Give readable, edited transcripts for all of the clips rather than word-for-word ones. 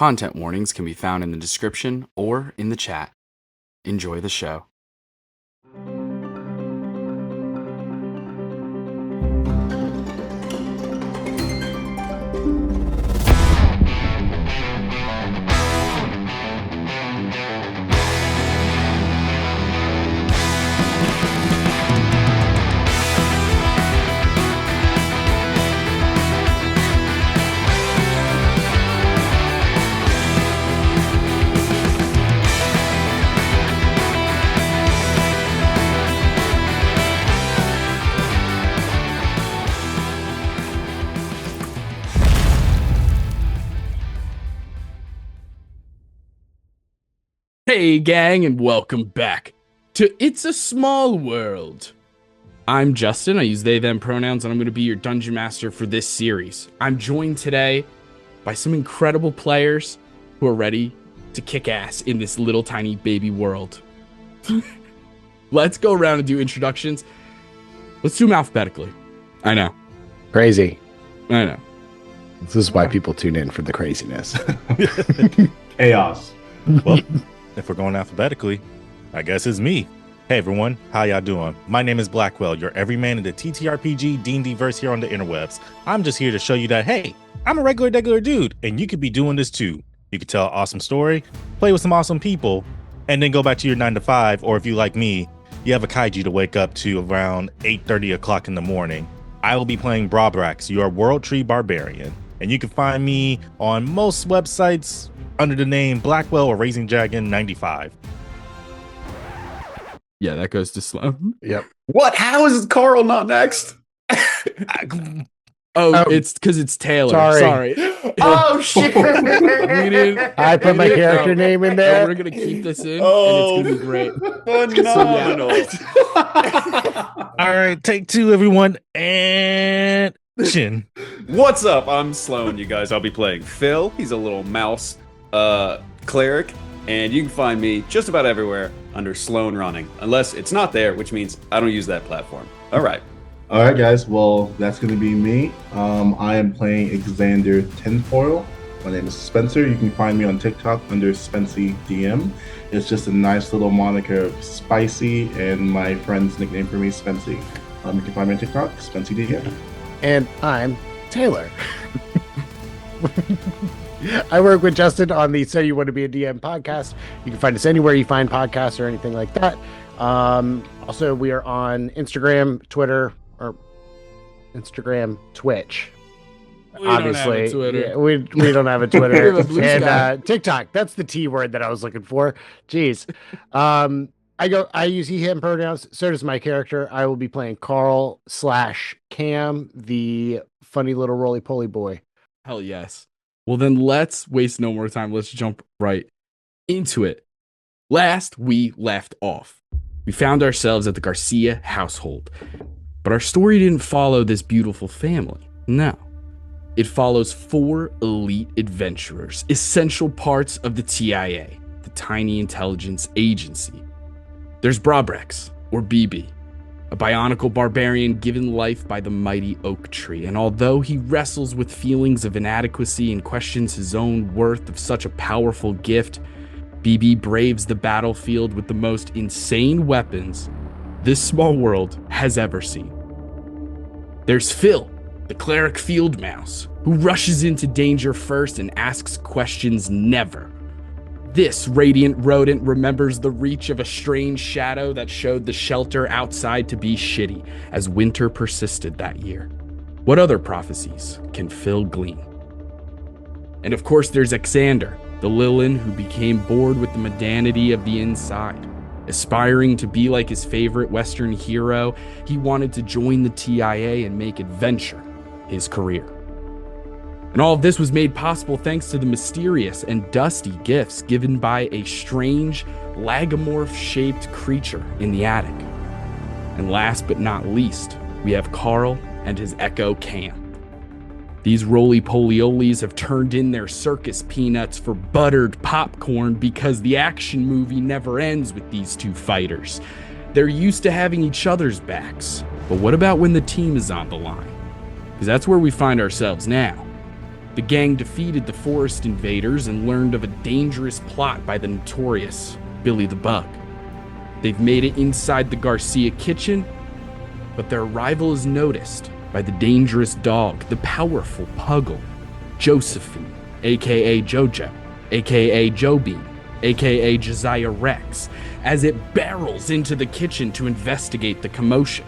Content warnings can be found in the description or in the chat. Enjoy the show. Hey gang, and welcome back to It's a Small World. I'm Justin, I use they, them pronouns, and I'm going to be your dungeon master for this series. I'm joined today by some incredible players who are ready to kick ass in this little tiny baby world. Let's go around and do introductions. Let's do them alphabetically. I know. Crazy. I know. This is why people tune in for the craziness. Chaos. Well, if we're going alphabetically, I guess it's me. Hey everyone, how y'all doing? My name is Blackwell, your everyman in the TTRPG D&D verse here on the interwebs. I'm just here to show you that, hey, I'm a regular dude, and you could be doing this too. You could tell an awesome story, play with some awesome people, and then go back to your 9 to 5, or if you like me, you have a kaiju to wake up to around 8:30 o'clock in the morning. I will be playing Brabrax, your World Tree Barbarian, and you can find me on most websites under the name Blackwell or Raising Dragon 95. Yeah, that goes to Sloan. Yep. What? How is Carl not next? It's because it's Taylor. Sorry. Oh shit! I put my character name in there. And we're gonna keep this in, and it's gonna be great. Phenomenal. All right, take two, everyone, and chin. What's up? I'm Sloan, you guys. I'll be playing Phil. He's a little mouse cleric, and you can find me just about everywhere under Sloan Running, unless it's not there, which means I don't use that platform. All right, guys. Well, that's going to be me. I am playing Xander Tinfoil. My name is Spencer. You can find me on TikTok under Spency DM. It's just a nice little moniker of Spicy, and my friend's nickname for me is Spency. You can find me on TikTok, Spency DM. And I'm Taylor. I work with Justin on the So You Want to Be a DM podcast. You can find us anywhere you find podcasts or anything like that. Also, we are on Instagram, Twitter, or Instagram, Twitch. We don't have a Twitter. Yeah, we don't have a Twitter. We have a blue and sky. TikTok. That's the T word that I was looking for. Jeez. I use he, him pronouns. So does my character. I will be playing Carl/Cam, the funny little roly-poly boy. Hell yes. Well, then let's waste no more time. Let's jump right into it. Last we left off, we found ourselves at the Garcia household. But our story didn't follow this beautiful family. No. It follows 4 elite adventurers, essential parts of the TIA, the Tiny Intelligence Agency. There's Brabrax, or BB, a bionicle barbarian given life by the mighty oak tree, and although he wrestles with feelings of inadequacy and questions his own worth of such a powerful gift, BB braves the battlefield with the most insane weapons this small world has ever seen. There's Phil, the cleric field mouse, who rushes into danger first and asks questions never. This radiant rodent remembers the reach of a strange shadow that showed the shelter outside to be shitty as winter persisted that year. What other prophecies can Phil glean? And of course there's Xander, the Lilin who became bored with the mundanity of the inside. Aspiring to be like his favorite Western hero, he wanted to join the TIA and make adventure his career. And all of this was made possible thanks to the mysterious and dusty gifts given by a strange, lagomorph-shaped creature in the attic. And last but not least, we have Carl and his Echo Cam. These roly-poliolis have turned in their circus peanuts for buttered popcorn because the action movie never ends with these two fighters. They're used to having each other's backs. But what about when the team is on the line? Because that's where we find ourselves now. The gang defeated the forest invaders and learned of a dangerous plot by the notorious Billy the Bug. They've made it inside the Garcia kitchen, but their arrival is noticed by the dangerous dog, the powerful puggle, Josephine, aka Jojo, aka Jobean, aka Josiah Rex, as it barrels into the kitchen to investigate the commotion.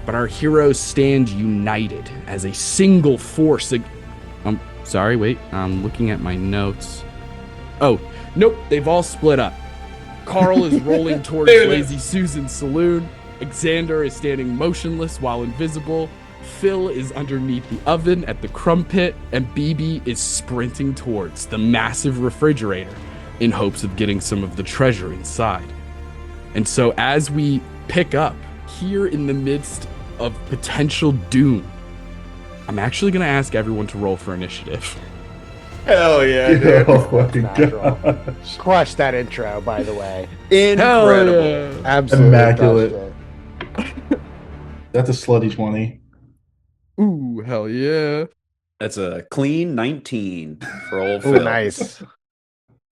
But our heroes stand united as a single force. Sorry, wait, I'm looking at my notes. Oh, nope, they've all split up. Carl is rolling towards Lazy Susan's saloon. Xander is standing motionless while invisible. Phil is underneath the oven at the crumb pit, and BB is sprinting towards the massive refrigerator in hopes of getting some of the treasure inside. And so as we pick up here in the midst of potential doom, I'm actually going to ask everyone to roll for initiative. Hell yeah, dude. Oh my Natural. gosh. Crush that intro, by the way. Incredible. Yeah. Absolutely. Immaculate. crushed it. That's a slutty 20. Ooh, hell yeah. That's a clean 19 for old Ooh, Phil. nice.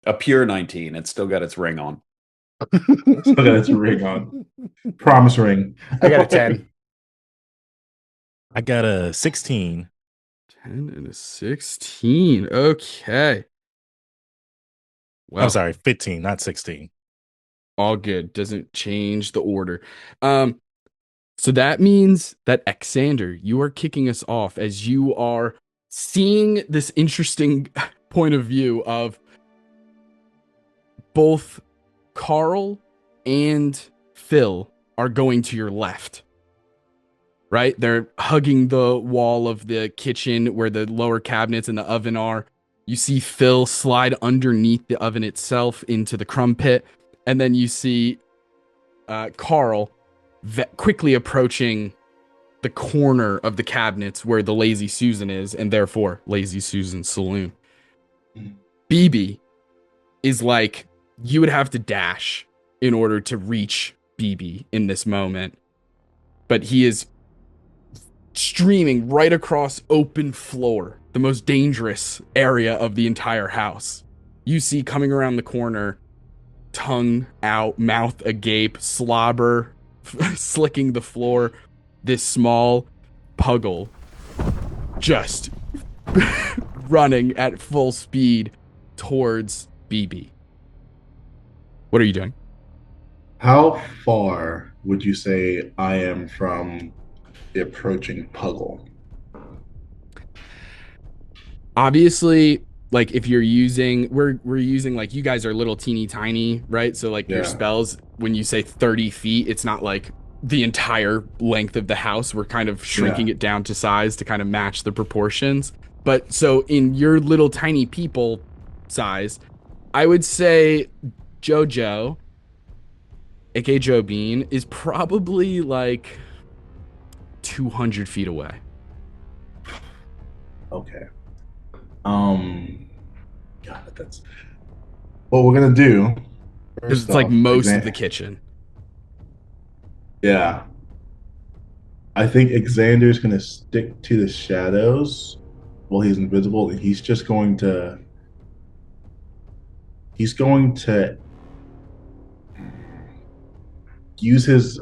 A pure 19. It's still got its ring on. Still got its ring on. Promise ring. I got a 10. I got a 16. 10 and a 16. Okay. Well, I'm sorry, 15, not 16. all good. Doesn't change the order. So that means that Xander, you are kicking us off as you are seeing this interesting point of view of both Carl and Phil are going to your left. Right? They're hugging the wall of the kitchen where the lower cabinets and the oven are. You see Phil slide underneath the oven itself into the crumb pit. And then you see Carl quickly approaching the corner of the cabinets where the Lazy Susan is, and therefore Lazy Susan's saloon. BB is like, you would have to dash in order to reach BB in this moment. But he is streaming right across open floor, the most dangerous area of the entire house. You see coming around the corner, tongue out, mouth agape, slobber, slicking the floor, this small puggle just running at full speed towards BB. What are you doing? How far would you say I am from the approaching puggle? Obviously, like if you're using, we're using, like, you guys are little teeny tiny, right? So like your Yeah. spells, when you say 30 feet, it's not like the entire length of the house. We're kind of shrinking it down to size to kind of match the proportions. But so in your little tiny people size, I would say Jojo, aka Joe Bean, is probably like 200 feet away. Okay. God, that's what we're gonna do. Because First it's like off, most of the kitchen. Yeah. I think Xander's gonna stick to the shadows while he's invisible, and he's going to use his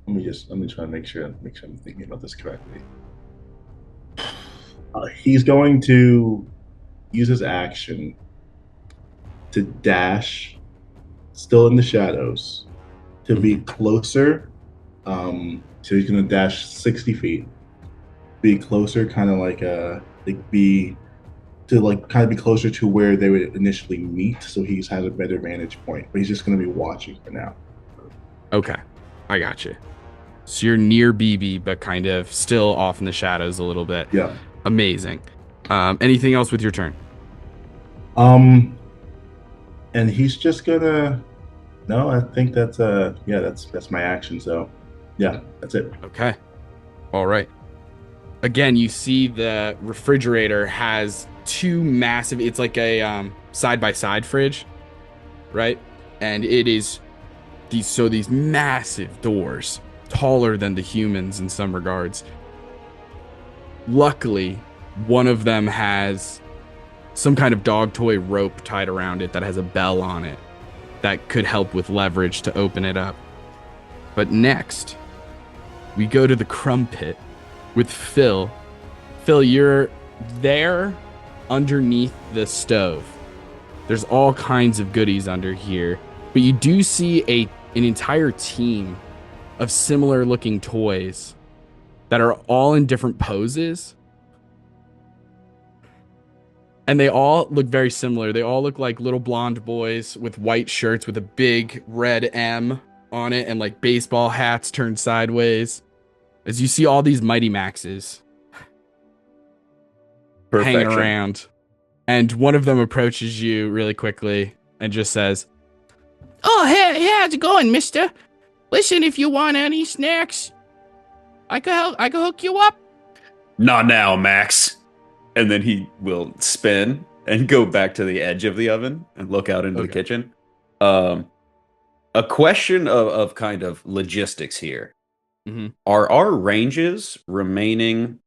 let me try to make sure I'm thinking about this correctly. He's going to use his action to dash, still in the shadows, to be closer. So he's going to dash 60 feet, be closer, kind of be closer to where they would initially meet. So he has a better vantage point, but he's just going to be watching for now. Okay, I got you. So you're near BB, but kind of still off in the shadows a little bit. Yeah. Amazing. Anything else with your turn? And he's just gonna. No, I think that's that's my action. So, yeah, that's it. Okay. All right. Again, you see the refrigerator has two massive, it's like a side-by-side fridge, right? And it is these massive doors, taller than the humans in some regards. Luckily, One of them has some kind of dog toy rope tied around it that has a bell on it that could help with leverage to open it up. But next, we go to the crumb pit with Phil. Phil, you're there underneath the stove. There's all kinds of goodies under here, but you do see an entire team of similar looking toys that are all in different poses. And they all look very similar. They all look like little blonde boys with white shirts with a big red M on it and like baseball hats turned sideways. As you see all these Mighty Maxes hanging around. And one of them approaches you really quickly and just says, "Oh, hey, how's it going, mister? Listen, if you want any snacks, I could hook you up." Not now, Max. And then he will spin and go back to the edge of the oven and look out into the kitchen. A question of kind of logistics here. Mm-hmm. Are our ranges remaining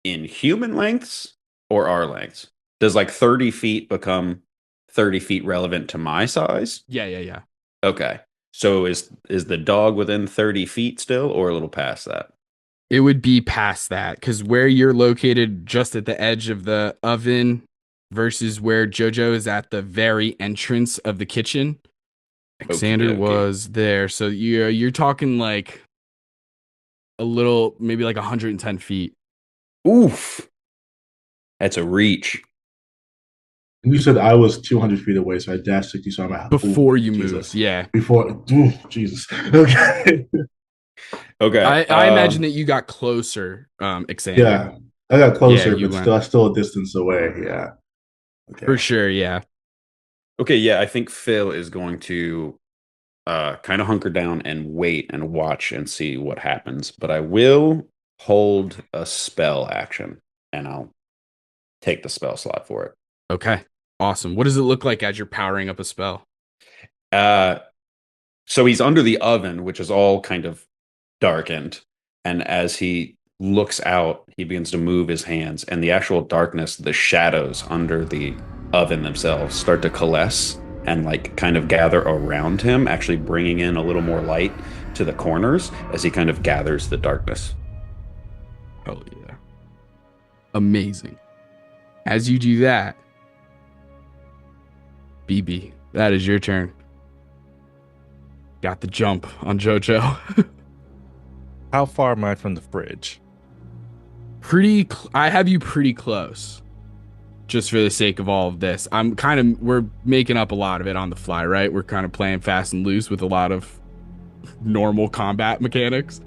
in human lengths or our lengths? Does like 30 feet become 30 feet relevant to my size? Yeah. Okay. So is the dog within 30 feet still or a little past that? It would be past that, because where you're located just at the edge of the oven versus where Jojo is at the very entrance of the kitchen. Xander was there. So you're talking like a little, maybe like 110 feet. Oof. That's a reach. You said I was 200 feet away, so I dashed 60, so I'm at... Before you moved, yeah. Before... Ooh, Jesus. Okay. Okay. I imagine that you got closer, Xander. Yeah, I got closer, Yeah, but still a distance away, yeah. Okay. For sure, yeah. Okay, yeah, I think Phil is going to kind of hunker down and wait and watch and see what happens. But I will hold a spell action, and I'll take the spell slot for it. Okay, awesome. What does it look like as you're powering up a spell? So he's under the oven, which is all kind of darkened. And as he looks out, he begins to move his hands, and the actual darkness, the shadows under the oven themselves start to coalesce and like kind of gather around him, actually bringing in a little more light to the corners as he kind of gathers the darkness. Oh, yeah. Amazing. As you do that, BB, that is your turn. Got the jump on Jojo. How far am I from the fridge? I have you pretty close. Just for the sake of all of this. We're making up a lot of it on the fly, right? We're kind of playing fast and loose with a lot of normal combat mechanics.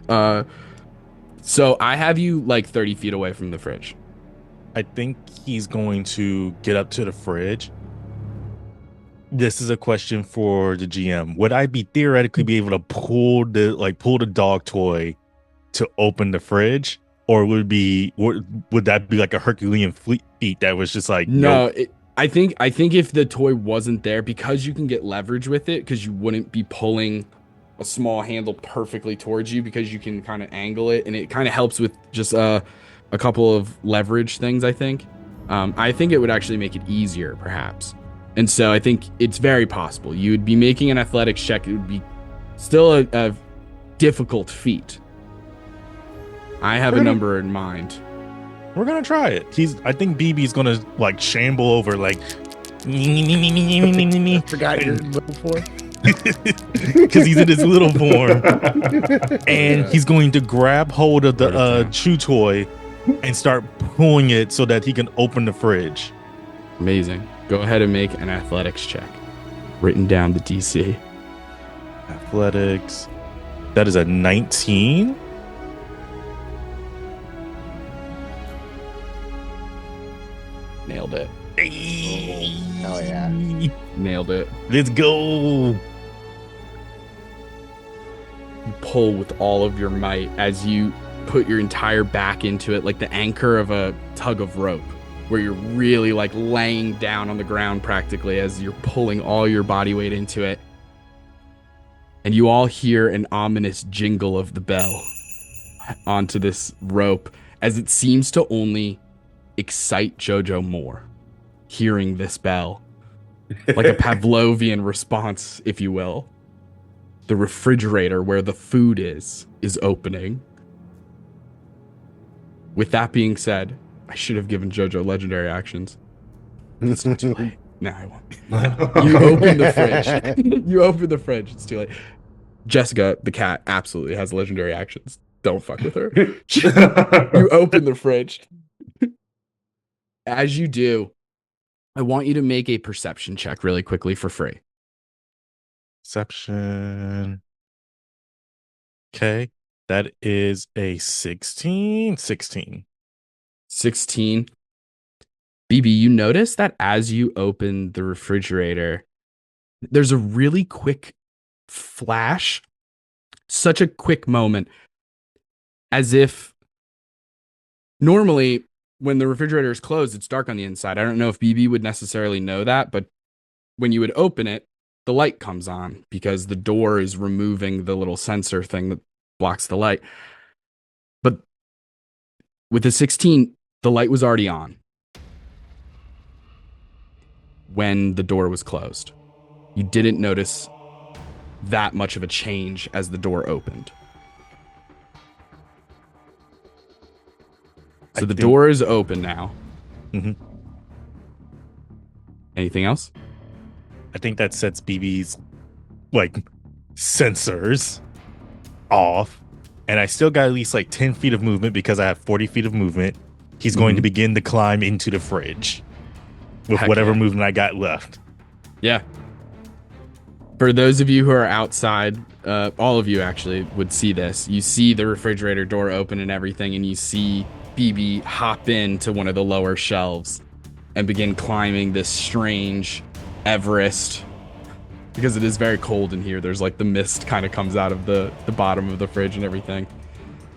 So I have you like 30 feet away from the fridge. I think he's going to get up to the fridge. This is a question for the GM. Would I be theoretically be able to pull the dog toy to open the fridge, or would that be like a Herculean feat that was just like no? I think if the toy wasn't there, because you can get leverage with it, because you wouldn't be pulling a small handle perfectly towards you, because you can kind of angle it, and it kind of helps with just a couple of leverage things. I think it would actually make it easier, perhaps. And so I think it's very possible. You would be making an athletics check. It would be still a difficult feat. I have a number in mind. We're gonna try it. I think BB's gonna like shamble over like I forgot your little form. because he's in his little form, and he's going to grab hold of the chew toy and start pulling it so that he can open the fridge. Amazing. Go ahead and make an athletics check. Written down the DC. Athletics. That is a 19. Nailed it. Oh yeah. Nailed it. Let's go. You pull with all of your might as you put your entire back into it, like the anchor of a tug of rope, where you're really like laying down on the ground practically as you're pulling all your body weight into it. And you all hear an ominous jingle of the bell onto this rope as it seems to only excite Jojo more, hearing this bell. Like a Pavlovian response, if you will. The refrigerator where the food is opening. With that being said, I should have given Jojo legendary actions. It's not too late. Nah, I won't. You open the fridge. You open the fridge. It's too late. Jessica, the cat, absolutely has legendary actions. Don't fuck with her. You open the fridge. As you do, I want you to make a perception check really quickly for free. Perception. Okay. That is a 16. 16. 16. BB, you notice that as you open the refrigerator, there's a really quick flash, such a quick moment, as if normally when the refrigerator is closed, it's dark on the inside. I don't know if BB would necessarily know that, but when you would open it, the light comes on because the door is removing the little sensor thing that blocks the light. But with the 16, the light was already on when the door was closed. You didn't notice that much of a change as the door opened. So the door is open now. Mm-hmm. Anything else? I think that sets BB's like sensors off. And I still got at least like 10 feet of movement because I have 40 feet of movement. He's going to begin to climb into the fridge with whatever movement I got left. Yeah. For those of you who are outside, all of you actually would see this. You see the refrigerator door open and everything, and you see BB hop into one of the lower shelves and begin climbing this strange Everest, because it is very cold in here. There's like the mist kind of comes out of the bottom of the fridge and everything.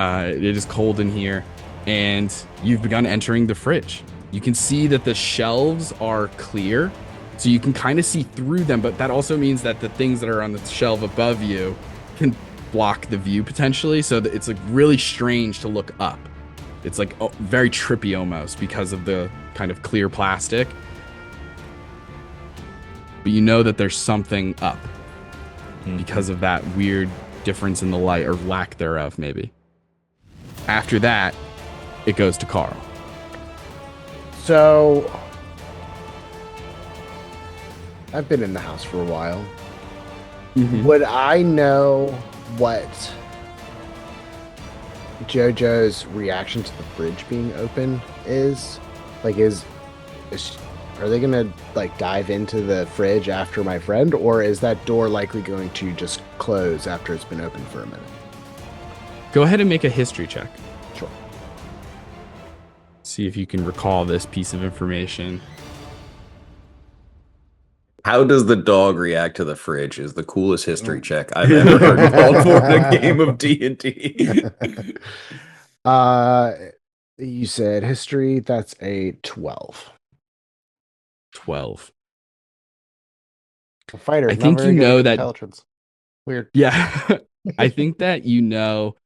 It is cold in here, and you've begun entering the fridge. You can see that the shelves are clear, so you can kind of see through them, but that also means that the things that are on the shelf above you can block the view potentially, so that it's like really strange to look up. It's like very trippy almost because of the kind of clear plastic. But you know that there's something up because of that weird difference in the light, or lack thereof, maybe. After that, it goes to Carl. So, I've been in the house for a while. Would I know what Jojo's reaction to the fridge being open is? Like, are they gonna like dive into the fridge after my friend, or is that door likely going to just close after it's been open for a minute? Go ahead and make a history check. Sure. See if you can recall this piece of information. How does the dog react to the fridge is the coolest history check I've ever heard called for in a game of D&D. You said history, that's a 12. 12. A fighter. I think you know that. Intelligence. Weird. Yeah. I think that you know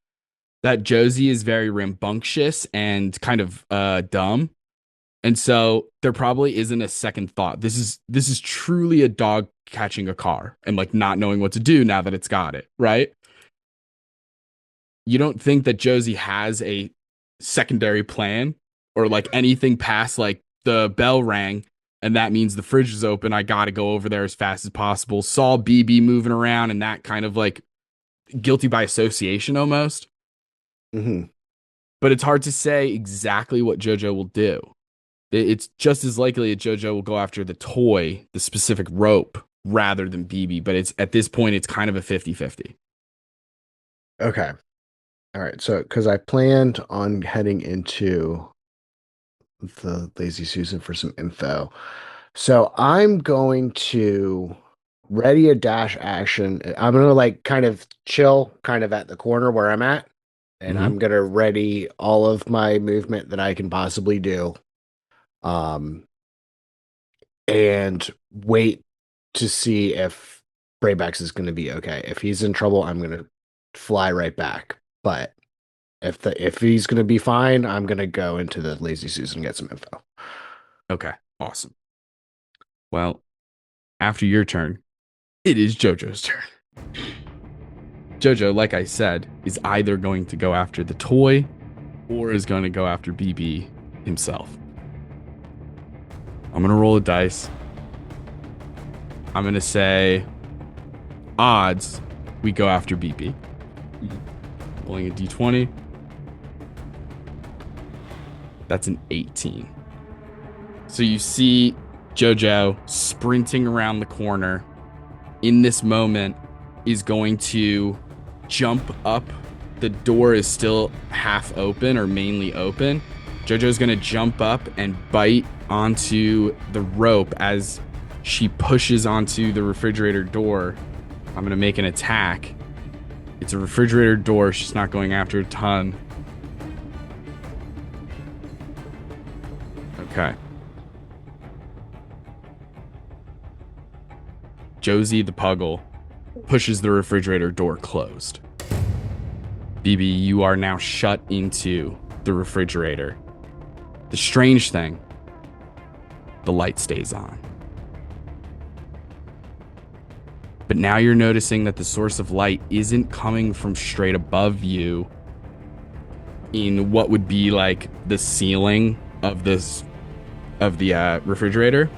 that Josie is very rambunctious and kind of dumb. And so there probably isn't a second thought. This is truly a dog catching a car and like not knowing what to do now that it's got it, right? You don't think that Josie has a secondary plan or like anything past like the bell rang and that means the fridge is open. I got to go over there as fast as possible. Saw BB moving around and that kind of like guilty by association almost. But it's hard to say exactly what Jojo will do. It's just as likely that Jojo will go after the toy, the specific rope, rather than BB. But it's at this point, it's kind of a 50-50. Okay. All right. So, because I planned on heading into the Lazy Susan for some info. So I'm going to ready a dash action. I'm going to like kind of chill kind of at the corner where I'm at. And I'm going to ready all of my movement that I can possibly do. And wait to see if Braybax is going to be okay. If he's in trouble, I'm going to fly right back. But If he's gonna be fine, I'm gonna go into the Lazy Susan and get some info. Okay, awesome. Well, after your turn, it is Jojo's turn. Jojo, like I said, is either going to go after the toy or is going to go after BB himself. I'm going to roll a dice. I'm going to say odds we go after BB. Rolling a d20. That's an 18. So you see Jojo sprinting around the corner. In this moment, is going to jump up. The door is still half open or mainly open. Jojo's going to jump up and bite onto the rope as she pushes onto the refrigerator door. I'm going to make an attack. It's a refrigerator door. She's not going after a ton. Okay. Josie the Puggle pushes the refrigerator door closed. BB, you are now shut into the refrigerator. The strange thing, the light stays on. But now you're noticing that the source of light isn't coming from straight above you in what would be like the ceiling of the refrigerator.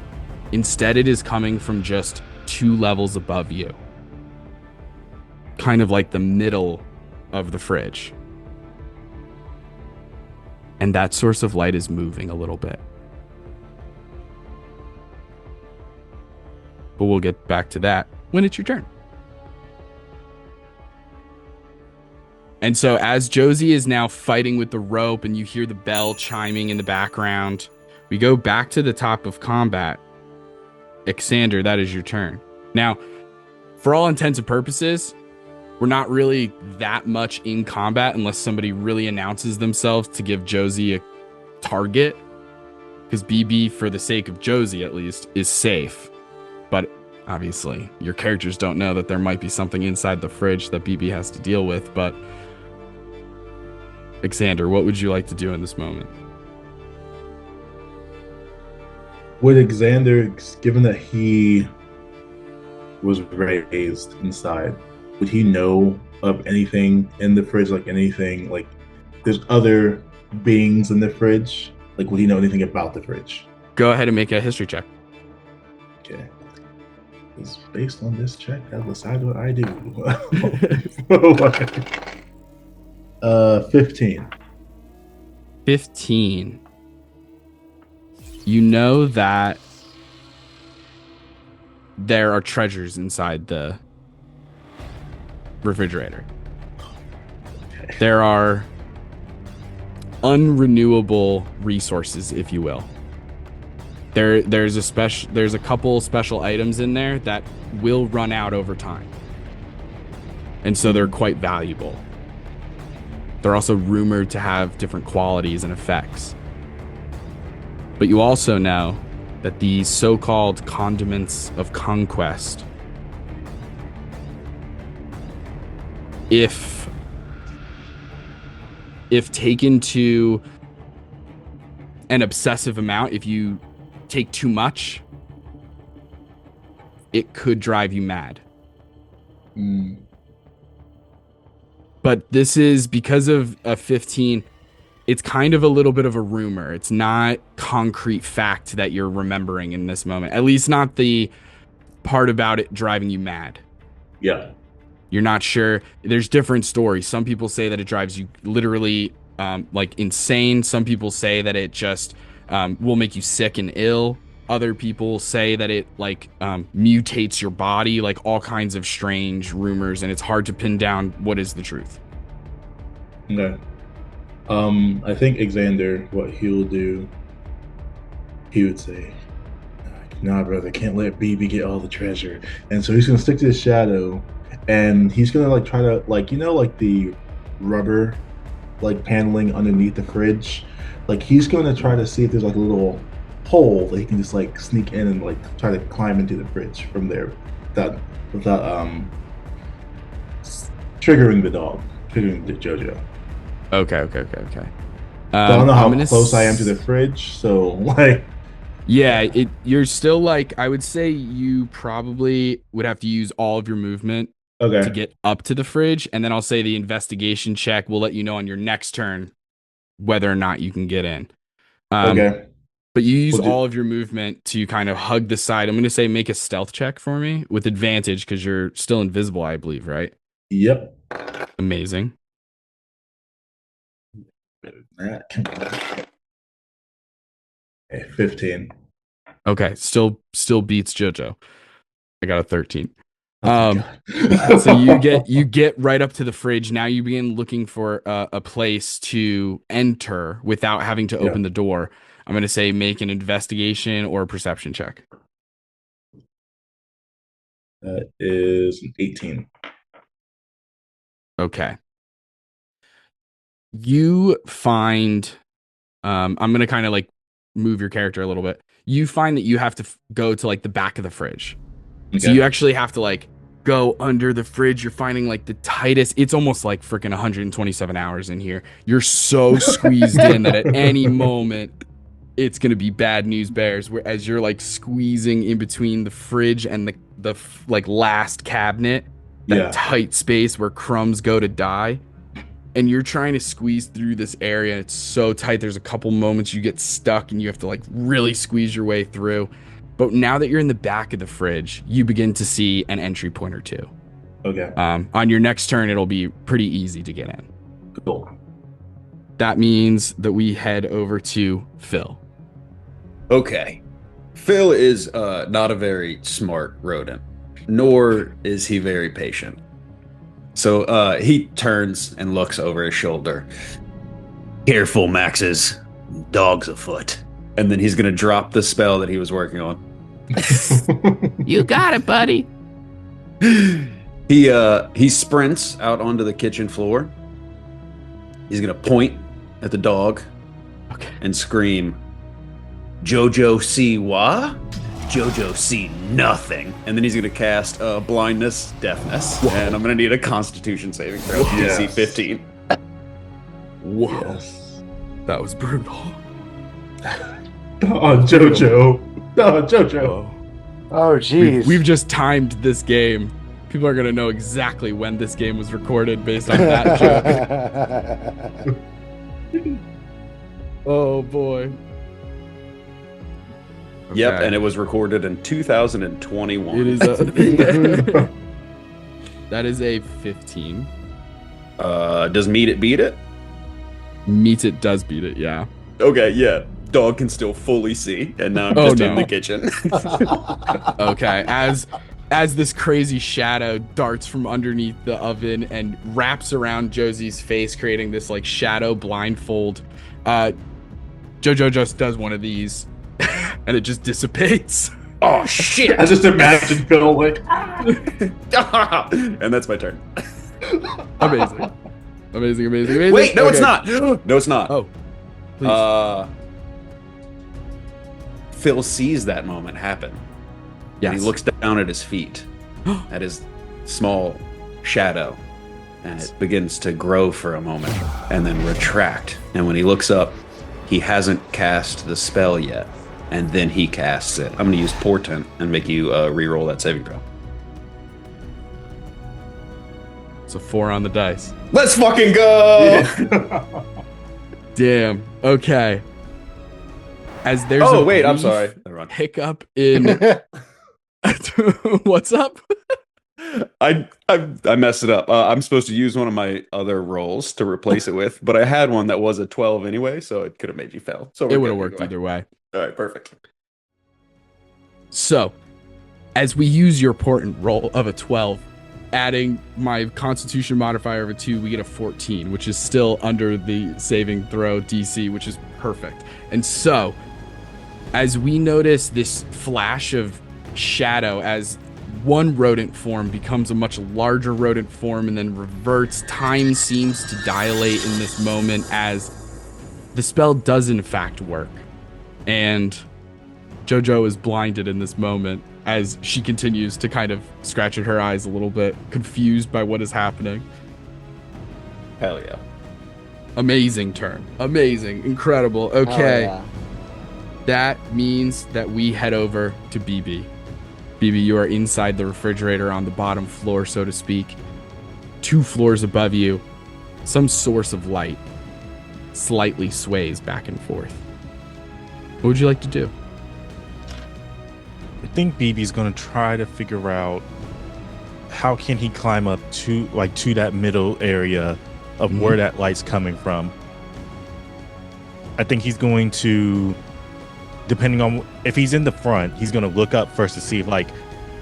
Instead, it is coming from just 2 levels above you. Kind of like the middle of the fridge. And that source of light is moving a little bit. But we'll get back to that when it's your turn. And so as Josie is now fighting with the rope and you hear the bell chiming in the background, we go back to the top of combat. Xander, that is your turn. Now, for all intents and purposes, we're not really that much in combat unless somebody really announces themselves to give Josie a target. Because BB, for the sake of Josie at least, is safe. But obviously, your characters don't know that there might be something inside the fridge that BB has to deal with. But Xander, what would you like to do in this moment? Would Xander, given that he was raised inside, would he know of anything in the fridge, like anything, like there's other beings in the fridge? Like, would he know anything about the fridge? Go ahead and make a history check. Okay. It's based on this check, I'll decide what I do. 15. 15. You know that there are treasures inside the refrigerator. Okay. There are unrenewable resources, if you will. There's a couple special items in there that will run out over time. And so they're quite valuable. They're also rumored to have different qualities and effects. But you also know that these so-called condiments of conquest, if taken to an obsessive amount, if you take too much, it could drive you mad. But this is because of a 15. It's kind of a little bit of a rumor. It's not concrete fact that you're remembering in this moment. At least not the part about it driving you mad. Yeah. You're not sure. There's different stories. Some people say that it drives you literally like insane. Some people say that it just will make you sick and ill. Other people say that it like mutates your body, like all kinds of strange rumors, and it's hard to pin down what is the truth. Okay. I think Xander, what he'll do, he would say, "Nah, brother, can't let BB get all the treasure." And so he's gonna stick to his shadow, and he's gonna like try to like like the rubber like paneling underneath the fridge. Like he's gonna try to see if there's like a little hole that he can just like sneak in and like try to climb into the fridge from there without triggering the dog, triggering the Jojo. Okay. So I don't know I'm how gonna close I am to the fridge, so like, Yeah, you're still like, I would say you probably would have to use all of your movement to okay, get up to the fridge, and then I'll say the investigation check will let you know on your next turn whether or not you can get in. Um, okay. but you use We'll do. all of your movement to kind of hug the side. I'm going to say make a stealth check for me with advantage because you're still invisible, I believe, right? Yep. Amazing. Better than that. Okay, 15. Okay, still beats Jojo. I got a 13. Oh, thank Um, God. so you get right up to the fridge. Now you begin looking for a place to enter without having to Yeah. open the door. I'm going to say make an investigation or a perception check. That is an 18. Okay. You find I'm going to kind of like move your character a little bit. You find that you have to go to like the back of the fridge. So Okay. you actually have to like go under the fridge. You're finding like the tightest. It's almost like freaking 127 hours in here. You're so squeezed in that at any moment it's gonna be bad news bears. Whereas you're like squeezing in between the fridge and the like last cabinet, that Yeah. tight space where crumbs go to die. And you're trying to squeeze through this area. And it's so tight. There's a couple moments you get stuck and you have to like really squeeze your way through. But now that you're in the back of the fridge, you begin to see an entry point or two. Okay. On your next turn, it'll be pretty easy to get in. Cool. That means that we head over to Phil. Okay. Phil is not a very smart rodent, nor is he very patient. So he turns and looks over his shoulder. Careful, Maxes. Dog's afoot. And then he's going to drop the spell that he was working on. You got it, buddy. He sprints out onto the kitchen floor. He's going to point at the dog and scream, Jojo see what? Jojo see nothing. And then he's going to cast blindness, deafness. Whoa. And I'm going to need a constitution saving throw. Yes. DC 15. Whoa. Yes. That was brutal. Oh, Jojo. Oh, Jojo. Whoa. Oh, jeez. We've just timed this game. People are going to know exactly when this game was recorded based on that joke. Oh, boy. Yep, Okay. and it was recorded in 2021. It is that is a 15. Does meet it beat it? Meet it does beat it, yeah. Okay, yeah. Dog can still fully see, and now I'm just in the kitchen. Okay, as this crazy shadow darts from underneath the oven and wraps around Josie's face, creating this like shadow blindfold, Jojo just does one of these, and it just dissipates. Oh shit! I just imagine Phil like, and that's my turn. Amazing. Wait, no, it's Okay. not. No, it's not. Oh, please. Phil sees that moment happen. Yes. And he looks down at his feet, at his small shadow, and it begins to grow for a moment and then retract. And when he looks up, he hasn't cast the spell yet, and then he casts it. I'm going to use Portent and make you re-roll that saving throw. It's a 4 on the dice. Let's fucking go! Damn. Okay. As there's Oh, a wait, I'm brief sorry. Never mind. hiccup in what's up? I messed it up. I'm supposed to use one of my other rolls to replace it with, but I had one that was a 12 anyway, so it could have made you fail. So It would have worked either way. All right, perfect. So, as we use your portent roll of a 12, adding my constitution modifier of a 2, we get a 14, which is still under the saving throw DC, which is perfect. And so, as we notice this flash of shadow as one rodent form becomes a much larger rodent form and then reverts, time seems to dilate in this moment as the spell does in fact work. And Jojo is blinded in this moment as she continues to kind of scratch at her eyes a little bit, confused by what is happening. Hell yeah. Amazing turn. Amazing. Incredible. Okay. Oh, yeah. That means that we head over to BB. BB, you are inside the refrigerator on the bottom floor, so to speak. 2 floors above you, some source of light slightly sways back and forth. What would you like to do? I think BB's gonna try to figure out how can he climb up to that middle area of where that light's coming from. I think he's going to, depending on if he's in the front, he's going to look up first to see like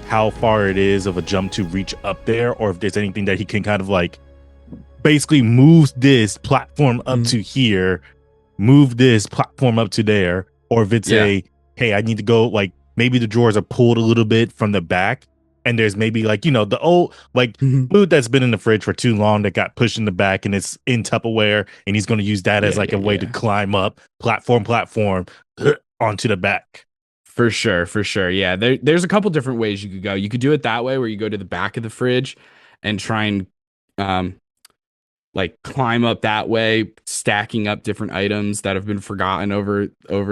how far it is of a jump to reach up there, or if there's anything that he can kind of like basically move this platform up to here, move this platform up to there, or if it's hey, I need to go, like maybe the drawers are pulled a little bit from the back and there's maybe like, the old like food that's been in the fridge for too long that got pushed in the back and it's in Tupperware, and he's going to use that as like a way to climb up platform onto the back. For sure. Yeah, there's a couple different ways you could go. You could do it that way, where you go to the back of the fridge and try and like climb up that way, stacking up different items that have been forgotten over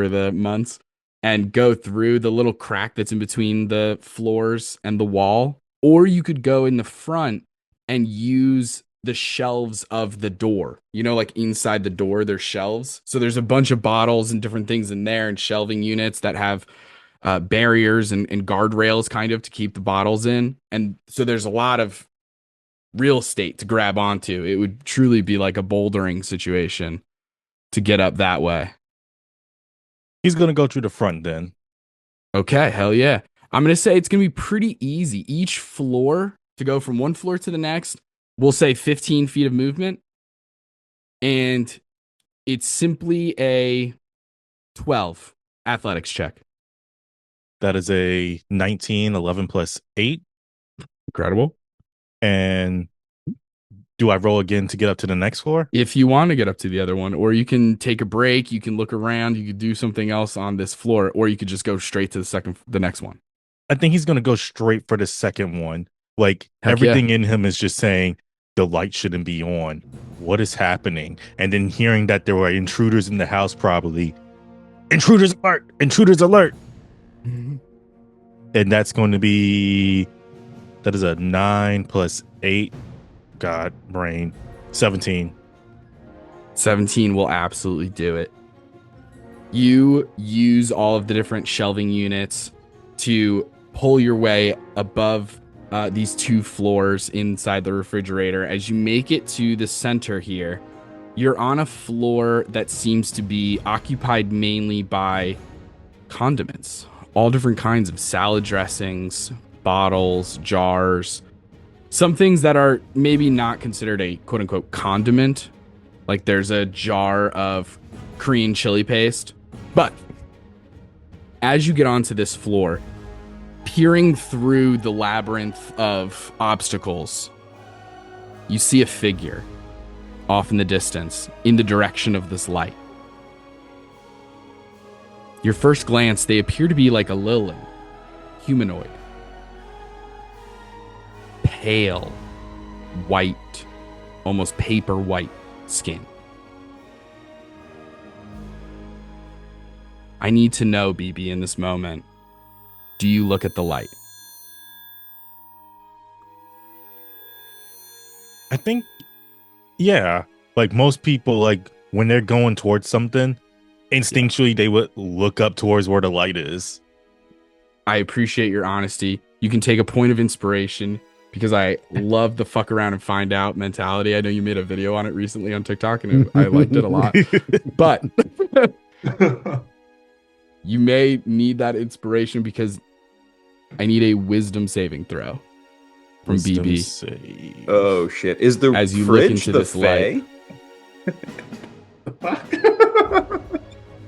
the months, and go through the little crack that's in between the floors and the wall. Or you could go in the front and use the shelves of the door. Like inside the door, there's shelves. So there's a bunch of bottles and different things in there, and shelving units that have barriers and guardrails kind of to keep the bottles in. And so there's a lot of real estate to grab onto. It would truly be like a bouldering situation to get up that way. He's going to go through the front then. Okay, hell yeah. I'm going to say it's going to be pretty easy. Each floor, to go from one floor to the next, we'll say 15 feet of movement. And it's simply a 12 athletics check. That is a 19, 11 plus 8. Incredible. And do I roll again to get up to the next floor? If you want to get up to the other one, or you can take a break, you can look around, you could do something else on this floor, or you could just go straight to the next one. I think he's going to go straight for the second one. Like everything in him is just saying the light shouldn't be on. What is happening? And then hearing that there were intruders in the house, probably intruders alert, intruders alert. And that's going to be, that is a 9 plus 8. God, brain. 17. 17 will absolutely do it. You use all of the different shelving units to pull your way above these 2 floors inside the refrigerator. As you make it to the center here, you're on a floor that seems to be occupied mainly by condiments. All different kinds of salad dressings, bottles, jars. Some things that are maybe not considered a quote-unquote condiment. Like there's a jar of Korean chili paste. But as you get onto this floor, peering through the labyrinth of obstacles, you see a figure off in the distance, in the direction of this light. Your first glance, they appear to be like a Lilin, humanoid. Pale, white, almost paper white skin. I need to know, BB, in this moment, do you look at the light? I think, yeah. Like most people, like when they're going towards something, instinctually they would look up towards where the light is. I appreciate your honesty. You can take a point of inspiration, because I love the fuck around and find out mentality. I know you made a video on it recently on TikTok, and I liked it a lot. But you may need that inspiration, because I need a wisdom saving throw from Wisdom BB. save. Oh shit! Is the As you look fridge into the this light.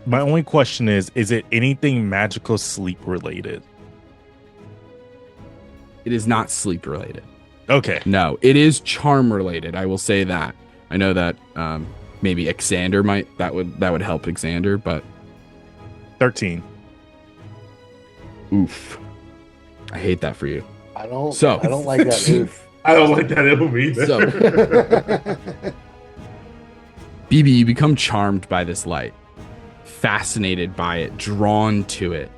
My only question is it anything magical sleep related? It is not sleep related. Okay. No, it is charm related. I will say that. I know that maybe Xander that would help Xander, but 13. oof. I hate that for you. I don't So- like that oof. I don't like that movie either. So BB, you become charmed by this light, fascinated by it, drawn to it,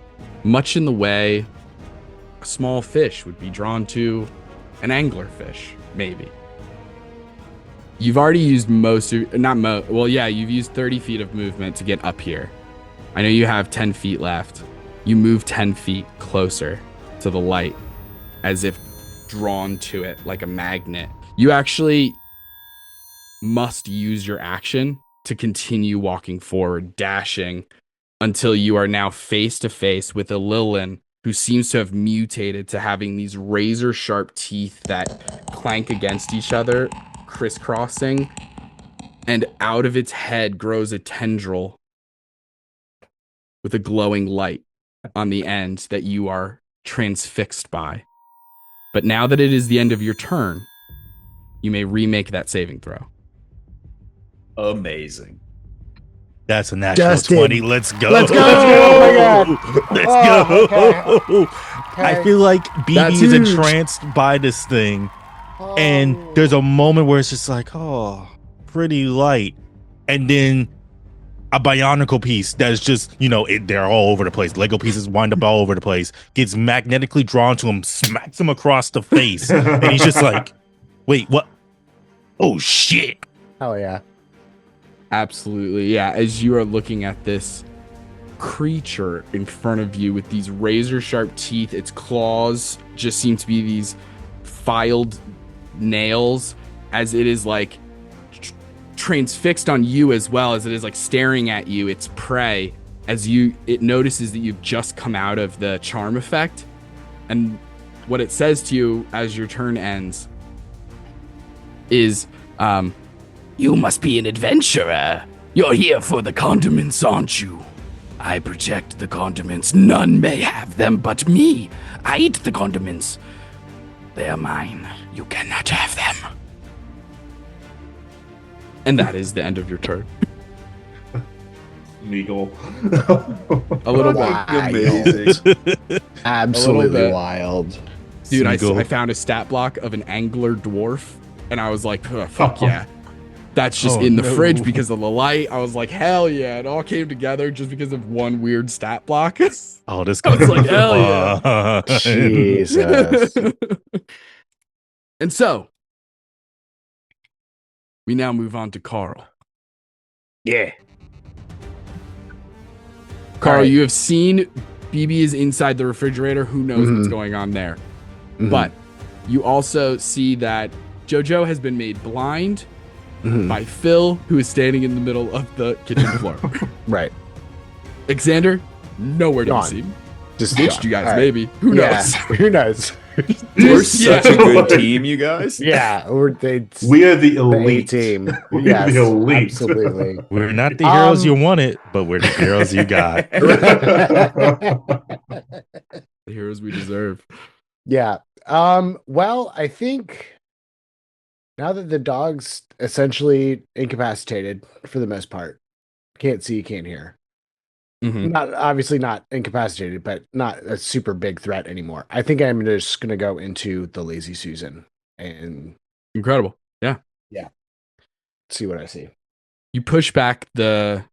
much in the way a small fish would be drawn to an anglerfish, maybe. You've already used you've used 30 feet of movement to get up here. I know you have 10 feet left. You move 10 feet closer to the light, as if drawn to it like a magnet. You actually must use your action to continue walking forward, dashing until you are now face to face with a Lilin who seems to have mutated to having these razor sharp teeth that clank against each other, crisscrossing, and out of its head grows a tendril with a glowing light on the end that you are transfixed by. But now that it is the end of your turn, you may remake that saving throw. Amazing. That's a natural Justin. 20. Let's go. Let's go. Oh my God. Let's Oh, go. okay. I feel like BB That's is huge. entranced by this thing. And there's a moment where it's just like, oh, pretty light. And then a bionicle piece that is just, they're all over the place. Lego pieces wind up all over the place. Gets magnetically drawn to him, smacks him across the face. And he's just like, wait, what? Oh, shit. Oh yeah. Absolutely, yeah. As you are looking at this creature in front of you with these razor sharp teeth, its claws just seem to be these filed nails, as it is like transfixed on you as well, as it is like staring at you, its prey, as it notices that you've just come out of the charm effect. And what it says to you as your turn ends is, you must be an adventurer. You're here for the condiments, aren't you? I project the condiments. None may have them but me. I eat the condiments. They are mine. You cannot have them. And that is the end of your turn. Legal. A little bit. Wild. Amazing. Absolutely bit. wild. Dude, Seagull. I found a stat block of an angler dwarf, and I was like, oh, fuck yeah. That's just Oh, in the no. fridge because of the light. I was like, hell yeah. It all came together just because of one weird stat block. Oh, this I was guy's like, hell yeah. fun. Jesus. And so, we now move on to Carl. Yeah. Carl, Alright. you have seen BB is inside the refrigerator. Who knows what's going on there? Mhm. But you also see that Jojo has been made blind Mhm. by Phil, who is standing in the middle of the kitchen floor. Right. Alexander, nowhere to be Gone. seen. Just Ditched you guys, All right. maybe. Who Yeah. knows? Who knows? We're Yeah. such a good team, you guys. Yeah. We are the the A elite team. We're Yes, the elite. absolutely. We're not the heroes you Um, wanted, but we're the heroes you got. The heroes we deserve. Yeah. Well, I think now that the dog's essentially incapacitated for the most part, can't see, can't hear. Mhm. Not obviously not incapacitated, but not a super big threat anymore. I think I'm just gonna go into the Lazy Susan and Incredible. Yeah. see what I see. You push back rather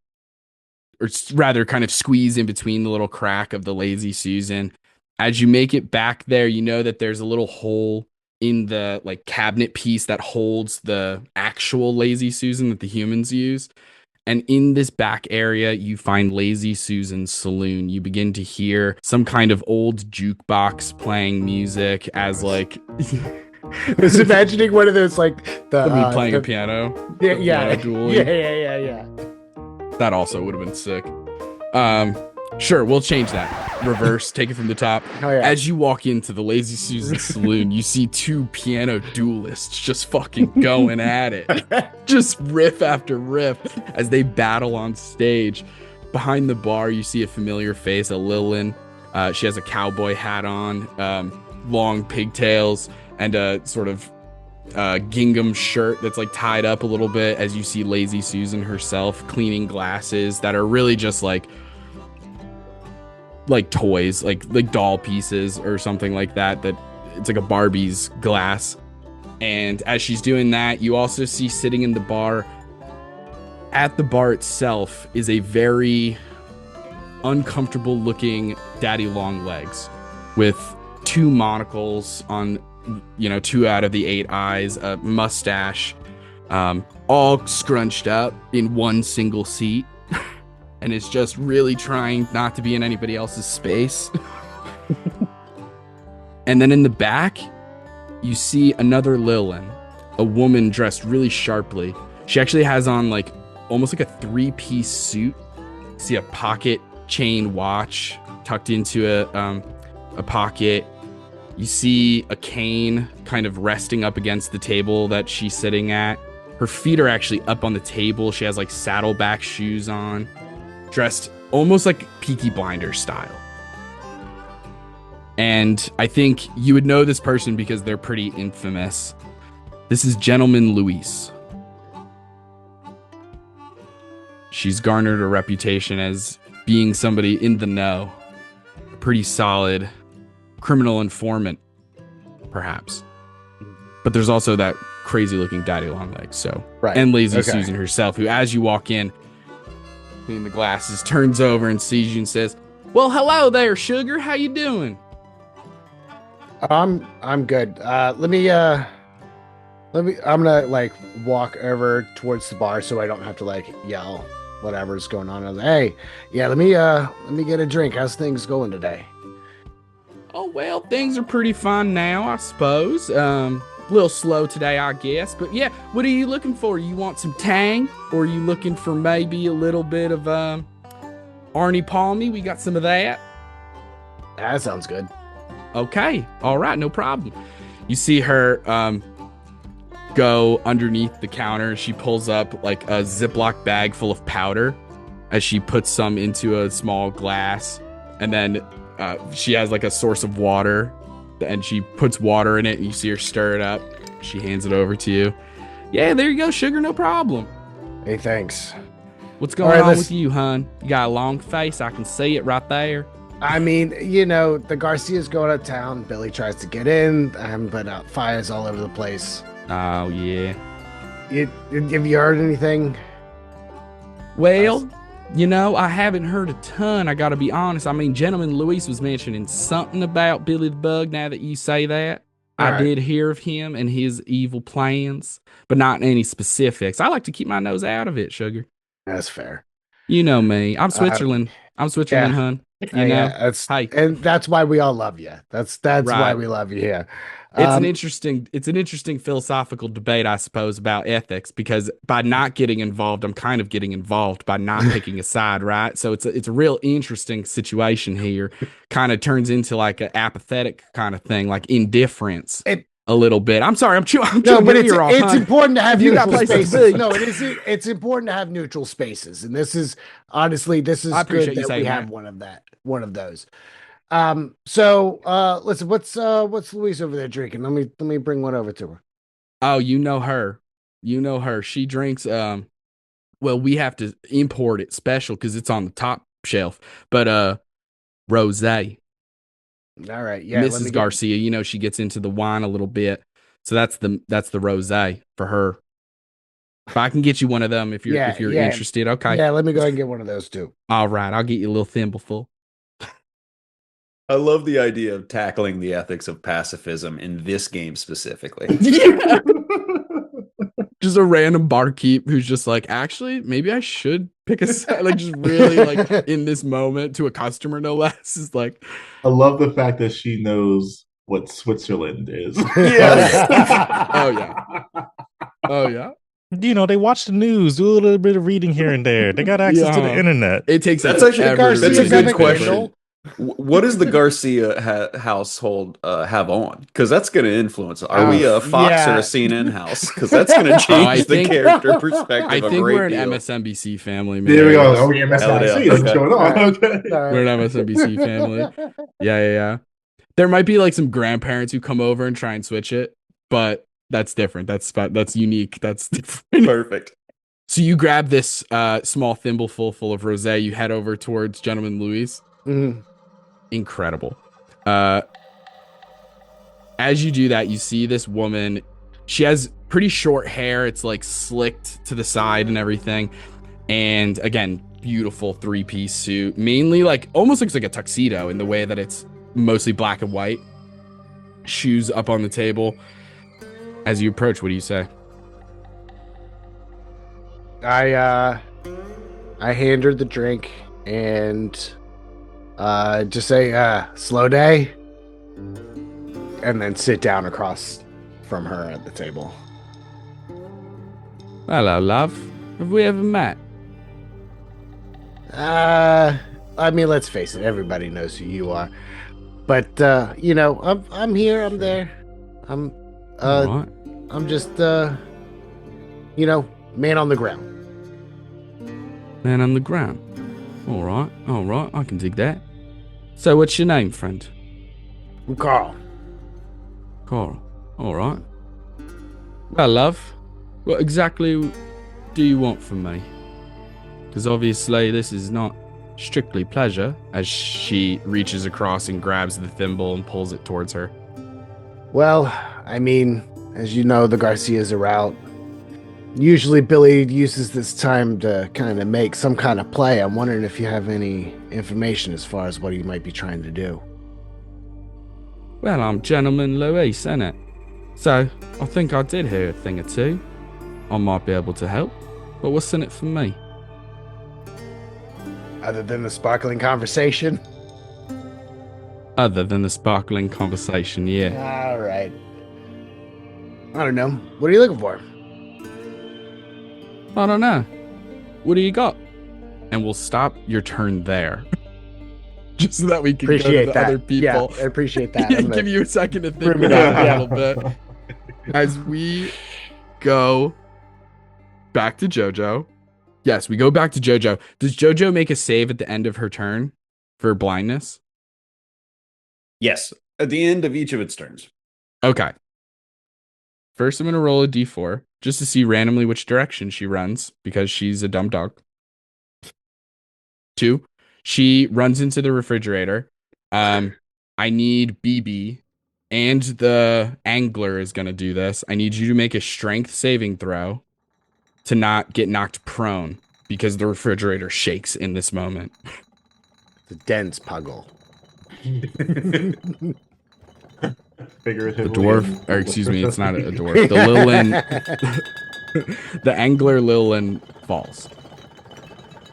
kind of squeeze in between the little crack of the Lazy Susan. As you make it back there, you know that there's a little hole in the like cabinet piece that holds the actual Lazy Susan that the humans use. And in this back area, you find Lazy Susan's saloon. You begin to hear some kind of old jukebox playing music as like I was imagining one of those like the me playing the- a piano. Yeah, the yeah, piano dueling. yeah. That also would have been sick. Sure, we'll change that. Reverse, take it from the top. Oh yeah. As you walk into the Lazy Susan saloon, you see two piano duelists just fucking going at it. Just riff after riff as they battle on stage. Behind the bar, you see a familiar face, a Lilin. She has a cowboy hat on, long pigtails, and a sort of gingham shirt that's like tied up a little bit, as you see Lazy Susan herself cleaning glasses that are really just like toys, like doll pieces or something like that it's like a Barbie's glass. And as she's doing that, you also see sitting in the bar at the bar itself is a very uncomfortable looking daddy long legs with 2 monocles on, 2 out of the 8 eyes, a mustache, all scrunched up in one single seat, and is just really trying not to be in anybody else's space. And then in the back, you see another Lilin, a woman dressed really sharply. She actually has on like almost like a 3-piece suit. You see a pocket chain watch tucked into a pocket. You see a cane kind of resting up against the table that she's sitting at. Her feet are actually up on the table. She has like saddleback shoes on, dressed almost like Peaky Blinders style. And I think you would know this person because they're pretty infamous. This is Gentleman Luis. She's garnered a reputation as being somebody in the know. A pretty solid criminal informant, perhaps. But there's also that crazy looking daddy long legs. So, Right. And Lazy Okay. Susan herself, who as you walk in, between the glasses, turns over and sees you and says, "Well, hello there, sugar. How you doing?" I'm good. Let me. I'm gonna like walk over towards the bar so I don't have to like yell whatever's going on. Hey, yeah. Let me get a drink. How's things going today? Oh, well, things are pretty fine now, I suppose. A little slow today, I guess. But yeah, what are you looking for? You want some tang? Or are you looking for maybe a little bit of Arnie Palmy? We got some of that. That sounds good. Okay. All right. No problem. You see her go underneath the counter. She pulls up like a Ziploc bag full of powder as she puts some into a small glass. And then she has like a source of water and she puts water in it and you see her stir it up. She hands it over to you. Yeah, there you go, sugar. No problem. Hey, thanks. What's going on with you, hun? You got a long face. I can see it right there. I mean, the Garcia's going out of town. Billy tries to get in, but fires all over the place. Oh, yeah. Have you heard anything? Well, I haven't heard a ton. I got to be honest. I mean, Gentleman Luis was mentioning something about Billy the Bug now that you say that. All I right. did hear of him and his evil plans, but not any specifics. I like to keep my nose out of it, sugar. That's fair. You know me. I'm Switzerland. I'm Switzerland, yeah. hun. Yeah, Hi. and that's why we all love you. That's Right. why we love you here. It's an interesting philosophical debate, I suppose, about ethics, because by not getting involved, I'm kind of getting involved by not picking a side, right? So it's a real interesting situation here. Kind of turns into like an apathetic kind of thing, like indifference a little bit. I'm sorry, I'm chewing but your ear off, it's hun. important to have You got neutral places to spaces. be. No, it's important to have neutral spaces, and this is honestly I appreciate good you that saying we have that. one of those. So listen, what's Louise over there drinking? Let me bring one over to her. Oh, you know her. She drinks well, we have to import it special because it's on the top shelf. But rosé. All right, yeah, Mrs. Garcia, she gets into the wine a little bit. So that's the rosé for her. If I can get you one of them if you're interested. Okay. Yeah, let me go ahead and get one of those too. All right, I'll get you a little thimbleful. I love the idea of tackling the ethics of pacifism in this game specifically. Yeah. Just a random barkeep who's just like, actually, maybe I should pick a side. Like, just really like in this moment to a customer, no less, is like, I love the fact that she knows what Switzerland is. Yes. Oh, yeah. Oh, yeah. They watch the news, do a little bit of reading here and there. They got access to the Yeah. internet. It takes That's like actually forever to that's a read good it. question. What does the Garcia household have on? Because that's going to influence. Are we a Fox yeah. or a CNN house? Because that's going to change I the think- character perspective. I a think great we're an deal. MSNBC family, man. There we go. Are we Hell MSNBC? yeah. What's Okay. going on? Okay. We're an MSNBC family. Yeah. There might be like some grandparents who come over and try and switch it, but that's different. That's unique. That's different. Perfect. So you grab this small thimbleful full of rosé. You head over towards Gentleman Louis. Mhm. Incredible. As you do that, you see this woman. She has pretty short hair. It's like slicked to the side and everything. And again, beautiful 3-piece suit. Mainly like almost looks like a tuxedo in the way that it's mostly black and white. Shoes up on the table. As you approach, what do you say? I hand her the drink and just say slow day, and then sit down across from her at the table. Hello, love. Have we ever met? I mean, let's face it, everybody knows who you are. But I'm here, I'm there. I'm All right. I'm just man on the ground. Man on the ground. All right. I can dig that. So, what's your name, friend? I'm Carl. Carl. All right. Well, love, what exactly do you want from me? Because obviously this is not strictly pleasure, as she reaches across and grabs the thimble and pulls it towards her. Well, I mean, as you know, the Garcias are out. Usually Billy uses this time to kind of make some kind of play. I'm wondering if you have any information as far as what he might be trying to do. Well, I'm Gentleman Luis, innit? So, I think I did hear a thing or two. I might be able to help, but what's in it for me? Other than the sparkling conversation? Other than the sparkling conversation, yeah. All right. I don't know. What are you looking for? I don't know. What do you got? And we'll stop your turn there. Just so that we can Appreciate go to the that. other people. Yeah, I appreciate that. Yeah, I'm gonna- give you a second to think Bring it about up, it a little bit. As we go back to Jojo. Yes, we go back to Jojo. Does Jojo make a save at the end of her turn for blindness? Yes, at the end of each of its turns. Okay. First, I'm going to roll a d4 just to see randomly which direction she runs because she's a dumb dog. 2, she runs into the refrigerator. I need BB, and the angler is going to do this. I need you to make a strength saving throw to not get knocked prone because the refrigerator shakes in this moment. It's a dense puggle. The Figuratively. dwarf, or excuse me, it's not a dwarf. The Lilin, the angler Lilin falls.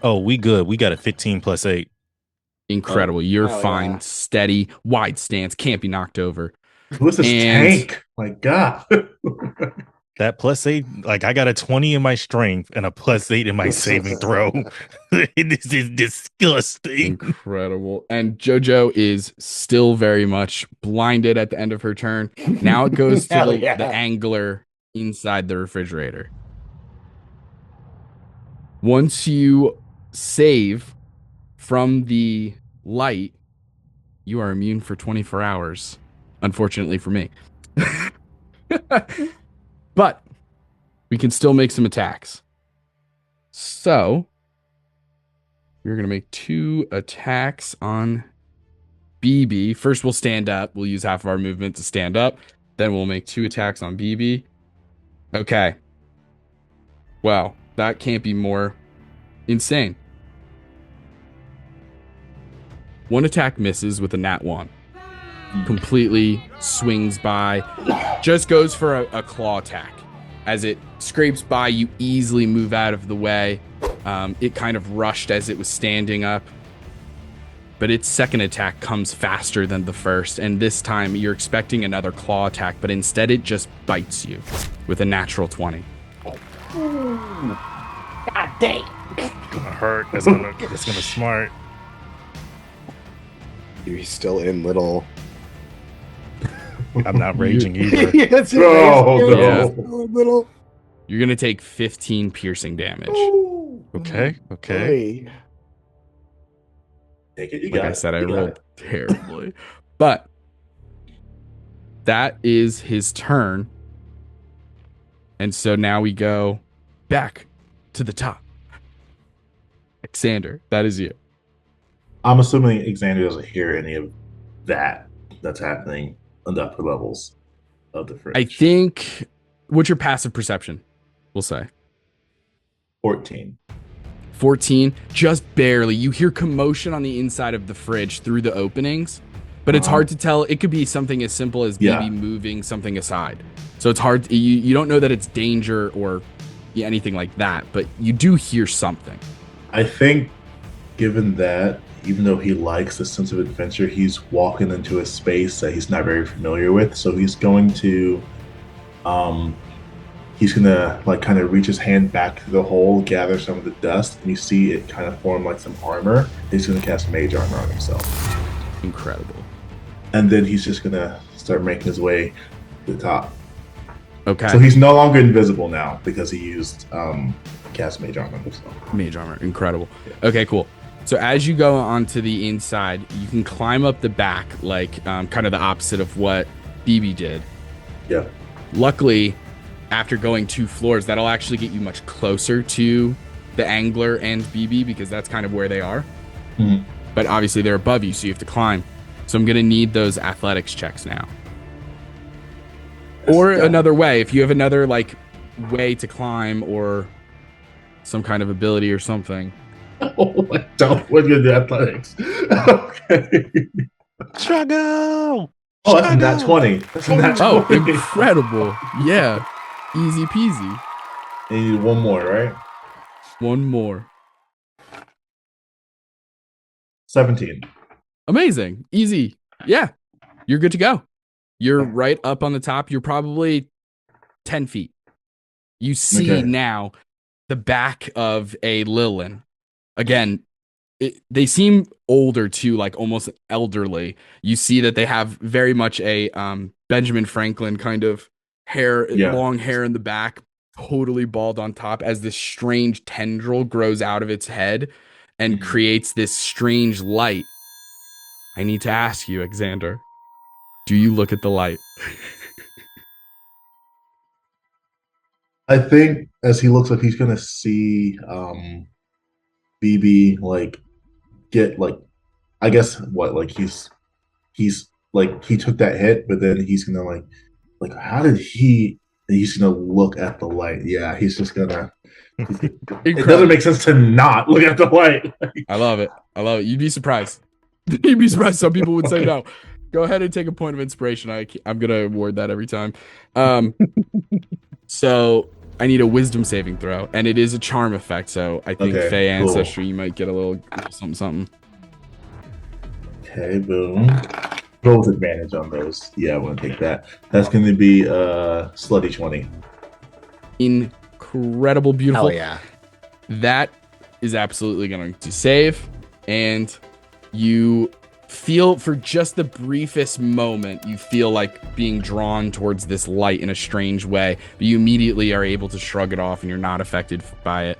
Oh, we good. We got a 15 plus 8. Incredible. You're oh, fine. yeah. Steady, wide stance, can't be knocked over. What's this And- tank? My God. That plus 8, like I got a 20 in my strength and a plus 8 in my saving throw. This is disgusting. Incredible. And Jojo is still very much blinded at the end of her turn. Now it goes to Hell the yeah. angler inside the refrigerator. Once you save from the light, you are immune for 24 hours. Unfortunately for me. But we can still make some attacks. So we're going to make 2 attacks on BB. First, we'll stand up. We'll use half of our movement to stand up. Then we'll make 2 attacks on BB. Okay. Wow, that can't be more insane. 1 attack misses with a nat 1. Completely swings by. Just goes for a claw attack. As it scrapes by, you easily move out of the way. It kind of rushed as it was standing up. But its second attack comes faster than the first. And this time you're expecting another claw attack, but instead it just bites you with a natural 20. God dang. It's gonna hurt. It's gonna smart. He's still in little. I'm not raging either. Yes, No, no. Little. You're going to take 15 piercing damage. Okay. Boy. Take it. You Like got I it. said, I You got rolled it. terribly. But that is his turn. And so now we go back to the top. Xander, that is you. I'm assuming Xander doesn't hear any of that that's happening on the upper levels of the fridge. I think, what's your passive perception? We'll say 14. 14, just barely. You hear commotion on the inside of the fridge through the openings, but it's hard to tell. It could be something as simple as maybe moving something aside. So it's hard. You don't know that it's danger or anything like that, but you do hear something. I think, given that, even though he likes the sense of adventure, he's walking into a space that he's not very familiar with. So he's going to, like kind of reach his hand back to the hole, gather some of the dust, and you see it kind of form like some armor. He's going to cast mage armor on himself. Incredible. And then he's just going to start making his way to the top. Okay. So he's no longer invisible now because he used cast mage armor on himself. Mage armor. Incredible. Okay, cool. So as you go onto the inside, you can climb up the back, like kind of the opposite of what BB did. Yeah. Luckily, after going 2 floors, that'll actually get you much closer to the angler and BB because that's kind of where they are. Mm-hmm. But obviously they're above you, so you have to climb. So I'm going to need those athletics checks now. Or another way, if you have another like way to climb or some kind of ability or something. Oh, I don't. We're going to do athletics. Okay. Struggle. Oh, that's a nat 20. That's a nat 20. Oh, incredible. Yeah. Easy peasy. And you need one more, right? One more. 17. Amazing. Easy. Yeah. You're good to go. You're right up on the top. You're probably 10 feet. You see now the back of a Lilin. Again, they seem older too, like almost elderly. You see that they have very much a Benjamin Franklin kind of hair, long hair in the back, totally bald on top, as this strange tendril grows out of its head and creates this strange light. I need to ask you, Xander, do you look at the light? I think as he looks like he's going to see BB like get like, I guess what, like he's like he took that hit, but then he's gonna like how did he? And he's gonna look at the light. Yeah, he's just gonna. It doesn't make sense to not look at the light. I love it. I love it. You'd be surprised. You'd be surprised. Some people would say no. Go ahead and take a point of inspiration. I'm gonna award that every time. So I need a wisdom saving throw, and it is a charm effect. So I think Fey Ancestry, you might get a little something. Okay, boom. Roll with advantage on those. Yeah, I want to take that. That's going to be slutty 20. Incredible, beautiful. Hell yeah. That is absolutely going to save, and you feel for just the briefest moment, you feel like being drawn towards this light in a strange way, but you immediately are able to shrug it off and you're not affected by it.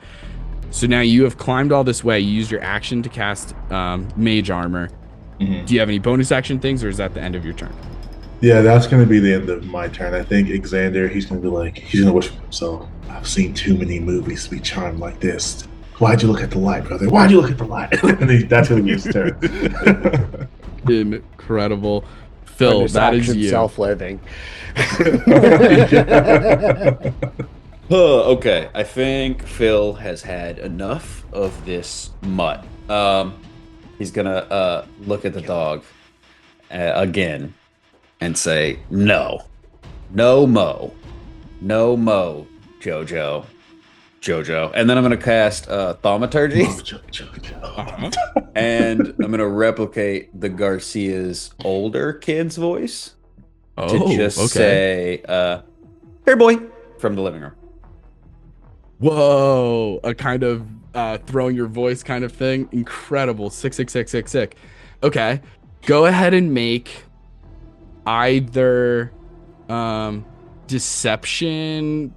So now you have climbed all this way. You used your action to cast mage armor. Mm-hmm. Do you have any bonus action things, or is that the end of your turn? Yeah, that's going to be the end of my turn. I think Xander, he's going to be like, he's going to whisper to himself, I've seen too many movies to be charmed like this. Why'd you look at the light, brother? Why'd you look at the light? That's going to be his turn. Incredible. Phil, that is you. Self-loathing. Okay, I think Phil has had enough of this mutt. He's gonna look at the dog again and say, no mo, Jojo. And then I'm gonna cast Thaumaturgy. And I'm gonna replicate the Garcia's older kid's voice to just say, "Here, boy," from the living room. Whoa, a kind of throwing your voice kind of thing. Incredible. Sick. Okay, go ahead and make either deception,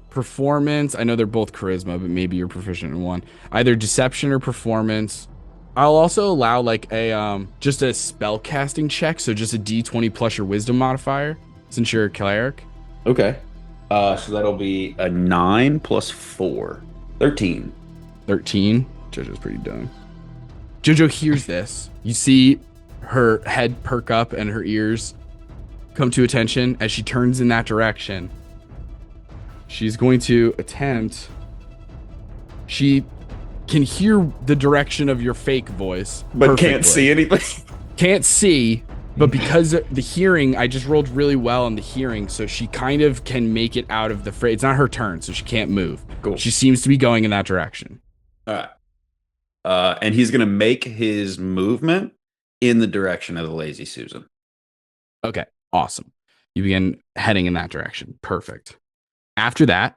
performance. I know they're both charisma, but maybe you're proficient in one. Either deception or performance. I'll also allow like a just a spell casting check, so just a D20 plus your wisdom modifier, since you're a cleric. Okay. So that'll be a 9 plus 4. 13. 13. Jojo's pretty dumb. Jojo hears this. You see her head perk up and her ears come to attention as she turns in that direction. She's going to attempt. She can hear the direction of your fake voice, but perfectly. can't see anything. Can't see, but because the hearing, I just rolled really well on the hearing, so she kind of can make it out of the fray. It's not her turn, so she can't move. Cool. She seems to be going in that direction. All right. And he's going to make his movement in the direction of the Lazy Susan. Okay, awesome. You begin heading in that direction. Perfect. After that,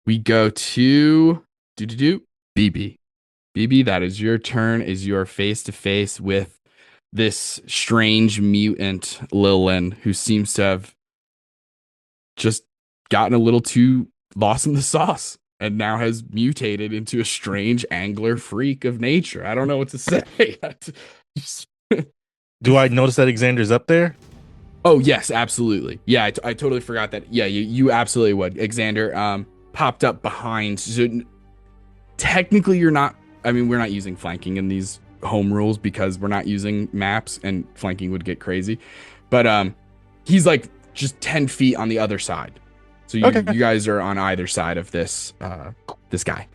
we go to BB. BB, that is your turn, is your face-to-face with this strange mutant Lilin who seems to have just gotten a little too lost in the sauce and now has mutated into a strange angler freak of nature. I don't know what to say. Do I notice that Xander's up there? Oh, yes, absolutely. Yeah, I totally forgot that. Yeah, you absolutely would. Xander popped up behind. So technically, you're not. I mean, we're not using flanking in these home rules because we're not using maps and flanking would get crazy. But he's like just 10 feet on the other side. So you guys are on either side of this guy.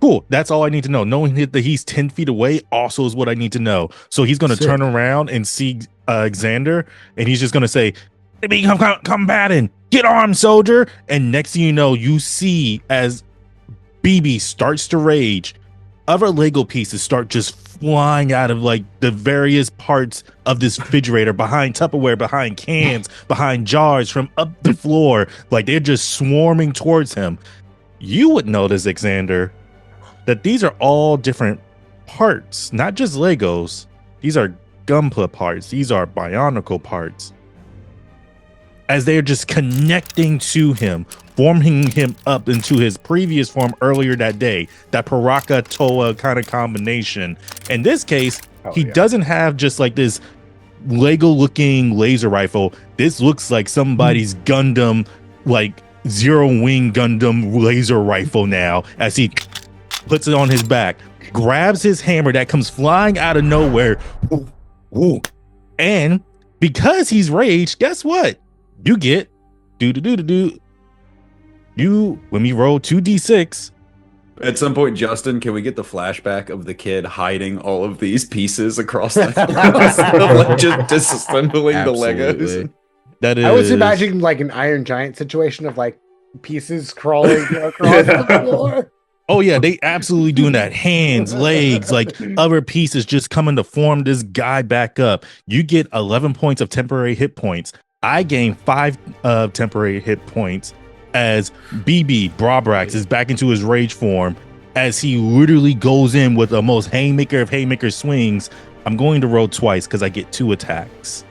Cool. That's all I need to know. Knowing that he's 10 feet away also is what I need to know. So he's going to turn around and see Xander, and he's just going to say, "Become combatant. Get armed, soldier." And next thing you know, you see as BB starts to rage, other Lego pieces start just flying out of like the various parts of this refrigerator, behind Tupperware, behind cans, behind jars, from up the floor. Like they're just swarming towards him. You would notice, Xander, that these are all different parts, not just Legos. These are Gunpla parts. These are Bionicle parts. As they're just connecting to him, forming him up into his previous form earlier that day, that Paraka Toa kind of combination. In this case, he doesn't have just like this Lego looking laser rifle. This looks like somebody's Gundam, like Zero Wing Gundam laser rifle now, as he puts it on his back, grabs his hammer that comes flying out of nowhere. And because he's raged, guess what? You get when we roll 2d6. At some point, Justin, can we get the flashback of the kid hiding all of these pieces across the house? Like just disassembling the Legos. That is, I was imagining like an Iron Giant situation of like pieces crawling across the floor. Oh yeah, they absolutely doing that. Hands, legs, like other pieces just coming to form this guy back up. You get 11 points of temporary hit points. I gain 5 temporary hit points as BB Brabrax is back into his rage form, as he literally goes in with the most haymaker of haymaker swings. I'm going to roll twice because I get 2 attacks.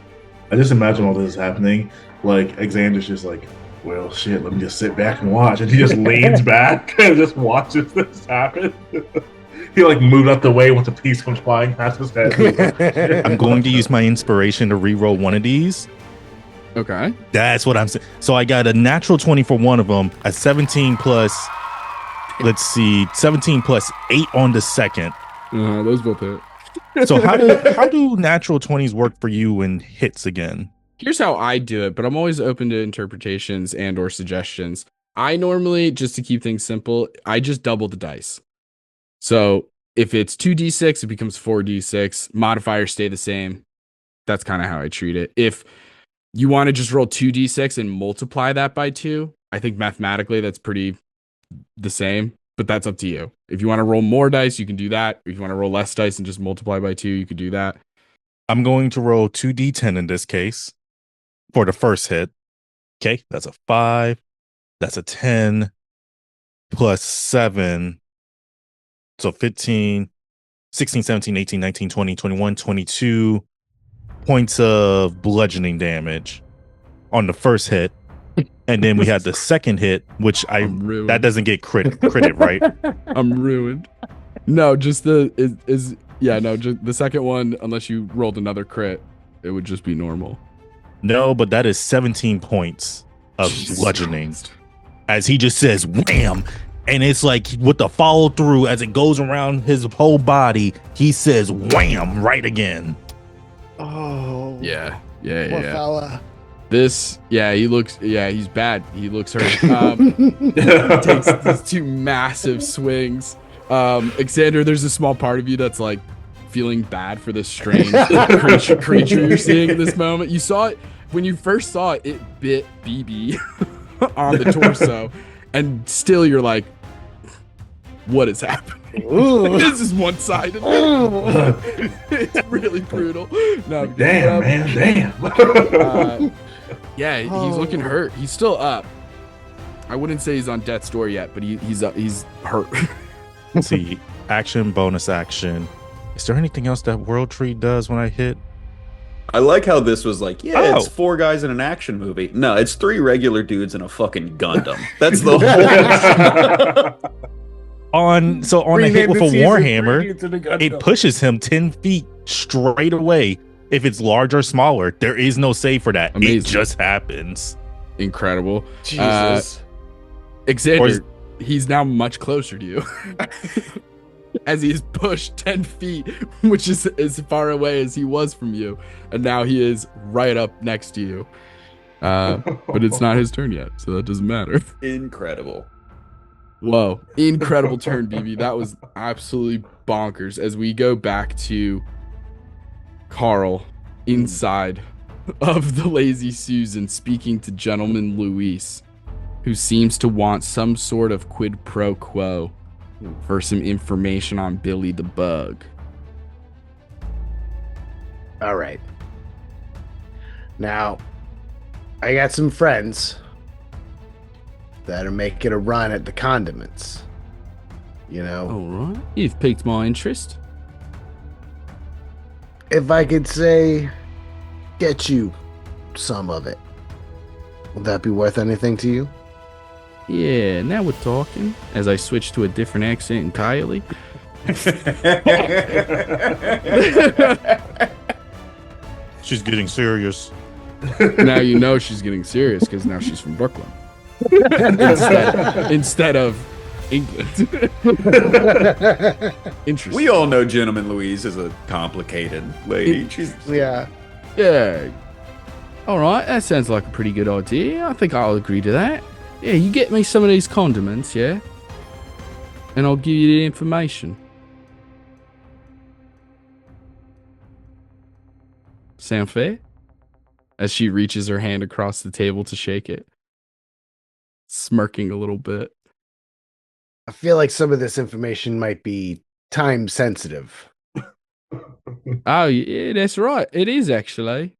I just imagine all this is happening. Like Xander's just like, well, shit, let me just sit back and watch. And he just leans back and just watches this happen. He like moved out the way once a piece comes flying past his head. I'm going to use my inspiration to re-roll one of these. Okay. That's what I'm saying. So I got a natural 20 for one of them, a 17 plus, 17 plus 8 on the second. Those both hit. So how do natural 20s work for you in hits again? Here's how I do it, but I'm always open to interpretations and or suggestions. I normally, just to keep things simple, I just double the dice. So if it's 2d6, it becomes 4d6. Modifiers stay the same. That's kind of how I treat it. If you want to just roll 2d6 and multiply that by 2, I think mathematically that's pretty the same, but that's up to you. If you want to roll more dice, you can do that. If you want to roll less dice and just multiply by 2, you could do that. I'm going to roll 2d10 in this case for the first hit. Okay, that's a 5. That's a 10 plus 7. So 15, 16, 17, 18, 19, 20, 21, 22 points of bludgeoning damage on the first hit. And then we had the second hit, which that doesn't get credit, right? I'm ruined. No, just just the second one, unless you rolled another crit, it would just be normal. No, but that is 17 points of bludgeoning. As he just says wham, and it's like with the follow through as it goes around his whole body, he says wham right again. Oh yeah. Poor fella. He's bad. He looks hurt. He takes these 2 massive swings. Xander, there's a small part of you that's like feeling bad for this strange creature you're seeing at this moment. You saw it when you first saw it. It bit BB on the torso, and still you're like, "What is happening? This is one-sided. It's really brutal." No, Damn, man, damn. yeah, he's looking hurt. He's still up. I wouldn't say he's on death's door yet, but he's hurt. Let's see, action, bonus action. Is there anything else that World Tree does when I hit? I like how this was like, it's 4 guys in an action movie. No, it's 3 regular dudes in a fucking Gundam. That's the whole. On a hit with a Warhammer, Warhammer, it pushes him 10 feet straight away. If it's large or smaller, there is no save for that. Amazing. It just happens. Incredible. Jesus. Xander, he's now much closer to you. As he's pushed 10 feet, which is as far away as he was from you. And now he is right up next to you. But it's not his turn yet, so that doesn't matter. Incredible. Whoa. Incredible turn, BB. That was absolutely bonkers. As we go back to Carl inside of the Lazy Susan speaking to Gentleman Luis, who seems to want some sort of quid pro quo for some information on Billy the Bug. All right. Now, I got some friends that are making a run at the condiments. You know, All right. You've piqued my interest. if I could say, get you some of it, would that be worth anything to you? Yeah, now we're talking. As I switch to a different accent entirely. She's getting serious. Now you know she's getting serious because now she's from Brooklyn. instead of England. Interesting. We all know Gentleman Louise is a complicated lady. She's Yeah. Yeah. All right, that sounds like a pretty good idea. I think I'll agree to that. Yeah, you get me some of these condiments, yeah? And I'll give you the information. Sound fair? As she reaches her hand across the table to shake it, smirking a little bit. I feel like some of this information might be time sensitive. Oh, yeah, that's right. It is actually.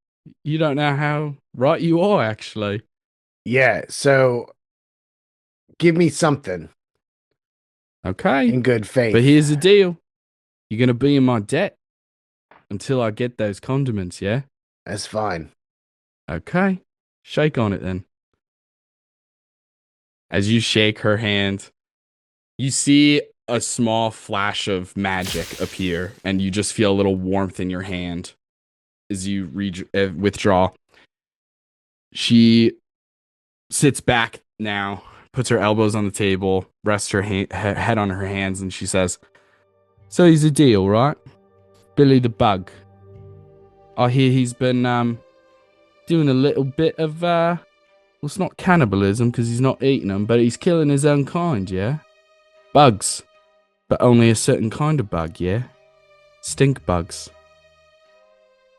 You don't know how right you are, actually. Yeah, so give me something Okay. in good faith. But here's the deal. You're going to be in my debt until I get those condiments, yeah? That's fine. Okay. Shake on it then. As you shake her hand, you see a small flash of magic appear, and you just feel a little warmth in your hand as you withdraw. She sits back now, puts her elbows on the table, rests her head on her hands, and she says, "So here's the deal, right? Billy the Bug. I hear he's been doing a little bit of, well, it's not cannibalism because he's not eating them, but he's killing his own kind, yeah? Bugs. But only a certain kind of bug, yeah? Stink bugs.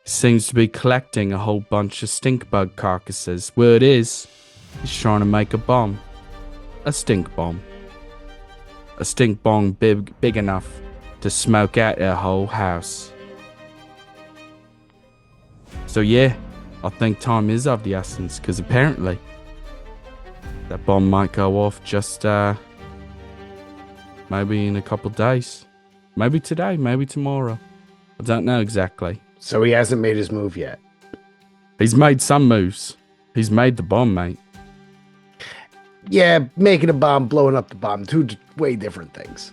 Seems to be collecting a whole bunch of stink bug carcasses. Word is, he's trying to make a bomb. A stink bomb. A stink bomb big enough to smoke out their whole house. So yeah, I think time is of the essence, because apparently that bomb might go off just maybe in a couple days. Maybe today, maybe tomorrow. I don't know exactly. So he hasn't made his move yet. He's made some moves. He's made the bomb, mate. Yeah, making a bomb, blowing up the bomb, two way different things.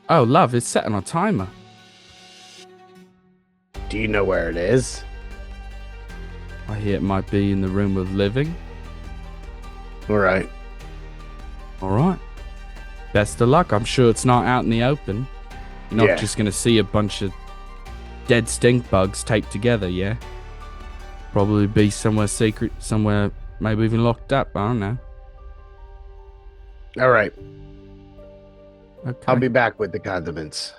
Oh, love, it's set on a timer. Do you know where it is? I hear it might be in the room of living. All right. All right. Best of luck. I'm sure it's not out in the open. You're not Yeah. just going to see a bunch of dead stink bugs taped together, yeah? Probably be somewhere secret, somewhere maybe even locked up. I don't know. All right. Okay. I'll be back with the condiments.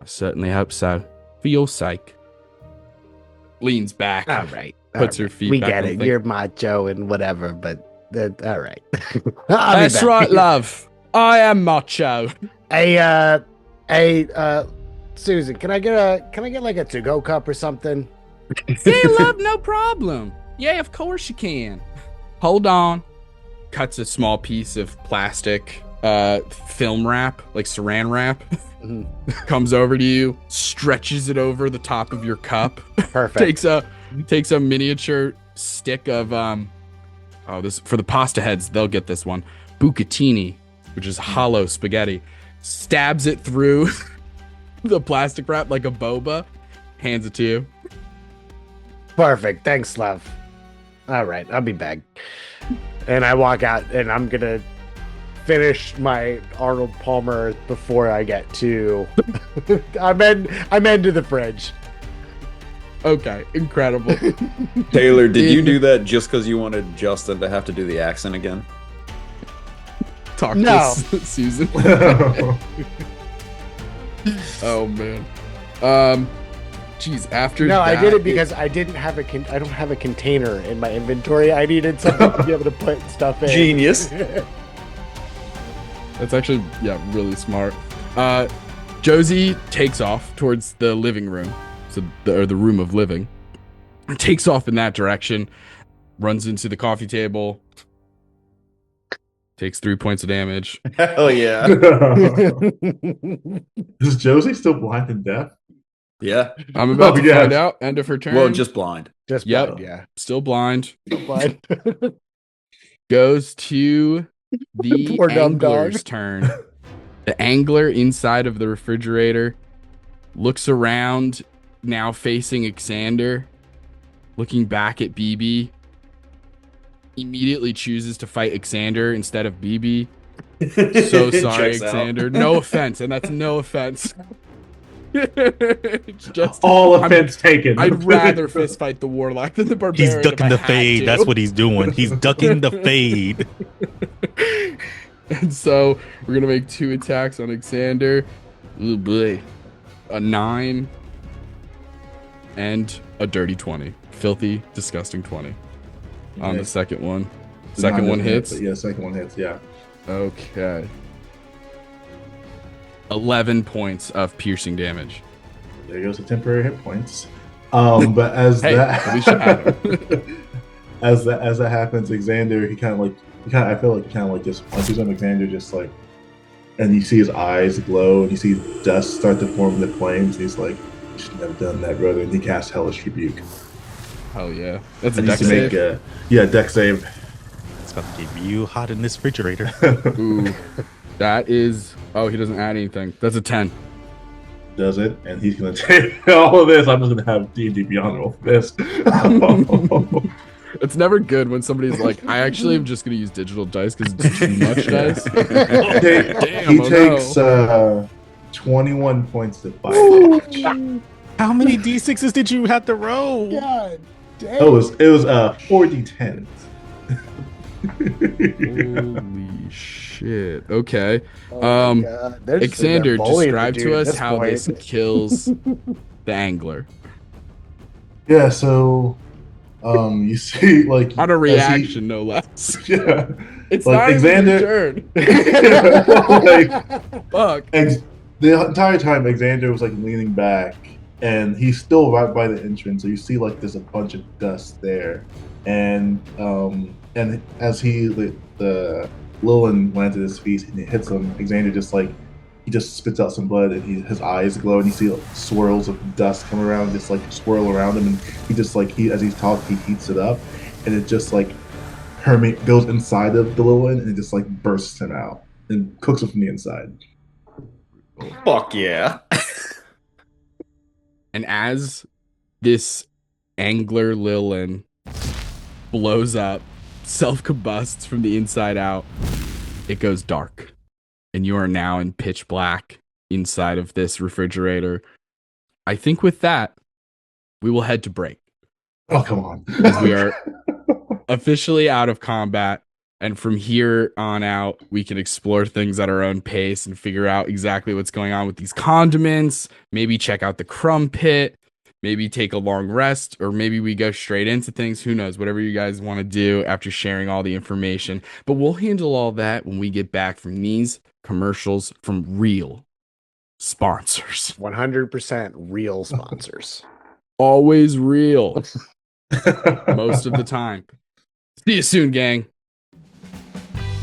I certainly hope so. For your sake. Leans back. All right. Puts all her right. feet We back get on it. the You're macho and whatever, but all right. I'll be That's back. right, love. I am macho. Hey, Susan, can I get like a to-go cup or something? Yeah, love, no problem. Yeah, of course you can. Hold on. Cuts a small piece of plastic film wrap, like saran wrap. Mhm. Comes over to you, stretches it over the top of your cup. Perfect. takes a miniature stick of this for the pasta heads, they'll get this one. Bucatini, which is hollow spaghetti. Stabs it through the plastic wrap like a boba, hands it to you. Perfect. Thanks, love. All right, I'll be back. And I walk out, and I'm gonna finish my Arnold Palmer before I get to. I'm into the fridge. Okay, incredible. Taylor, did you do that just because you wanted Justin to have to do the accent again? Talk No. to Susan. Oh man. Geez, after No, I that, did it because I didn't have I don't have a container in my inventory. I needed something to be able to put stuff in. Genius. That's actually really smart. Josie takes off towards the living room, or the room of living. Takes off in that direction, runs into the coffee table, takes 3 points of damage. Hell yeah. Is Josie still blind and deaf? Yeah. I'm about Oh, to yes. find out. End of her turn. Well, just blind. Just Yep. blind, yeah. Still blind. Blind. Goes to the Poor dumb dog. angler's turn. The angler inside of the refrigerator looks around, now facing Xander, looking back at BB. Immediately chooses to fight Xander instead of BB. So sorry, Checks out. Xander. No offense, and that's no offense. It's just All offense taken. I'd rather fist fight the warlock than the barbarian. He's ducking if I the had fade. to. That's what he's doing. He's ducking the fade. And so we're gonna make 2 attacks on Xander. Oh boy. A 9 and a dirty 20. Filthy, disgusting 20 on the second one. Second one hits. Yeah, second one hits. Yeah. Okay. 11 points of piercing damage. There goes the temporary hit points. But as Hey, that at least you had as that happens, Xander, I feel like he kind of like just punches him. Xander just like, and you see his eyes glow, and you see dust start to form in the flames. He's like, "You should have done that, brother." And he casts Hellish Rebuke. Hell yeah. That's a And dex you can save. make deck save. It's about to get you hot in this refrigerator. Ooh. That is... Oh, he doesn't add anything. That's a 10. Does it, and he's gonna take all of this. I'm just gonna have D&D Beyond roll for this. It's never good when somebody's like, I actually am just going to use digital dice because it's too much dice. He takes 21 points of fire damage. How many d6s did you have to roll? God damn. Oh, it was 4d10. Holy shit. Okay. Oh my God. They're just sitting there Xander, bullying the describe dude to at us this how point. this kills the angler. Yeah, so you see like On a as reaction, no less. yeah, It's like not Xander. even your turn. like, Fuck. the entire time Xander was like leaning back, and he's still right by the entrance. So you see like there's a bunch of dust there, and as the Lilin lands at his feet and he hits him, Xander he just spits out some blood, and his eyes glow, and you see swirls of dust come around, just like swirl around him, and as he's talking, he heats it up, and it just like goes inside of the Lilin, and it just like bursts him out and cooks him from the inside. Fuck yeah. And as this angler Lilin blows up, self-combusts from the inside out, it goes dark. And you are now in pitch black inside of this refrigerator. I think with that, we will head to break. Oh, come on. As we are officially out of combat And from here on out, we can explore things at our own pace and figure out exactly what's going on with these condiments. Maybe check out the crumb pit. Maybe take a long rest, or maybe we go straight into things. Who knows? Whatever you guys want to do after sharing all the information. But we'll handle all that when we get back from these commercials from real sponsors. 100% real sponsors. Always real. Most of the time. See you soon, gang.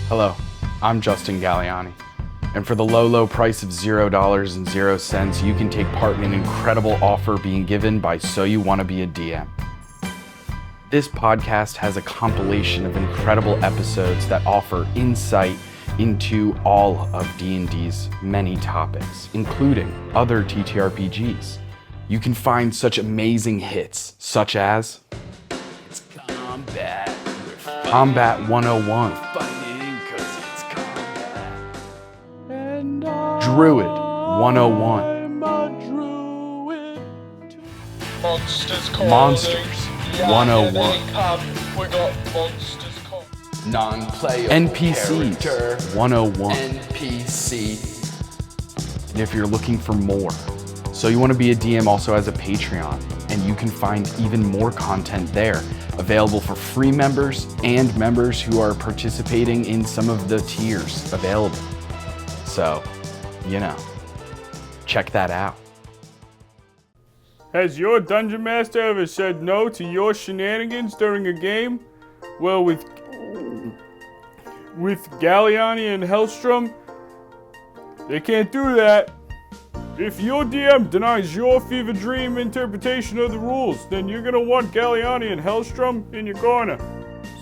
Hello, I'm Justin Galliani. And for the low, low price of $0.00, you can take part in an incredible offer being given by So You Want to Be a DM. This podcast has a compilation of incredible episodes that offer insight into all of D&D's many topics, including other TTRPGs. You can find such amazing hits, such as It's Combat, Combat 101, Druid 101, Monsters 101, Non-player NPCs 101, And if you're looking for more, So You Want to Be a DM also has a Patreon, and you can find even more content there, available for free members and members who are participating in some of the tiers available. So, check that out. Has your dungeon master ever said no to your shenanigans during a game? Well, with Galliani and Hellstrom, they can't do that. If your DM denies your fever dream interpretation of the rules, then you're gonna want Galliani and Hellstrom in your corner.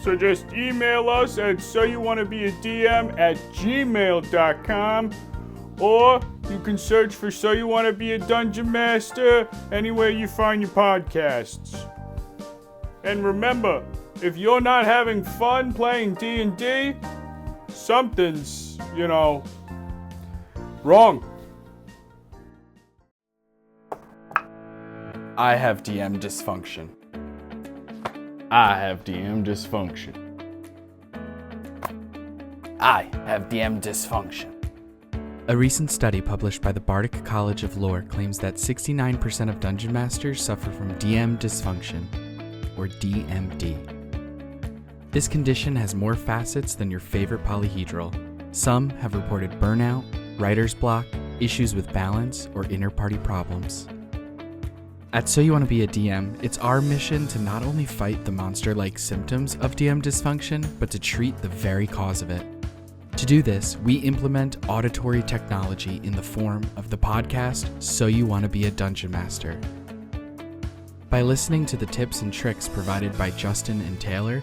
So just email us at soyouwannabeadm@gmail.com, or you can search for So You Want to Be a Dungeon Master anywhere you find your podcasts. And remember, if you're not having fun playing D&D, something's, wrong. I have DM dysfunction. I have DM dysfunction. I have DM dysfunction. A recent study published by the Bardic College of Lore claims that 69% of dungeon masters suffer from DM dysfunction, or DMD. This condition has more facets than your favorite polyhedral. Some have reported burnout, writer's block, issues with balance, or inner party problems. At So You Want to Be a DM, it's our mission to not only fight the monster-like symptoms of DM dysfunction, but to treat the very cause of it. To do this, we implement auditory technology in the form of the podcast So You Want to Be a Dungeon Master. By listening to the tips and tricks provided by Justin and Taylor,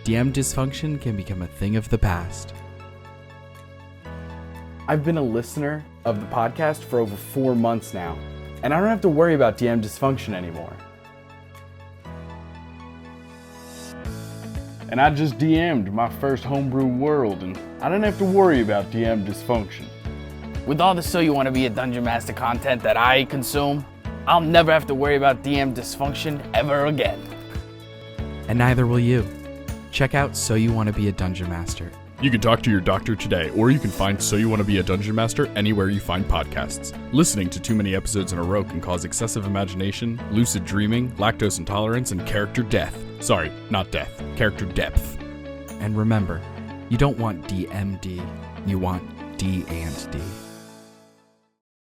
DM dysfunction can become a thing of the past. I've been a listener of the podcast for over 4 months now, and I don't have to worry about DM dysfunction anymore. And I just DM'd my first homebrew world, and I didn't have to worry about DM dysfunction. With all the So You Want to Be a Dungeon Master content that I consume, I'll never have to worry about DM dysfunction ever again. And neither will you. Check out So You Want to Be a Dungeon Master. You can talk to your doctor today, or you can find So You Want to Be a Dungeon Master anywhere you find podcasts. Listening to too many episodes in a row can cause excessive imagination, lucid dreaming, lactose intolerance, and character death. Sorry, not death, character depth. And remember, you don't want DMD, you want D&D.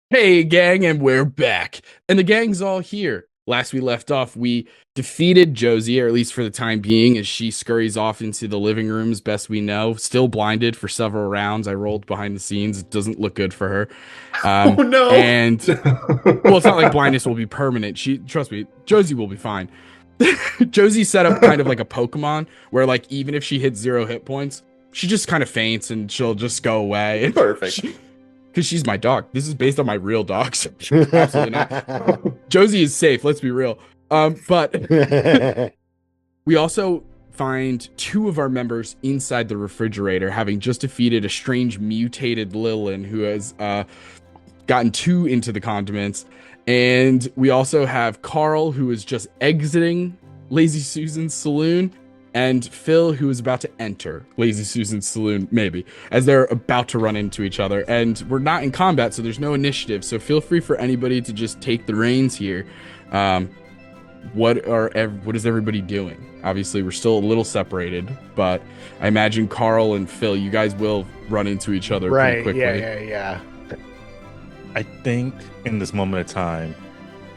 Hey gang, and we're back. And the gang's all here. Last we left off, we defeated Josie, or at least for the time being, as she scurries off into the living room as best we know. Still blinded for several rounds. I rolled behind the scenes. It doesn't look good for her. Oh no! And well, it's not like blindness will be permanent. Trust me, Josie will be fine. Josie set up kind of like a Pokemon where, like, even if she hits 0 hit points, she just kind of faints and she'll just go away. Perfect. Because she's my dog. This is based on my real dog. So absolutely not. Josie is safe. Let's be real. But we also find 2 of our members inside the refrigerator, having just defeated a strange mutated Lilin who has gotten too into the condiments. And we also have Carl, who is just exiting Lazy Susan's saloon. and Phil, who is about to enter Lazy Susan's saloon, maybe, as they're about to run into each other. And we're not in combat, so there's no initiative. So feel free for anybody to just take the reins here. What is everybody doing? Obviously, we're still a little separated, but I imagine Carl and Phil, you guys will run into each other pretty quickly. Yeah. I think in this moment of time,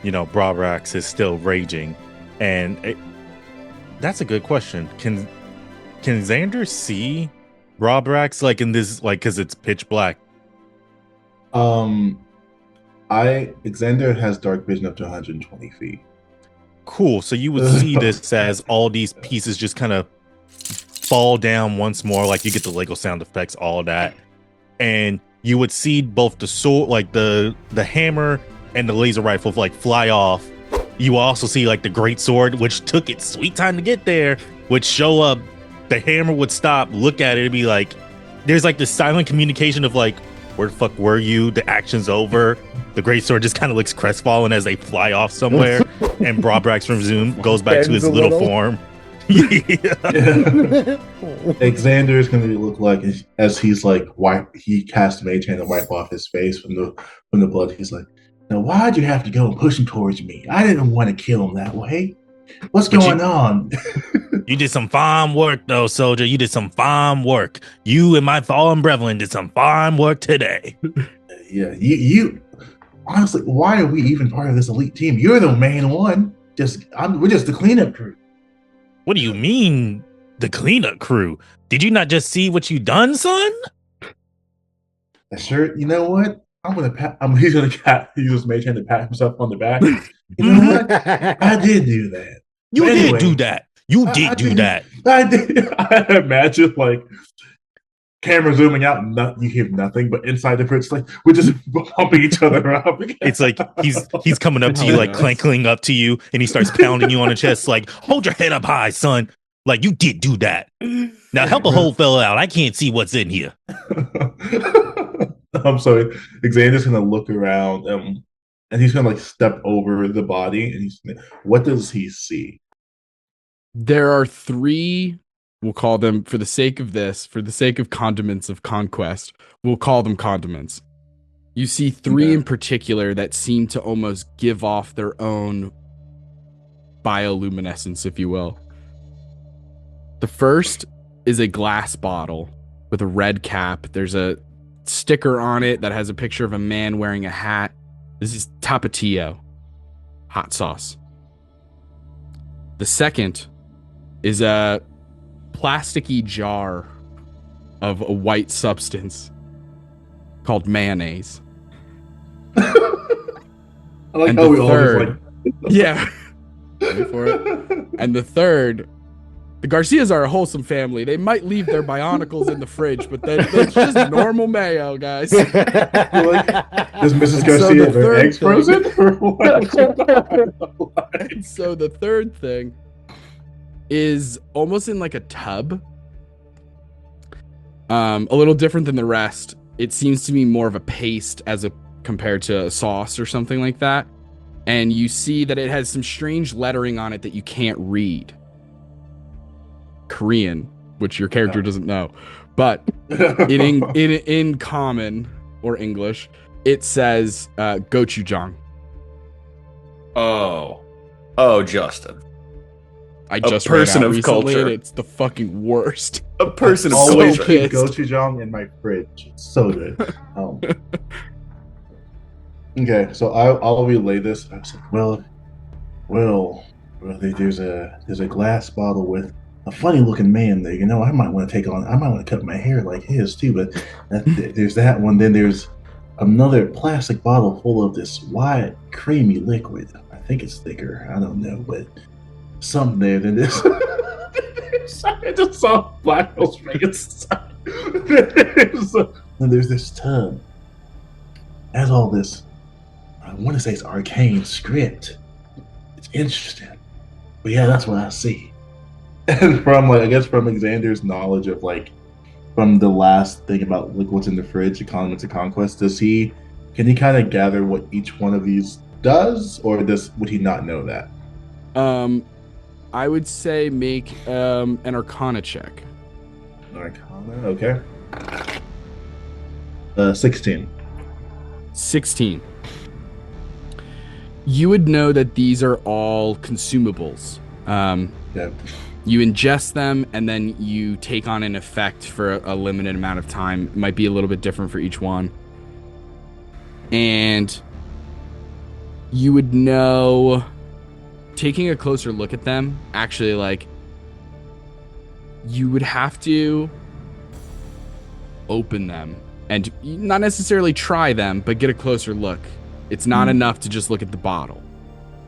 Brabrax is still raging, and that's a good question. Can Xander see Brabrax because it's pitch black? Xander has dark vision up to 120 feet. Cool. So you would see this as all these pieces just kind of fall down once more, like you get the Lego sound effects, all that, and you would see both the sword, like the hammer, and the laser rifle, fly off. You will also see the great sword, which took its sweet time to get there, would show up. The hammer would stop, look at it, and be like, there's this silent communication of where the fuck were you? The action's over. The great sword just kind of looks crestfallen as they fly off somewhere, and Brabrax goes back to his little form. Xander is going to look like as he's he cast Mage Hand to wipe off his face from the blood. He's like, now why'd you have to go and push him towards me? I didn't want to kill him that way. What's going on? You did some fine work, though, soldier. You did some fine work. You and my fallen brethren did some fine work today. Yeah, you honestly, why are we even part of this elite team? You're the main one. We're just the cleanup crew. What do you mean, the cleanup crew? Did you not just see what you done, son? Sure. You know what? He's gonna use his Mage Hand to pat himself on the back. You know what? I did do that. You did do that. You did do that. I did. I imagine camera zooming out, you hear nothing, but inside the fridge, we're just bumping each other up. It's he's coming up to you, clankling up to you, and he starts pounding you on the chest, hold your head up high, son. You did do that. Now help a whole fella out. I can't see what's in here. I'm sorry. Xander's gonna look around, and he's gonna step over the body, and what does he see? There are 3. We'll call them, for the sake of condiments of conquest, we'll call them condiments. You see 3 in particular that seem to almost give off their own bioluminescence, if you will. The first is a glass bottle with a red cap. There's a sticker on it that has a picture of a man wearing a hat. This is Tapatio, hot sauce. The second is a plasticky jar of a white substance called mayonnaise. I like how we all yeah. Wait for it. And the third, the Garcias are a wholesome family. They might leave their bionicles in the fridge, but that's just normal mayo, guys. Is Mrs. Garcia have her eggs frozen? So the third thing is almost in a tub. A little different than the rest. It seems to be more of a paste compared to a sauce or something like that. And you see that it has some strange lettering on it that you can't read. Korean, which your character doesn't know. But in common or English, it says gochujang. Oh, Justin. I just person ran out of recently, culture. and it's the fucking worst. A person of always culture. keep gochujang in my fridge. It's so good. Okay, so I'll relay this. I was like, well, there's a glass bottle with a funny looking man there. I might want to cut my hair like his too. But there's that one. Then there's another plastic bottle full of this white creamy liquid. I think it's thicker. I don't know, but something there. Then this. I just saw Black Girl's face. Then there's this tub. Has all this. I want to say it's arcane script. It's interesting, but yeah, that's what I see. And from I guess from Xander's knowledge of from the last thing about what's in the fridge, the condiments of conquest, can he kind of gather what each one of these does, or would he not know that? I would say make an Arcana check. Arcana, okay. 16. 16. You would know that these are all consumables. Yeah. You ingest them, and then you take on an effect for a limited amount of time. It might be a little bit different for each one. And you would know, taking a closer look at them, actually, like, you would have to open them and not necessarily try them, but get a closer look. It's not enough to just look at the bottle.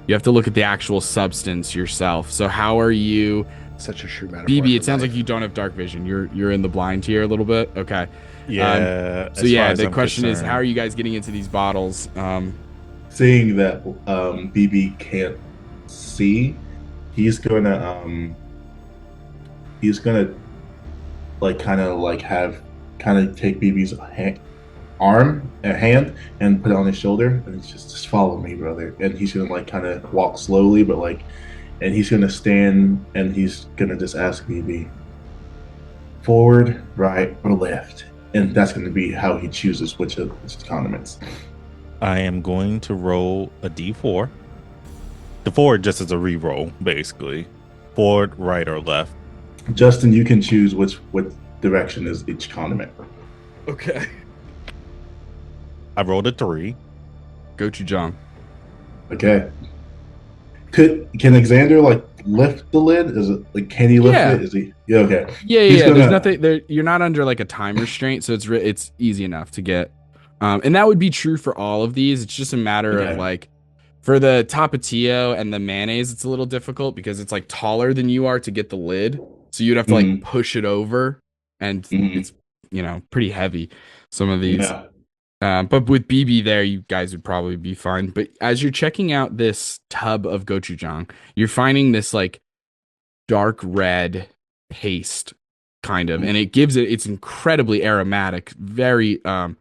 You have to look at the actual substance yourself. So how are you... Such a true metaphor. BB, it for sounds life. like you don't have dark vision. You're in the blind here a little bit. Okay. Yeah. So yeah, the question is, how are you guys getting into these bottles? Seeing that BB can't see, he's gonna like kind of take BB's hand and put it on his shoulder, and it's just follow me, brother. And he's gonna like kind of walk slowly, but like, and he's gonna stand and he's gonna just ask BB, forward, right, or left, and that's gonna be how he chooses which of his condiments. I am going to roll a d4. The forward just as a re-roll, basically. Forward, right, or left. Justin, you can choose what direction is each condiment. Okay. I rolled a 3. Gochujang. Okay. Can Xander like lift the lid? Is it like, can he lift it? Is he? Yeah. Okay. Yeah. He's There's gonna- nothing there. You're not under like a time restraint, so it's easy enough to get. And that would be true for all of these. It's just a matter of like, for the tapatio and the mayonnaise, it's a little difficult because it's like taller than you are to get the lid. So you'd have to like push it over, and it's, pretty heavy. Some of these. Yeah. But with BB there, you guys would probably be fine. But as you're checking out this tub of gochujang, you're finding this like dark red paste kind of, and it's incredibly aromatic, very an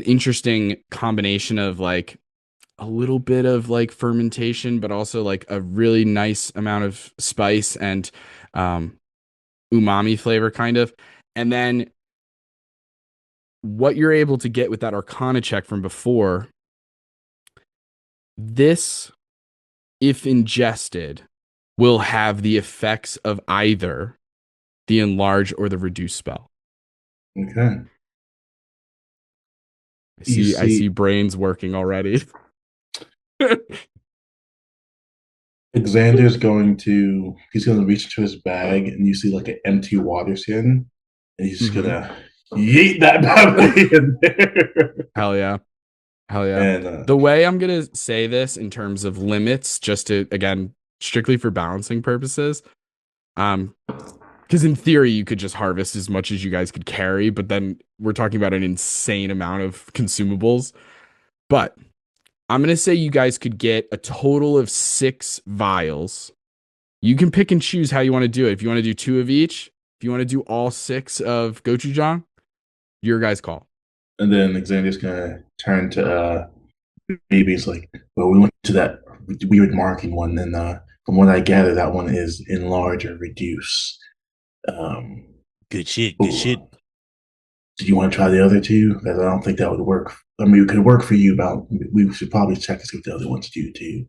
interesting combination of like a little bit of like fermentation, but also like a really nice amount of spice and umami flavor kind of. And then what you're able to get with that Arcana check from before, this, if ingested, will have the effects of either the enlarge or the reduce spell. Okay. I see brains working already. Xander's he's gonna reach into his bag, and you see like an empty water skin, and he's just gonna yeet that baby in there. Hell yeah. And the way I'm going to say this in terms of limits, just to, again, strictly for balancing purposes, because in theory, you could just harvest as much as you guys could carry, but then we're talking about an insane amount of consumables. But I'm going to say you guys could get a total of 6 vials. You can pick and choose how you want to do it. If you want to do 2 of each, if you want to do all 6 of gochujang, your guys' call. And then Xander's gonna turn to BB's like, well, we went to that weird marking one, and from what I gather, that one is enlarge or reduce. Good shit. Good shit. Do you want to try the other 2? Because I don't think that would work. I mean, it could work for you, but we should probably check to see what the other ones do too.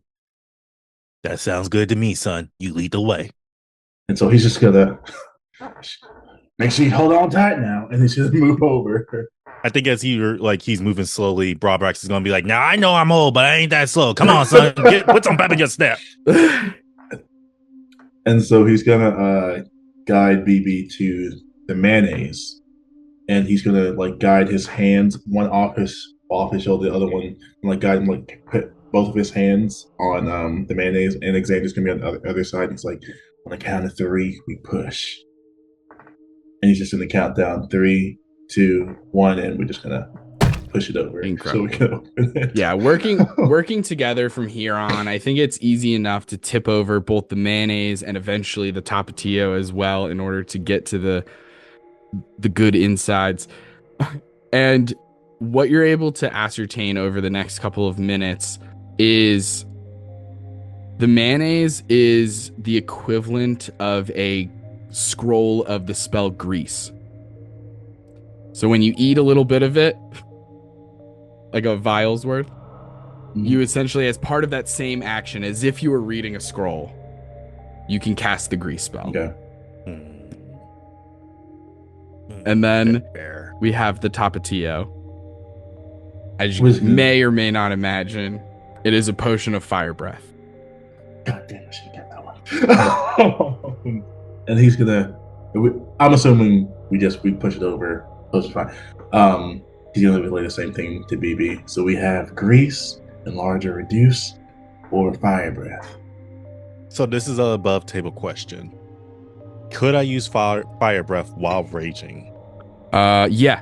That sounds good to me, son. You lead the way. And so he's just gonna make sure you hold on tight now, and he's gonna move over. I think as he's moving slowly, Broadbrax is gonna be like, "Now I know I'm old, but I ain't that slow. Come on, son, put some pep in your step." And so he's gonna guide BB to the mayonnaise, and he's gonna like guide his hands, one off his shoulder, the other one, and like guide him, like put both of his hands on the mayonnaise, and Xander's gonna be on the other side. He's like, on the count of 3, we push, and he's just gonna count down 3, 2, 1, and we're just gonna push it over. Incredible. So we can open it. Yeah, working together from here on, I think it's easy enough to tip over both the mayonnaise and eventually the tapatio as well in order to get to the good insides. And what you're able to ascertain over the next couple of minutes is The mayonnaise is the equivalent of a scroll of the spell grease. So when you eat a little bit of it, like a vial's worth, you essentially, as part of that same action, as if you were reading a scroll, you can cast the grease spell. Okay. And then we have the Tapatio. As you may or may not imagine, it is a potion of fire breath. God damn, I should have kept that one. And he's gonna. I'm assuming we push it over. Close to fine. He's gonna relay the same thing to BB. So we have grease, enlarge or reduce, or fire breath. So this is a above table question. Could I use fire breath while raging? Yeah.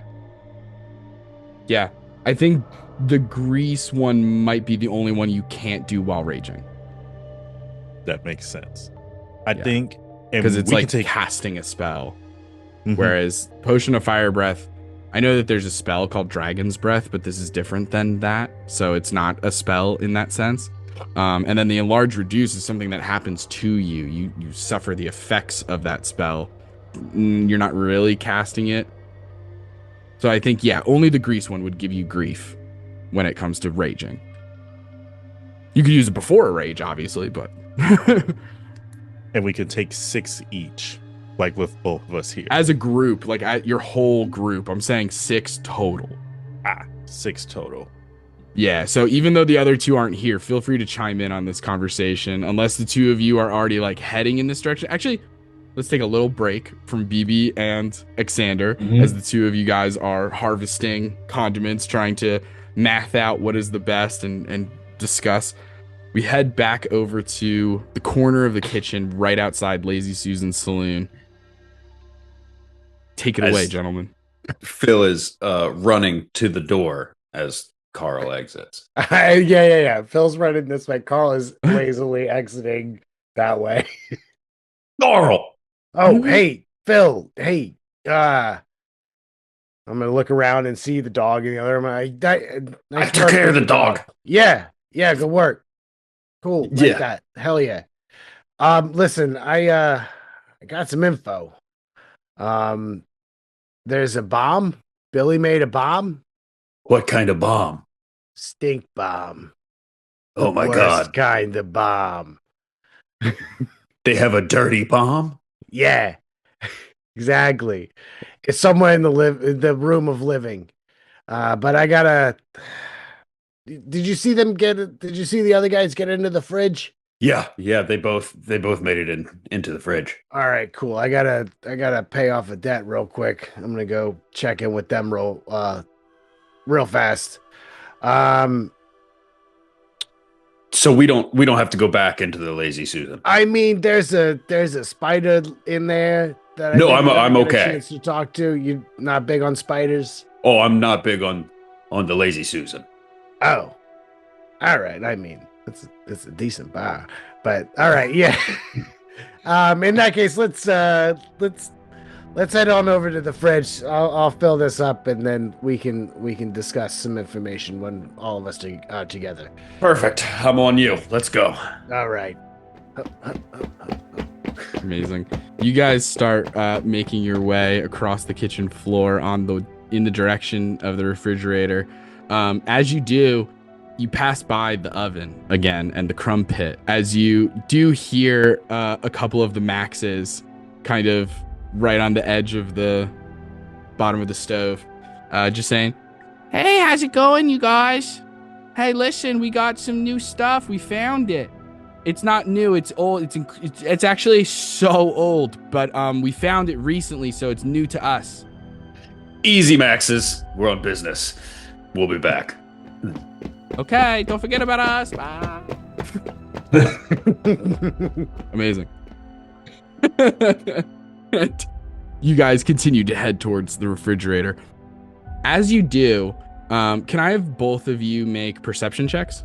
I think the grease one might be the only one you can't do while raging. That makes sense. I think because it's like casting a spell. Whereas Potion of Fire Breath, I know that there's a spell called Dragon's Breath, but this is different than that. So it's not a spell in that sense. And then the Enlarge Reduce is something that happens to you. You suffer the effects of that spell. You're not really casting it. So I think, only the grease one would give you grief when it comes to raging. You could use it before a rage, obviously, but... And we could take 6 each, like with both of us here. As a group, like at your whole group, I'm saying 6 total. 6 total. Yeah, so even though the other 2 aren't here, feel free to chime in on this conversation, unless the 2 of you are already like heading in this direction. Actually, let's take a little break from BB and Xander as the 2 of you guys are harvesting condiments, trying to math out what is the best and discuss. We head back over to the corner of the kitchen right outside Lazy Susan's saloon. Take it away, gentlemen. Phil is running to the door as Carl exits. Yeah. Phil's running this way. Carl is lazily exiting that way. Carl! Oh, hey, Phil. Hey, I'm gonna look around and see the dog in the other room. I took care of the dog. Yeah, good work. Cool. Like that. Hell yeah. Listen, I got some info. There's a bomb. Billy made a bomb. What kind of bomb? Stink bomb. Oh my God. Kind of bomb. They have a dirty bomb? Yeah. Exactly. It's somewhere in the room of living. But I gotta. Did you see them did you see the other guys get into the fridge? Yeah, they both made it into the fridge. All right, cool. I gotta pay off a debt real quick. I'm gonna go check in with them real fast. So we don't have to go back into the Lazy Susan. I mean, there's a spider in there that I'm okay. A chance to talk to. You're not big on spiders? Oh, I'm not big on the Lazy Susan. Oh, all right. I mean, it's a decent bar, but all right, yeah. In that case, let's head on over to the fridge. I'll fill this up, and then we can discuss some information when all of us are together. Perfect. I'm on you. Let's go. All right. Amazing. You guys start making your way across the kitchen floor in the direction of the refrigerator. As you do, you pass by the oven again and the crumb pit. As you do hear a couple of the Maxes kind of right on the edge of the bottom of the stove, just saying, "Hey, how's it going, you guys? Hey, listen, we got some new stuff. We found it. It's not new. It's old. It's actually so old, but we found it recently, so it's new to us." Easy, Maxes. We're on business. We'll be back. Okay, don't forget about us. Bye. Amazing. You guys continue to head towards the refrigerator. As you do, can I have both of you make perception checks?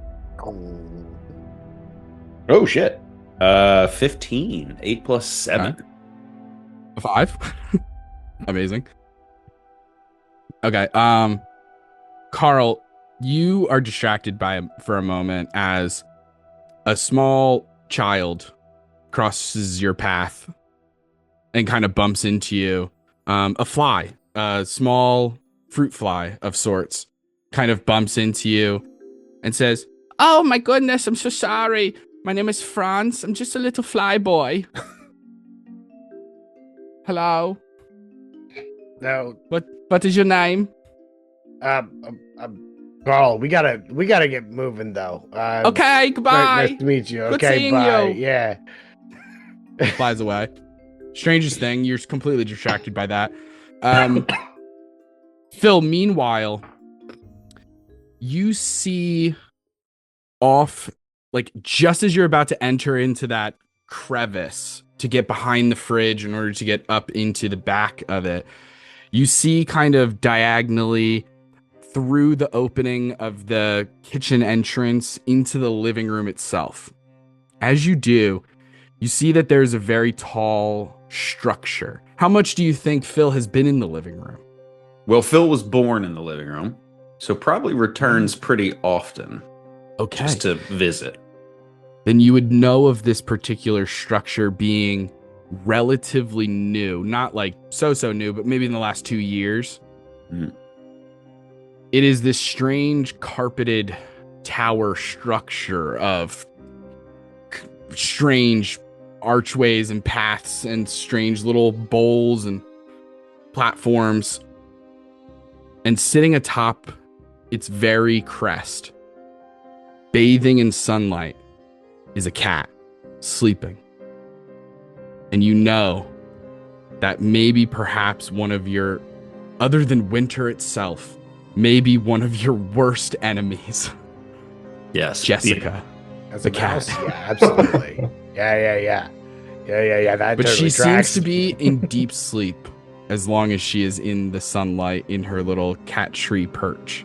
Oh, shit. 15. 8 plus 7. Okay. 5. Amazing. Okay. Carl, you are distracted for a moment as a small child crosses your path and kind of bumps into you. A fly, a small fruit fly of sorts, kind of bumps into you and says, "Oh my goodness, I'm so sorry. My name is Franz. I'm just a little fly boy." Hello. No, What is your name? Carl, we gotta get moving though. Okay, goodbye. Nice to meet you. Good Okay, seeing bye. you. Yeah. Flies away. Strangest thing, you're completely distracted by that. Phil, meanwhile, you see off, like just as you're about to enter into that crevice to get behind the fridge in order to get up into the back of it, you see kind of diagonally through the opening of the kitchen entrance into the living room itself. As you do, you see that there's a very tall structure. How much do you think Phil has been in the living room? Well, Phil was born in the living room, so probably returns pretty often. Okay. Just to visit. Then you would know of this particular structure being relatively new. Not like so new, but maybe in the last 2 years. Mm. It is this strange carpeted tower structure of strange archways and paths and strange little bowls and platforms. And sitting atop its very crest, bathing in sunlight, is a cat sleeping. And you know that maybe perhaps one of your, other than winter itself, maybe one of your worst enemies. Yes. Jessica. As the a cat. mouse? Yeah, absolutely. Yeah. That But totally she tracks. seems to be in deep sleep as long as she is in the sunlight in her little cat tree perch.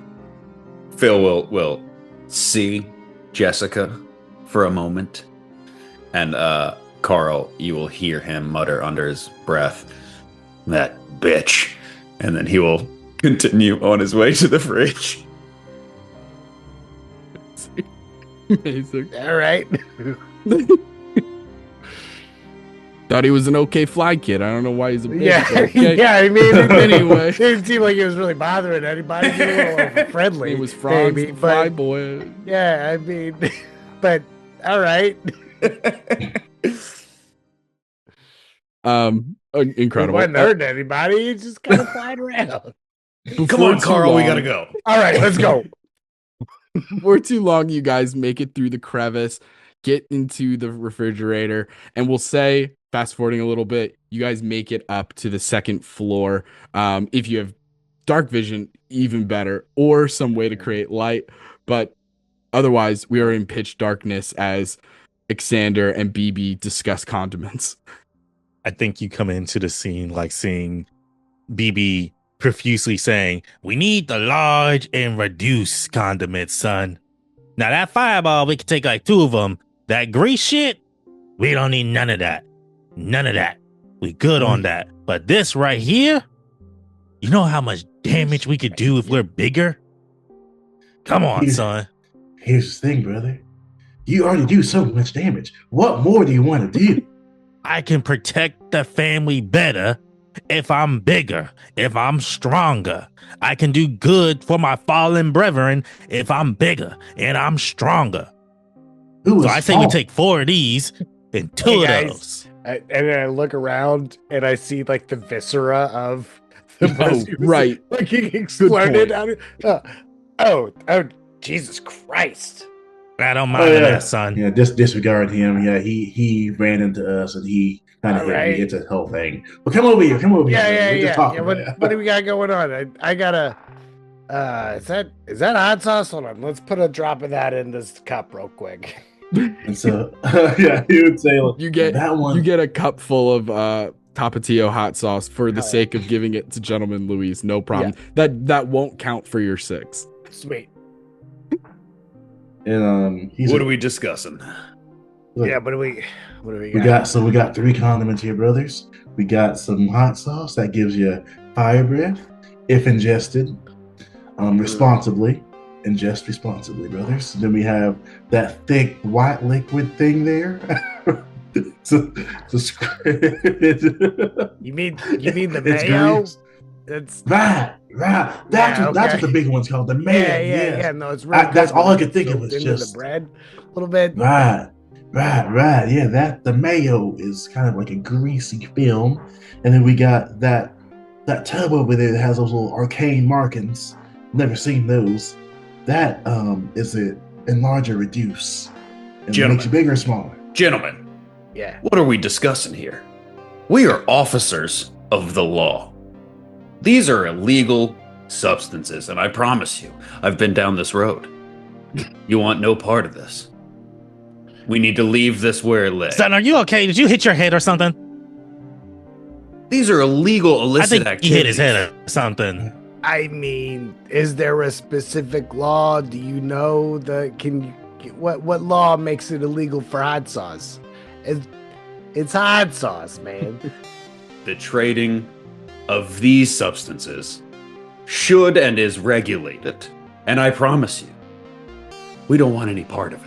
Phil will see Jessica for a moment, and Carl, you will hear him mutter under his breath, "That bitch," and then he will continue on his way to the fridge. Amazing. All right. Thought he was an okay fly kid. I don't know why he's a bitch. Yeah, Okay. yeah. I mean, Anyway. it didn't seem like it was really bothering anybody. He was a little friendly. It was Franz maybe, the fly but- boy. Yeah, I mean, but all right. Incredible. He wasn't hurting anybody. He just kind of flying around. Come on, Carl, we gotta go. All right, let's go. Before too long, you guys make it through the crevice, get into the refrigerator, and we'll say, fast forwarding a little bit, you guys make it up to the second floor. If you have dark vision, even better, or some way to create light. But otherwise, we are in pitch darkness as Xander and BB discuss condiments. I think you come into the scene like seeing BB profusely saying, "We need the large and reduced condiments, son. Now that fireball, we can take like 2 of them. That grease shit, we don't need none of that. None of that. We good on that. But this right here, you know how much damage we could do if we're bigger? Come on, son." Here's the thing, brother. You already do so much damage. What more do you want to do? I can protect the family better if I'm bigger, if I'm stronger. I can do good for my fallen brethren if I'm bigger and I'm stronger. Who So is I say we small? take 4 of these and 2 Hey, of guys. those. And then I look around and I see like the viscera of the Oh, person right. like he exploded point. out of, oh, Jesus Christ. I don't Oh, mind yeah. that, son. Yeah, disregard him. Yeah, he ran into us and he kind of hit Alright. me. It's a whole thing. But come over here. Come over Yeah, here. We're just talking What, about it. what do we got going on? I gotta is that hot sauce? Hold on, let's put a drop of that in this cup real quick. And so, yeah, he would say, look, You get that one. you get a cup full of Tapatio hot sauce for the Hell yeah. sake of giving it to Gentleman Luis. No problem. That won't count for your 6. Sweet. And he's What like, are we discussing? look, Yeah, what do we we got 3 condiments here, brothers. We got some hot sauce that gives you fire breath if ingested responsibly. ingest responsibly, brothers. Then we have that thick white liquid thing there. You mean the It's mayo? grease. It's Right. That's what the big one's called. The mayo. yeah. No, it's really That's good all when I could think of soaked was into just the bread a little bit. right. Yeah, that the mayo is kind of like a greasy film, and then we got that tub over there that has those little arcane markings. Never seen those. That is it enlarge or reduce, and it makes you bigger or smaller. Gentlemen, Yeah. what are we discussing here? We are officers of the law. These are illegal substances, and I promise you, I've been down this road. You want no part of this. We need to leave this where it lay. Son, are you okay? Did you hit your head or something? These are illegal, I illicit think activities. he hit his head or something. I mean, is there a specific law? Do you know what law makes it illegal for hot sauce? It's hot sauce, man. The trading of these substances should and is regulated. And I promise you, we don't want any part of it.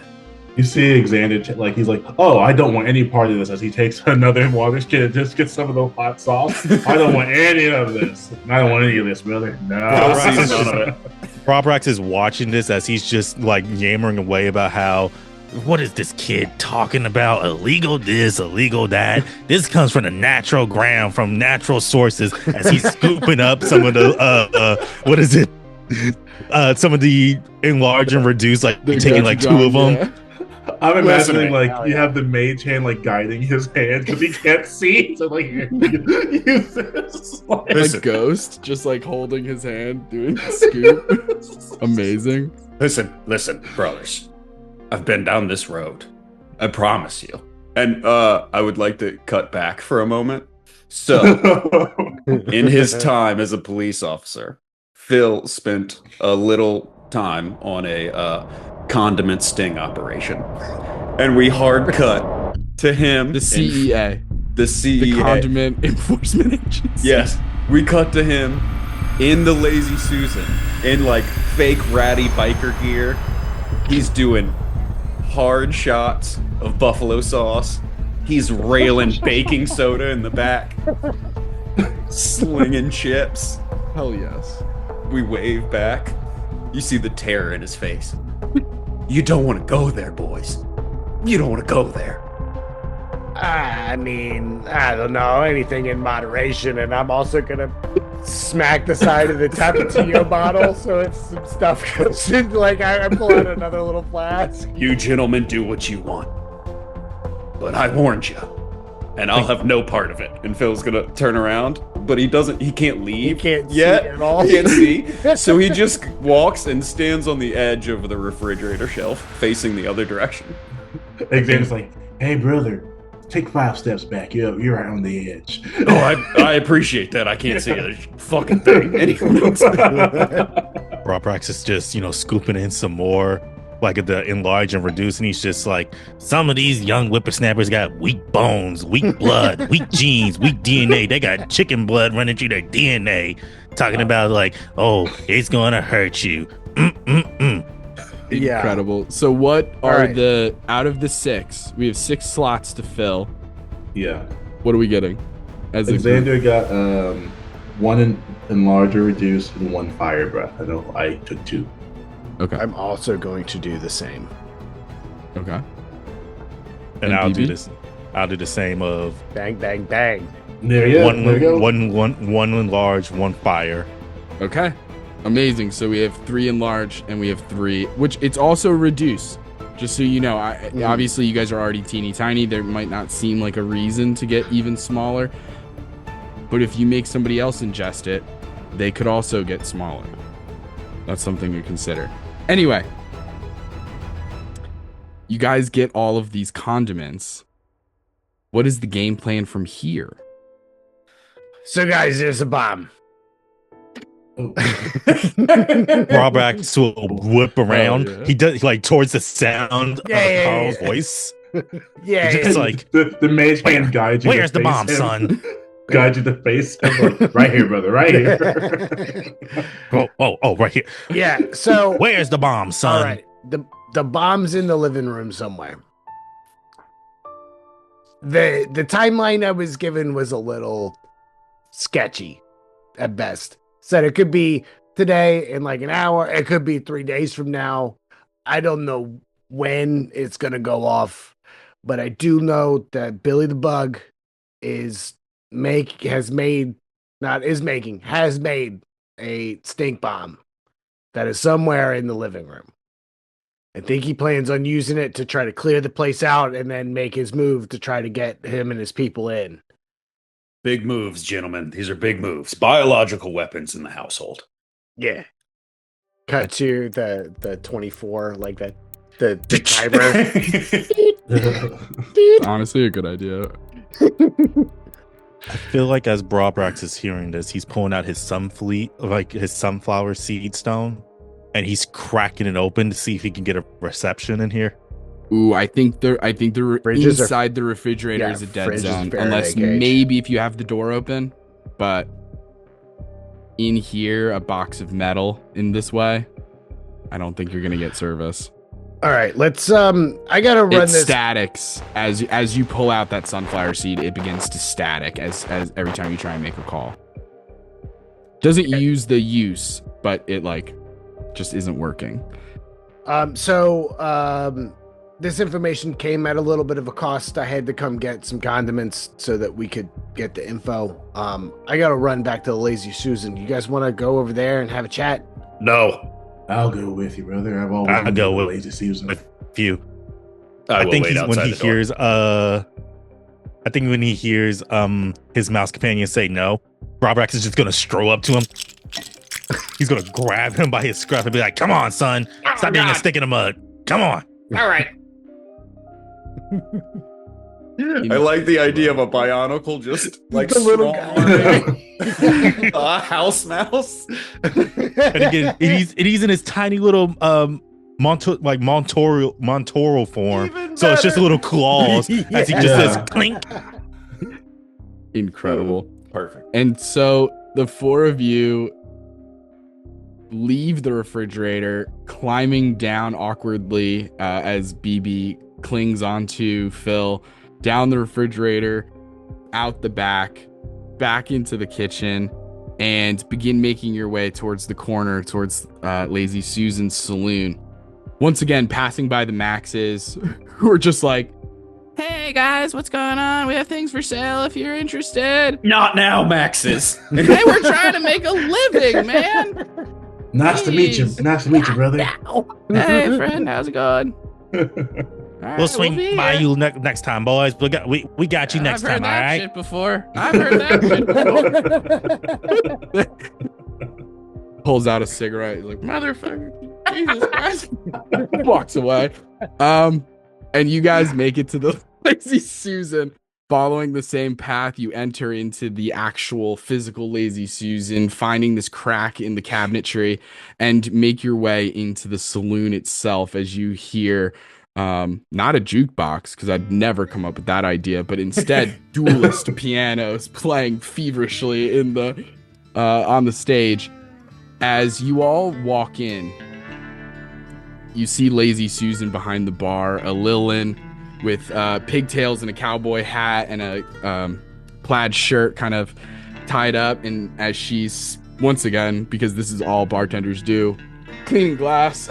You see Xander, like he's like, "Oh, I don't want any part of this." As he takes another water skin and just gets some of the hot sauce. I don't want any of this. I don't want any of this, brother. No, Robrax is watching this as he's just like yammering away about how, what is this kid talking about? Illegal this, illegal that. This comes from the natural ground, from natural sources. As he's scooping up some of the what is it? Some of the enlarge and reduce, like taking like two of them. Yeah. I'm imagining Listening. like you have the mage hand like guiding his hand because he can't see. So like, use this. Like, Listen. Like Ghost, just like holding his hand, doing the scoop. Amazing. Listen, brothers. I've been down this road. I promise you. And I would like to cut back for a moment. So, in his time as a police officer, Phil spent a little time on a condiment sting operation. And we hard cut to him. The CEA, The CEA. the Condiment Enforcement Agency. Yes. We cut to him in the Lazy Susan in like fake ratty biker gear. He's doing hard shots of buffalo sauce. He's railing baking soda in the back. Slinging chips. Hell yes. We wave back. You see the terror in his face. You don't want to go there, boys. You don't want to go there. I mean, I don't know, anything in moderation, and I'm also gonna smack the side of the Tapatio bottle so it's some stuff goes in. Like I pull out another little flask. You gentlemen do what you want. But I warned you. And I'll have no part of it. And Phil's gonna turn around, but he can't leave. He can't see yet. at all. He can't see. So he just walks and stands on the edge of the refrigerator shelf, facing the other direction. Xander's like, "Hey, brother, take 5 steps back. You're right on the edge." Oh, I appreciate that. I can't see a fucking thing. Anyways. Robrax is just, scooping in some more, like the enlarge and reduce, and he's just like, some of these young whippersnappers got weak bones, weak blood, weak genes, weak DNA. They got chicken blood running through their DNA. Talking about like, oh, it's gonna hurt you. Yeah. Incredible. So what are right. out of the 6, we have 6 slots to fill. Yeah. What are we getting? As a group? Xander got 1 enlarge or reduce and 1 fire breath. I know I took 2. Okay. I'm also going to do the same. Okay. And I'll do BB? this. I'll do the same of Bang, bang, bang. There you go. one enlarge, 1 fire. Okay. Amazing. So we have 3 enlarge and we have 3, which it's also reduce. Just so you know, obviously you guys are already teeny tiny. There might not seem like a reason to get even smaller. But if you make somebody else ingest it, they could also get smaller. That's something to consider. Anyway, you guys get all of these condiments. What is the game plan from here? So guys, there's a bomb. Robrax will whip around. Oh, yeah. He does like towards the sound of Carl's voice. Yeah. Just like, The mage hand guides you. where's the to face bomb, him. son? guide you to the face. I'm like, right here, brother, right here. Oh, right here. Yeah. So Where's the bomb, son? all right, the bomb's in the living room somewhere. The timeline I was given was a little sketchy at best. Said it could be today in like an hour. It could be 3 days from now. I don't know when it's gonna go off, but I do know that Billy the Bug has made a stink bomb that is somewhere in the living room. I think he plans on using it to try to clear the place out and then make his move to try to get him and his people in. Big moves, gentlemen. These are big moves. Biological weapons in the household. Yeah. Cut to the 24, like that the timer. Honestly, a good idea. I feel like as Brobrax is hearing this, he's pulling out his sunflower seed stone, and he's cracking it open to see if he can get a reception in here. Ooh, I think the Fridges inside the refrigerator yeah, is a dead fridge is zone, Faraday unless cage. maybe if you have the door open. But in here, a box of metal in this way, I don't think you're gonna get service. All right, let's I gotta run It this. statics as you pull out that sunflower seed. It begins to static as every time you try and make a call. Doesn't use the use, but it like just isn't working. This information came at a little bit of a cost. I had to come get some condiments so that we could get the info. I gotta run back to the Lazy Susan. You guys want to go over there and have a chat? No, I'll go with you, brother. I'll go with Lazy Susan. with you. I think when he hears his mouse companion say no, Brobrax is just gonna stroll up to him. He's gonna grab him by his scruff and be like, "Come on, son, stop being a stick in the mud. Come on." All right. I like the idea of a bionicle just like The little guy. A house mouse. And again, he's in his tiny little Montoro form. Even So it's just better. little claws as he just Yeah. says clink. Incredible. Perfect. And so the four of you leave the refrigerator, climbing down awkwardly as BB clings onto Phil, down the refrigerator, out the back into the kitchen, and begin making your way towards the corner, towards Lazy Susan's saloon. Once again, passing by the Maxes, who are just like, "Hey guys, what's going on? We have things for sale if you're interested." Not now, Maxes. Hey, we're trying to make a living, man. Nice to meet you. Jeez. Nice to meet you, brother. Hey, friend, how's it going? We'll swing by you next time, boys. We got you next time, all right? Shit before. I've heard that shit before. Pulls out a cigarette. He's like, "Motherfucker, Jesus Christ!" Walks away. And you guys make it to the Lazy Susan. Following the same path, you enter into the actual physical Lazy Susan, finding this crack in the cabinetry, and make your way into the saloon itself as you hear not a jukebox, because I'd never come up with that idea, but instead duelist pianos playing feverishly in the on the stage. As you all walk in, you see Lazy Susan behind the bar, a Lilin with pigtails and a cowboy hat and a plaid shirt kind of tied up, and as she's once again, because this is all bartenders do, cleaning glass,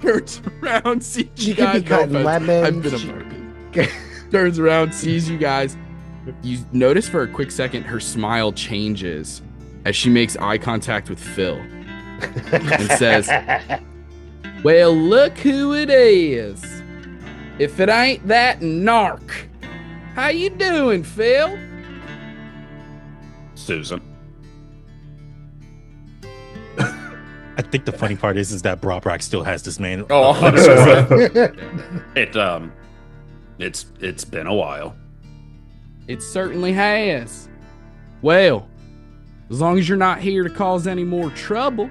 turns around, sees you could be guys. cutting lemons. I've been a bartender. Turns around, sees you guys. You notice for a quick second her smile changes as she makes eye contact with Phil and says, "Well, look who it is. If it ain't that narc. How you doing, Phil?" Susan. I think the funny part is that Brobrax still has this man. Oh, 100%. It's been a while. It certainly has. Well, as long as you're not here to cause any more trouble,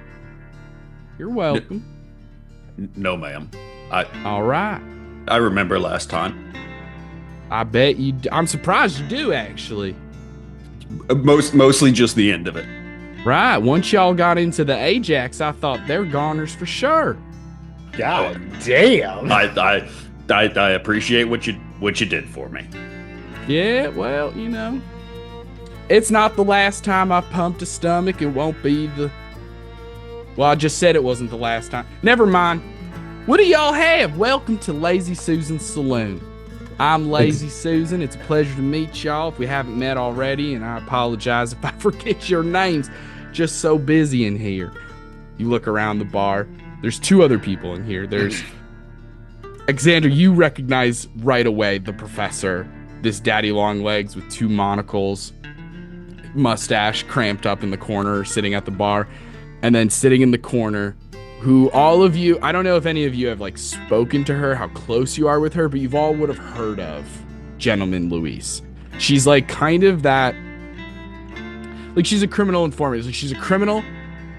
you're welcome. No, ma'am. All right. I remember last time. I bet you I'm surprised you do, actually. Mostly just the end of it. Right. Once y'all got into the Ajax, I thought they're goners for sure. God damn. I appreciate what you did for me. Yeah, well, it's not the last time I pumped a stomach. It won't be the... Well, I just said it wasn't the last time. Never mind. What do y'all have? Welcome to Lazy Susan's Saloon. I'm Lazy Susan. It's a pleasure to meet y'all if we haven't met already, and I apologize if I forget your names. Just so busy in here. You look around the bar. There's 2 other people in here. There's... Xander, you recognize right away the professor. This daddy long legs with 2 monocles. Mustache cramped up in the corner, sitting at the bar. And then sitting in the corner, who all of you, I don't know if any of you have spoken to her, how close you are with her, but you've all would have heard of Gentleman Luis. She's kind of that, she's a criminal informant. She's a criminal,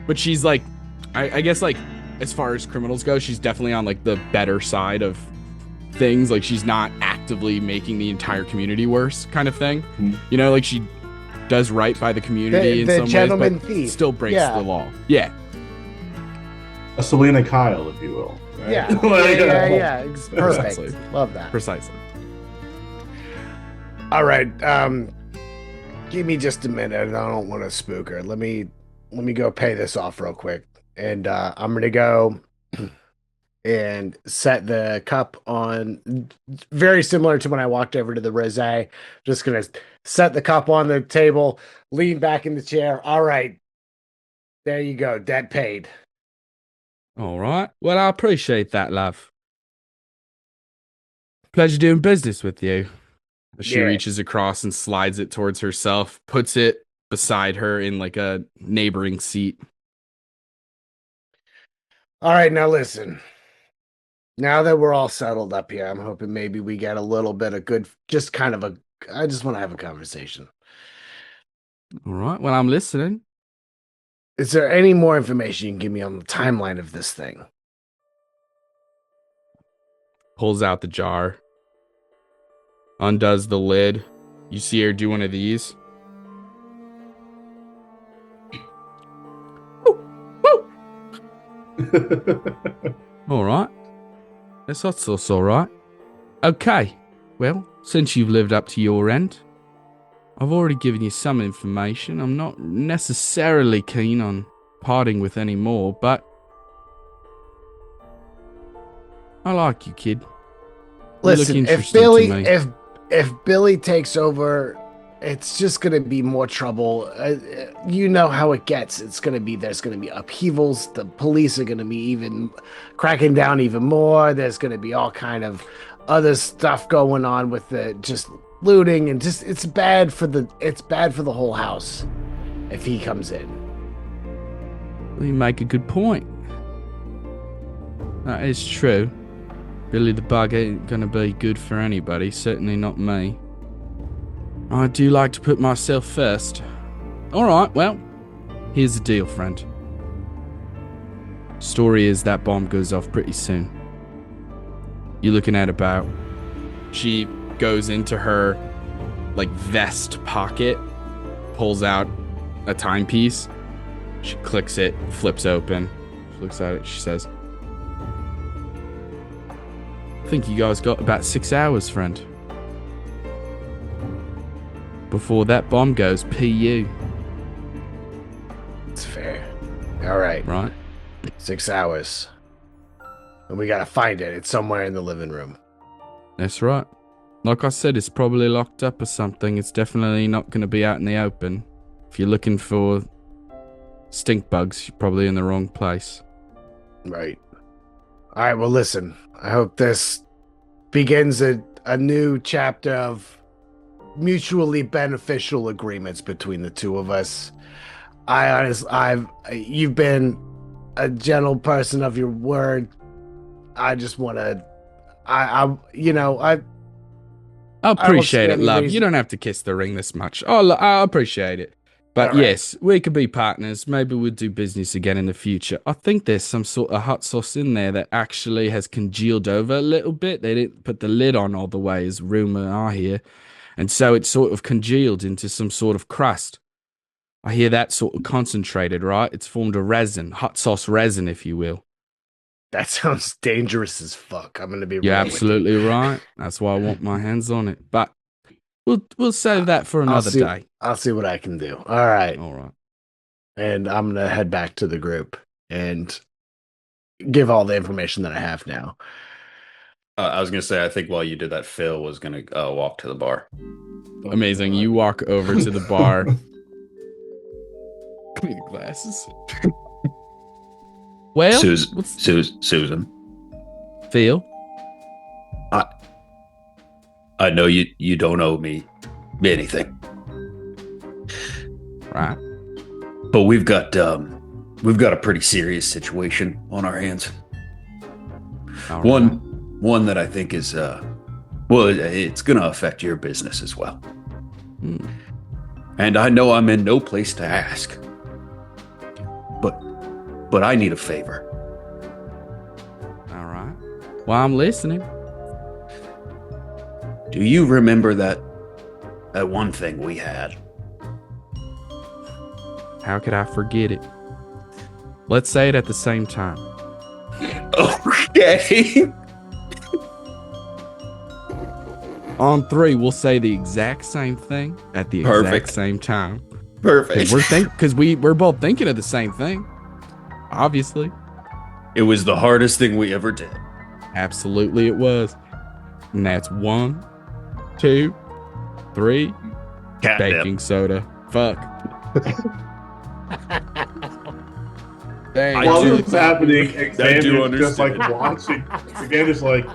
but she's I guess as far as criminals go, she's definitely on the better side of things. She's not actively making the entire community worse kind of thing. Mm-hmm. She does right by the community in some gentleman ways, but thief. Still breaks the law. Yeah. A Selena Kyle, if you will. Right? Yeah. Perfect. Precisely. Love that. Precisely. All right. Give me just a minute. I don't want to spook her. Let me go pay this off real quick. And I'm going to go and set the cup on, very similar to when I walked over to the rosé. Just going to set the cup on the table, lean back in the chair. All right. There you go. Debt paid. All right. Well, I appreciate that, love. Pleasure doing business with you. She reaches across and slides it towards herself, puts it beside her in a neighboring seat. All right, now listen. Now that we're all settled up here, I'm hoping maybe we get a little bit of good, I just want to have a conversation. All right. Well, I'm listening. Is there any more information you can give me on the timeline of this thing? Pulls out the jar. Undoes the lid. You see her do one of these. All right. That's all right. Okay. Well, since you've lived up to your end, I've already given you some information. I'm not necessarily keen on parting with any more, but I like you, kid. Listen, if Billy takes over, it's just going to be more trouble. You know how it gets. There's going to be upheavals. The police are going to be even cracking down even more. There's going to be all kind of other stuff going on with the just looting, and just it's bad for the whole house if he comes in. Well, you make a good point. That is true. Billy the Bug ain't going to be good for anybody, certainly not me. I do like to put myself first. Alright, well, here's the deal, friend. Story is that bomb goes off pretty soon. You're looking at about... She goes into her, vest pocket, pulls out a timepiece. She clicks it, flips open. She looks at it, she says, I think you guys got about 6 hours, friend. Before that bomb goes PU. It's fair. All right. Right. 6 hours. And we gotta find it. It's somewhere in the living room. That's right. Like I said, it's probably locked up or something. It's definitely not going to be out in the open. If you're looking for stink bugs, you're probably in the wrong place. Right. All right, well, listen. I hope this begins a new chapter of mutually beneficial agreements between the two of us. You've been a gentle person of your word. I just want to, I appreciate it, love. You don't have to kiss the ring this much. I appreciate it. But right. Yes, we could be partners. Maybe we'll do business again in the future. I think there's some sort of hot sauce in there that actually has congealed over a little bit. They didn't put the lid on all the way, as rumor I hear. and so it sort of congealed into some sort of crust. I hear that sort of concentrated, right? It's formed a resin, hot sauce resin, if you will. That sounds dangerous as fuck. I'm gonna be You're real with you. absolutely right. That's why I want my hands on it. But we'll save that for another day. I'll see what I can do. All right. All right. And I'm gonna head back to the group and give all the information that I have now. I was gonna say, I think while you did that, Phil was gonna walk to the bar. Amazing. You walk over to the bar. Clean your glasses. Well, Susan. Phil. I know you don't owe me anything, Right. but we've got a pretty serious situation on our hands. All right. One that I think is it's gonna affect your business as well. Hmm. And I know I'm in no place to ask, but I need a favor. All right. Well, I'm listening. Do you remember that one thing we had? How could I forget it? Let's say it at the same time. Okay. On 3, we'll say the exact same thing at the exact same time. Perfect. Because we're both thinking of the same thing. Obviously. It was the hardest thing we ever did. Absolutely it was. And that's 1, 2, 3. Catnip. Baking soda. Fuck. Dang. I While do- this is happening, I do Xander's just like understand. watching. Xander's like,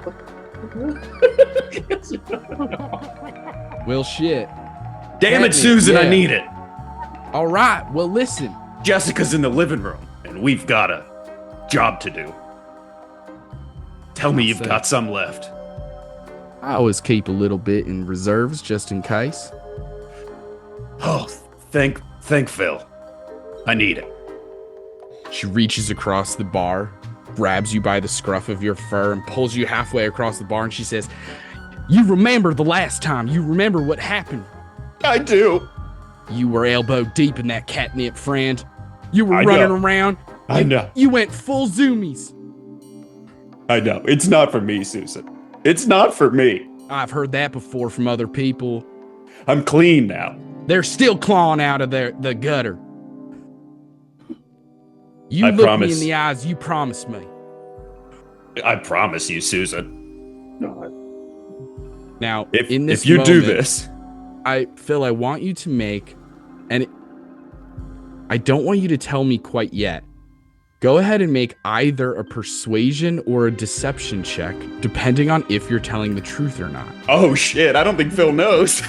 Well, shit. Damn it, Catnip, Susan, I yeah. need it. All right. Well, listen. Jessica's in the living room, and we've got a job to do. Tell me you've got some left. I always keep a little bit in reserves just in case. Oh, thank Phil. I need it. She reaches across the bar, grabs you by the scruff of your fur, and pulls you halfway across the bar, and she says, "You remember the last time. You remember what happened. I do. You were elbow deep in that catnip, friend. You were I running know. around. I know. You went full zoomies. I know. It's not for me, Susan. It's not for me. I've heard that before from other people. I'm clean now. They're still clawing out of the gutter. You I look promise. me in the eyes. You promised me. I promise you, Susan. Now, If in this if you do moment, this, Phil, I want you to make, and I don't want you to tell me quite yet. Go ahead and make either a persuasion or a deception check, depending on if you're telling the truth or not. oh shit, I don't think Phil knows.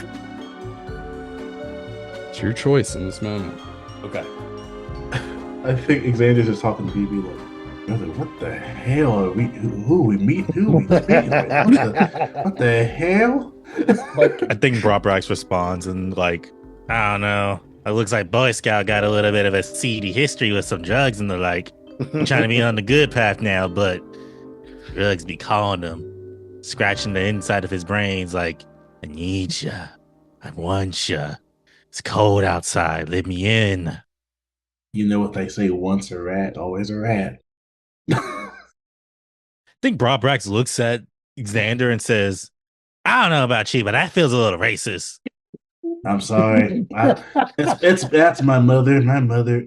It's your choice in this moment. Okay. I think Xander's just talking to BB like, what the hell are we? Who we meet? Who we speaking with? What the hell? I think Brobrax responds and like, I don't know. It looks like Boy Scout got a little bit of a seedy history with some drugs and the like. I'm trying to be on the good path now, but drugs be calling him, scratching the inside of his brains like, I need ya. I want ya. It's cold outside. Let me in. You know what they say? Once a rat, always a rat. I think Brobrax looks at Xander and says, I don't know about you, but that feels a little racist. I'm sorry. That's my mother. My mother.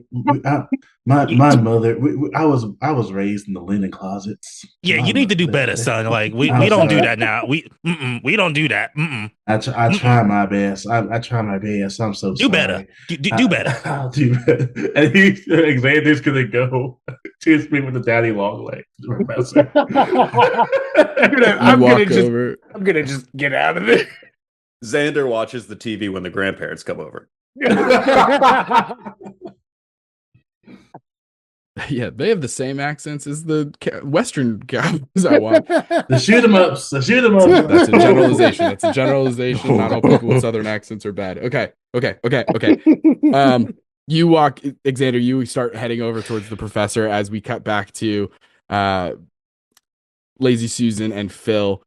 My mother. I was raised in the linen closets. Yeah, you need to do better, son. Like we I'm don't do sorry. that now. We don't do that. I try my best. I try my best. I'm so Do sorry. better. Do better. I'll do better. And Xander's gonna go to speak with the daddy long leg professor. I'm walk gonna just over. I'm gonna just get out of there. Xander watches the TV when the grandparents come over. Yeah, they have the same accents as the Western guys I watch. The shoot 'em ups. The shoot 'em ups. That's a generalization. That's a generalization. Not all people with Southern accents are bad. Okay. You walk, Xander. You start heading over towards the professor as we cut back to Lazy Susan and Phil.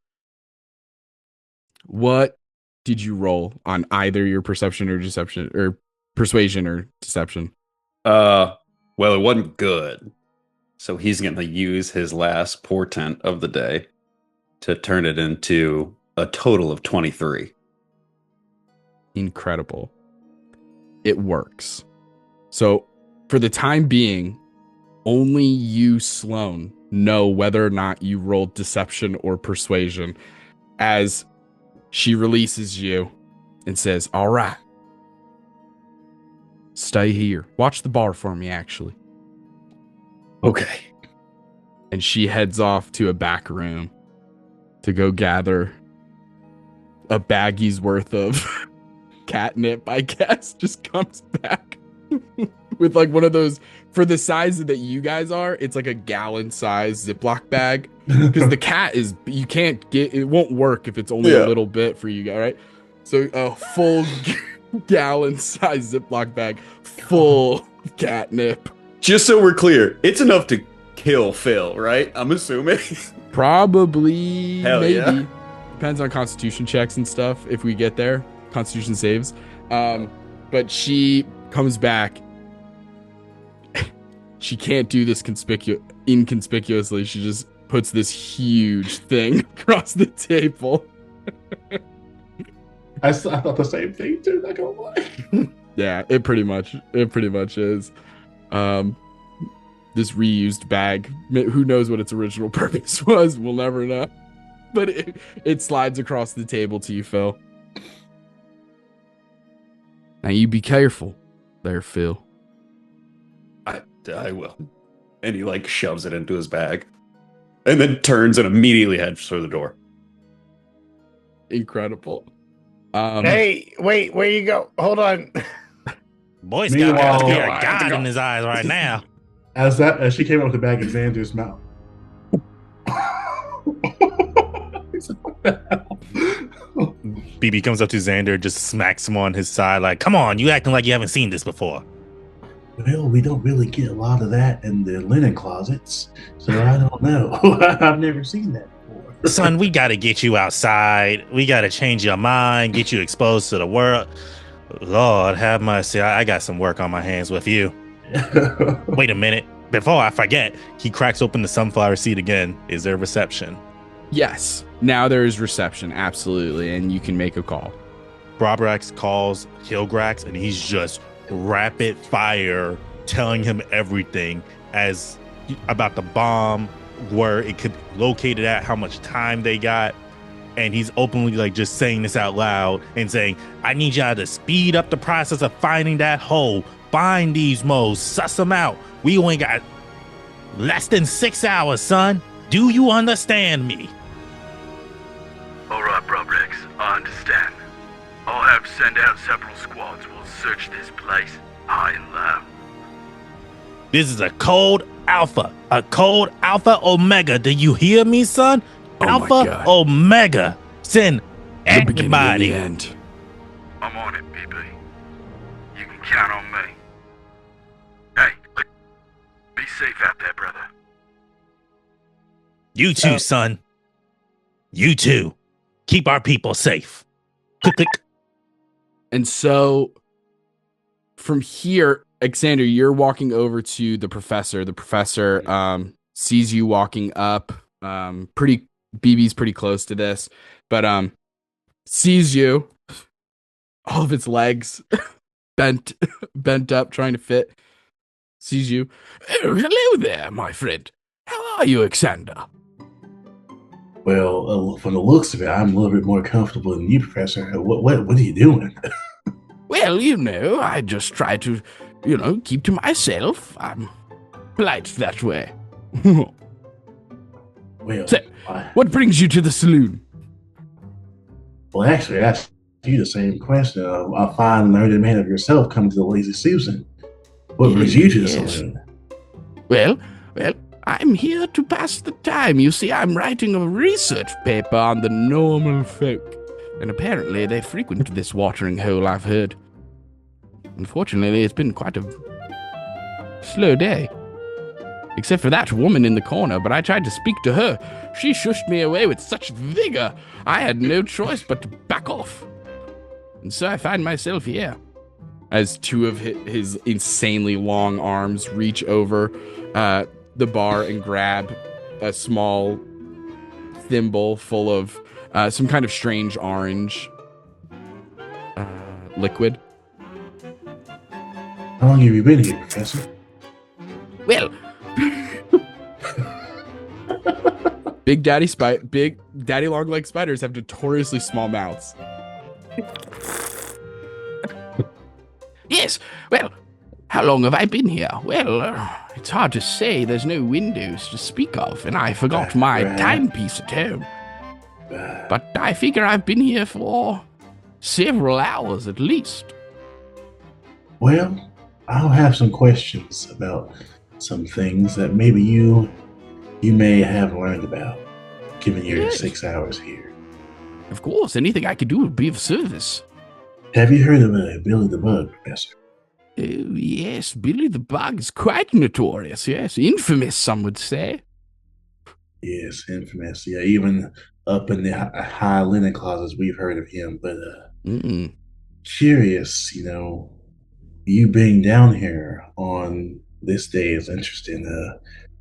What did you roll on either your perception or deception or persuasion or deception? Well, it wasn't good. So he's going to use his last portent of the day to turn it into a total of 23. Incredible. It works. So for the time being, only you, Sloan, know whether or not you rolled deception or persuasion as she releases you and says, all right, stay here. Watch the bar for me, actually. Okay. And she heads off to a back room to go gather a baggie's worth of catnip, I guess. Just comes back with like one of those, for the size that you guys are, it's like a gallon size Ziploc bag. Because the cat is, you can't get, it won't work if it's only a little bit for you guys, right? So a full gallon size Ziploc bag full of catnip. Just so we're clear, it's enough to kill Phil, right? I'm assuming. Probably. Hell maybe. yeah. Depends on constitution checks and stuff if we get there. Constitution saves. But she comes back. She can't do this inconspicuously. She just puts this huge thing across the table. I thought the same thing too, not gonna lie. Yeah, it pretty much is. This reused bag. Who knows what its original purpose was? We'll never know. But it slides across the table to you, Phil. Now you be careful there, Phil. I will. And he like shoves it into his bag and then turns and immediately heads for the door. Incredible. Hey, wait, where you go? Hold on. Boy Scout got Meanwhile- a God in his eyes right now. As she came up with the bag of Xander's mouth. BB comes up to Xander, just smacks him on his side, like, come on, you acting like you haven't seen this before. Well, we don't really get a lot of that in the linen closets, so I don't know. I've never seen that before. Son, we gotta get you outside. We gotta change your mind, get you exposed to the world. Lord have mercy, I got some work on my hands with you. Wait a minute. Before I forget, he cracks open the sunflower seed again. Is there reception? Yes. Now there is reception, absolutely, and you can make a call. Brobrax calls Hilgrax, and he's just rapid fire telling him everything as about the bomb, where it could be located at, how much time they got. And he's openly like just saying this out loud and saying, I need y'all to speed up the process of finding that hole. Find these moles, suss them out. We only got less than 6 hours, son. Do you understand me? All right, Brobrax, I understand. I'll have send out several squads. We'll search this place high and low. This is a code alpha. A code alpha omega. Do you hear me, son? Oh my Alpha God. omega. Send The beginning and the anybody. end. I'm on it, BB. You can count on me. Hey, be safe out there, brother. You too, son. You too. Keep our people safe. Click, click. And so from here, Alexander, you're walking over to the professor. The professor sees you walking up. BB's pretty close to this, but sees you, all of its legs bent up, trying to fit. Sees you. Oh, hello there, my friend. How are you, Alexander? Well, from the looks of it, I'm a little bit more comfortable than you, Professor. What are you doing? Well, I just try to, keep to myself. I'm polite that way. Well, So, what brings you to the saloon? well, actually, I asked you the same question. A fine learned man of yourself coming to the Lazy Susan. What brings you to the Yes. saloon? Well, I'm here to pass the time. You see, I'm writing a research paper on the normal folk, and apparently they frequent this watering hole, I've heard. Unfortunately, it's been quite a slow day. Except for that woman in the corner, but I tried to speak to her. She shushed me away with such vigor, I had no choice but to back off. And so I find myself here. As two of his insanely long arms reach over the bar and grab a small thimble full of some kind of strange orange liquid. How long have you been here, Professor? Well, Big Daddy long leg spiders have notoriously small mouths. Yes, well, how long have I been here? Well, it's hard to say. There's no windows to speak of, and I forgot my timepiece at home. But I figure I've been here for several hours at least. Well, I'll have some questions about some things that maybe you may have learned about, given your 6 hours here. Of course, anything I could do would be of service. Have you heard of Billy the Bug, Professor? Oh, yes, Billy the Bug is quite notorious, yes. Infamous, some would say. Yes, infamous. Yeah, even up in the high linen closets, we've heard of him. But curious, you being down here on this day is interesting.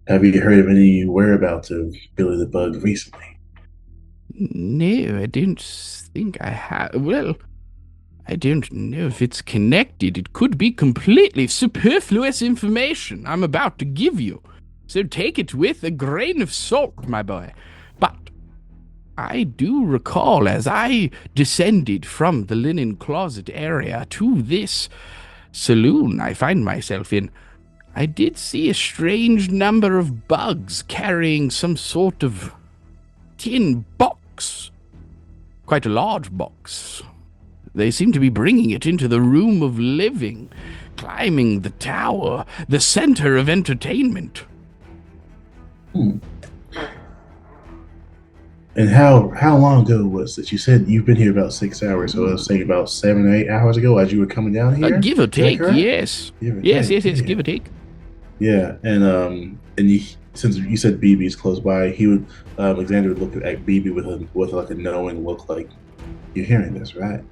Have you heard of any whereabouts of Billy the Bug recently? No, I don't think I have. Well, I don't know if it's connected. It could be completely superfluous information I'm about to give you. So take it with a grain of salt, my boy. But I do recall as I descended from the linen closet area to this saloon I find myself in, I did see a strange number of bugs carrying some sort of tin box. Quite a large box. They seem to be bringing it into the room of living, climbing the tower, the center of entertainment. And how long ago was this? You said you've been here about 6 hours, so I was saying about 7 or 8 hours ago as you were coming down here? Give or take, yes. Yes, give or take. Yeah, and since you said BB's close by, he would Alexander would look at BB with like a knowing look, like, you're hearing this, right?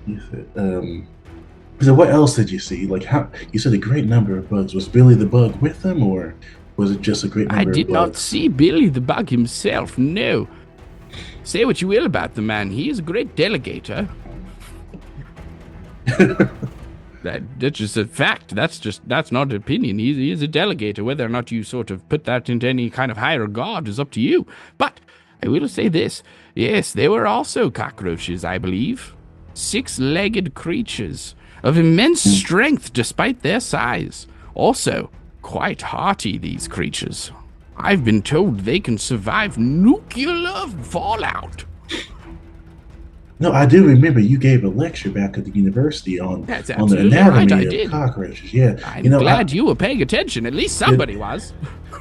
You said, so what else did you see? Like, how you said a great number of bugs. Was Billy the Bug with them, or was it just a great number of bugs? I did not see Billy the Bug himself, no. Say what you will about the man, he is a great delegator. That's just a fact. That's not an opinion. He is a delegator. Whether or not you sort of put that into any kind of higher regard is up to you. But I will say this. Yes, there were also cockroaches, I believe. 6-legged creatures of immense strength despite their size. Also, quite hearty, these creatures. I've been told they can survive nuclear fallout. No, I do remember you gave a lecture back at the university on the anatomy of cockroaches. Yeah, I'm glad you were paying attention. At least somebody was.